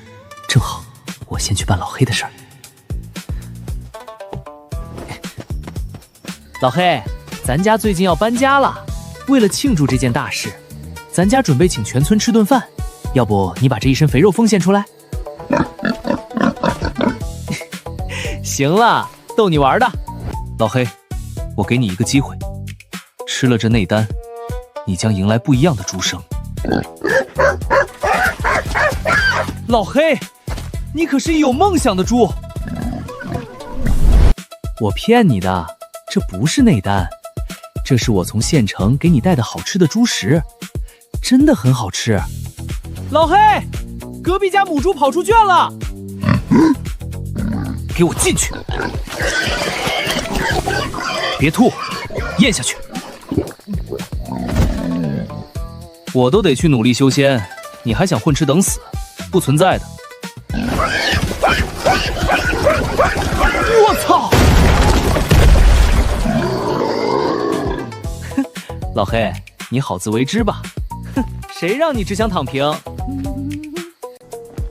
正好我先去办老黑的事儿。老黑，咱家最近要搬家了，为了庆祝这件大事，咱家准备请全村吃顿饭，要不你把这一身肥肉奉献出来？行了，逗你玩的。老黑，我给你一个机会，吃了这内丹，你将迎来不一样的猪生。老黑，你可是有梦想的猪。我骗你的，这不是内丹，这是我从县城给你带的好吃的猪食，真的很好吃。老黑，隔壁家母猪跑出圈了，给我进去，别吐，咽下去。我都得去努力修仙，你还想混吃等死？不存在的。我操！老黑，你好自为之吧。哼，谁让你只想躺平？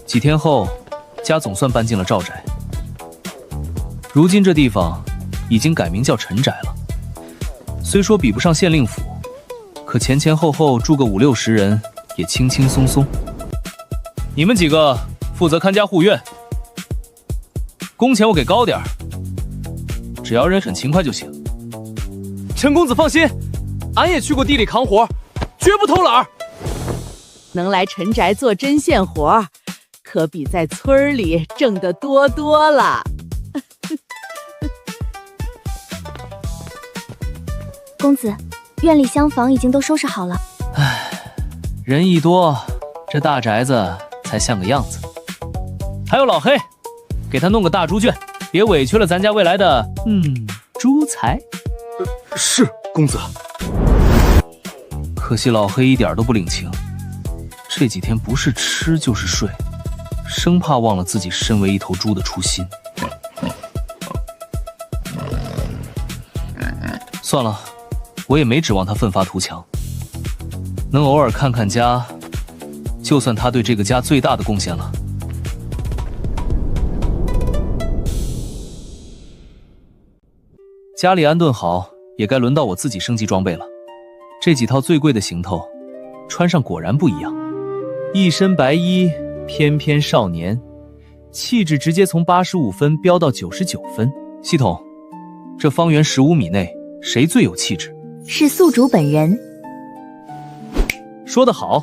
几天后，家总算搬进了赵宅。如今这地方已经改名叫陈宅了。虽说比不上县令府，可前前后后住个50、60人也轻轻松松。你们几个负责看家护院，工钱我给高点儿，只要人很勤快就行。陈公子放心，俺也去过地里扛活，绝不偷懒。能来陈宅做针线活，可比在村里挣得多多了。公子，院里厢房已经都收拾好了。唉，人一多，这大宅子才像个样子。还有老黑，给他弄个大猪圈，别委屈了咱家未来的猪财。是公子。可惜老黑一点都不领情，这几天不是吃就是睡，生怕忘了自己身为一头猪的初心。算了，我也没指望他奋发图强，能偶尔看看家，就算他对这个家最大的贡献了。家里安顿好，也该轮到我自己升级装备了。这几套最贵的行头，穿上果然不一样。一身白衣，翩翩少年，气质直接从85分飙到99分。系统，这方圆15米内，谁最有气质？是宿主本人。说得好，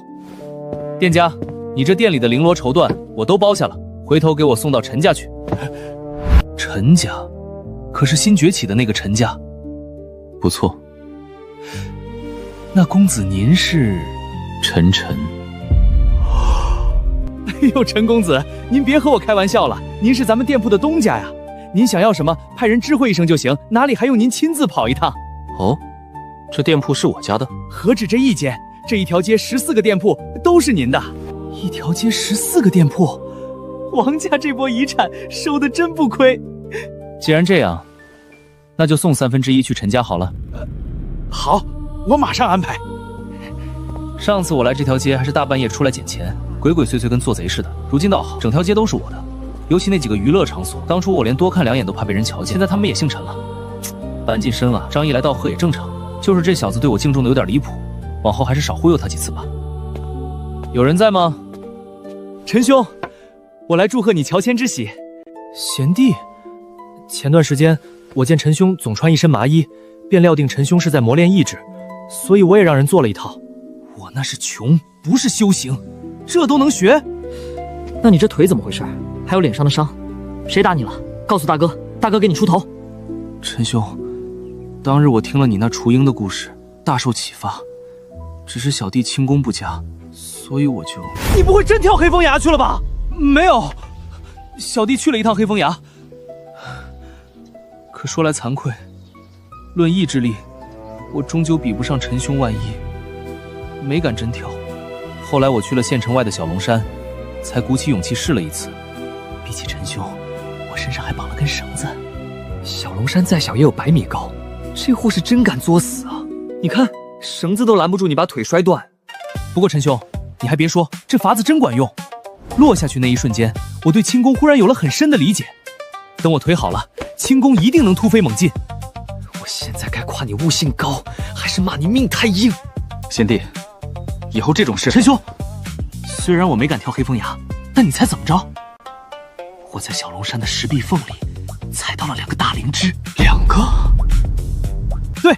店家，你这店里的绫罗绸缎我都包下了，回头给我送到陈家去。陈家？可是新崛起的那个陈家。不错。那公子您是？陈晨。哎呦，陈公子，您别和我开玩笑了，您是咱们店铺的东家呀。您想要什么，派人知会一声就行，哪里还用您亲自跑一趟？哦，这店铺是我家的？何止这一间，这一条街14个店铺都是您的。一条街14个店铺，王家这波遗产收的真不亏。既然这样，那就送1/3去陈家好了。好，我马上安排。上次我来这条街还是大半夜出来捡钱，鬼鬼祟祟跟做贼似的，如今倒好，整条街都是我的。尤其那几个娱乐场所，当初我连多看2眼都怕被人瞧见，现在他们也姓陈了。搬进身了，张毅来道贺也正常，就是这小子对我敬重的有点离谱，往后还是少忽悠他几次吧。有人在吗？陈兄，我来祝贺你乔迁之喜。贤弟，前段时间我见陈兄总穿一身麻衣，便料定陈兄是在磨练意志，所以我也让人做了一套。我那是穷，不是修行，这都能学？那你这腿怎么回事？还有脸上的伤，谁打你了？告诉大哥，大哥给你出头。陈兄，当日我听了你那雏鹰的故事，大受启发，只是小弟轻功不佳，所以我就……你不会真跳黑风崖去了吧？没有，小弟去了一趟黑风崖，可说来惭愧，论意志力，我终究比不上陈兄万一。没敢真跳。后来我去了县城外的小龙山，才鼓起勇气试了一次。比起陈兄，我身上还绑了根绳子。小龙山再小也有100米高，这货是真敢作死啊！你看，绳子都拦不住你把腿摔断。不过陈兄，你还别说，这法子真管用。落下去那一瞬间，我对轻功忽然有了很深的理解。等我腿好了，轻功一定能突飞猛进。我现在该夸你悟性高，还是骂你命太硬？贤弟，以后这种事……陈兄，虽然我没敢跳黑风崖，但你猜怎么着？我在小龙山的石壁缝里踩到了2个大灵芝。2个？对，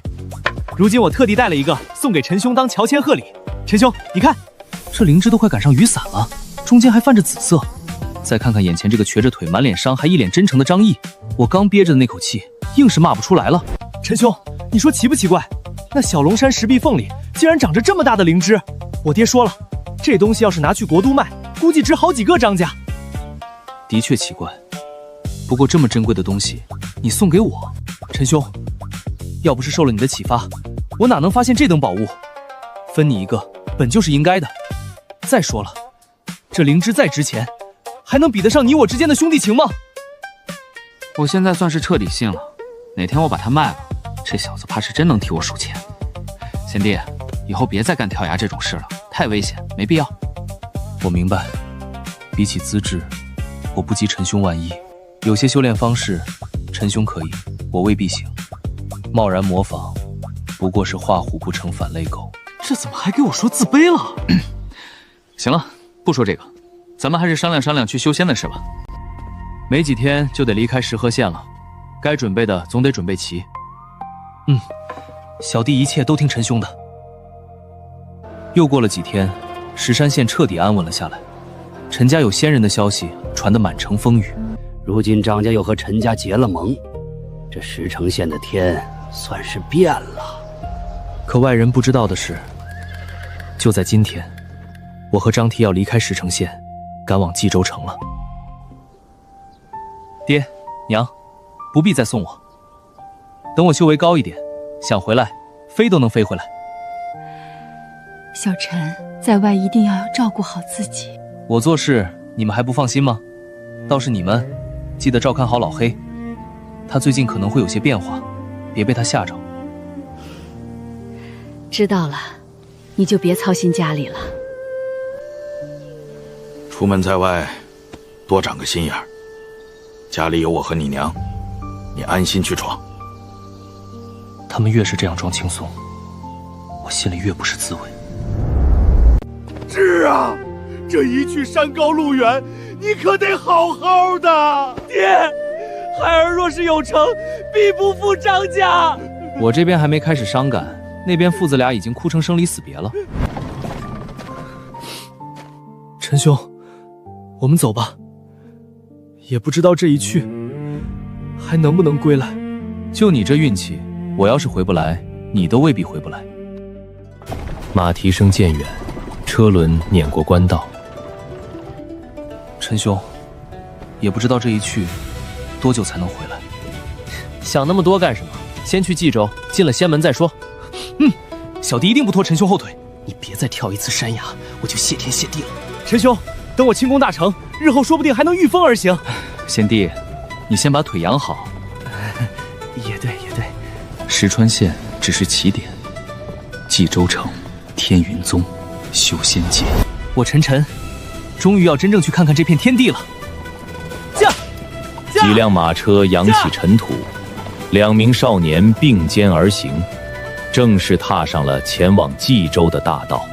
如今我特地带了一个送给陈兄当乔迁贺礼。陈兄，你看，这灵芝都快赶上雨伞了，中间还泛着紫色。再看看眼前这个瘸着腿、满脸伤还一脸真诚的张毅，我刚憋着的那口气，硬是骂不出来了。陈兄，你说奇不奇怪？那小龙山石壁缝里竟然长着这么大的灵芝！我爹说了，这东西要是拿去国都卖，估计值好几个张家。的确奇怪，不过这么珍贵的东西，你送给我，陈兄，要不是受了你的启发，我哪能发现这等宝物？分你一个，本就是应该的。再说了，这灵芝再值钱，还能比得上你我之间的兄弟情吗？我现在算是彻底信了，哪天我把它卖了，这小子怕是真能替我数钱。贤弟，以后别再干跳崖这种事了，太危险，没必要。我明白，比起资质，我不及陈兄万一。有些修炼方式，陈兄可以，我未必行。贸然模仿，不过是画虎不成反类狗。这怎么还给我说自卑了？行了，不说这个，咱们还是商量商量去修仙的事吧。没几天就得离开石河县了，该准备的总得准备齐。小弟一切都听陈兄的。又过了几天，石山县彻底安稳了下来。陈家有仙人的消息传得满城风雨，如今张家又和陈家结了盟，这石城县的天算是变了。可外人不知道的是，就在今天，我和张提要离开石城县，赶往冀州城了。爹娘，不必再送我，等我修为高一点，想回来飞都能飞回来。小陈在外一定要照顾好自己。我做事你们还不放心吗？倒是你们记得照看好老黑，他最近可能会有些变化，别被他吓着。知道了，你就别操心家里了。出门在外，多长个心眼儿。家里有我和你娘，你安心去闯。他们越是这样装轻松，我心里越不是滋味。是啊，这一去山高路远，你可得好好的。爹，孩儿若是有成，必不负张家。我这边还没开始伤感，那边父子俩已经哭成生离死别了。陈兄，我们走吧。也不知道这一去还能不能归来。就你这运气，我要是回不来，你都未必回不来。马蹄声渐远，车轮碾过官道。陈兄，也不知道这一去多久才能回来。想那么多干什么？先去冀州，进了仙门再说。小弟一定不拖陈兄后腿。你别再跳一次山崖，我就谢天谢地了。陈兄，等我轻功大成，日后说不定还能御风而行。贤弟，你先把腿养好。也对，也对。石川县只是起点，冀州城、天云宗、修仙界，我陈晨终于要真正去看看这片天地了。几辆马车扬起尘土，2名少年并肩而行，正式踏上了前往冀州的大道。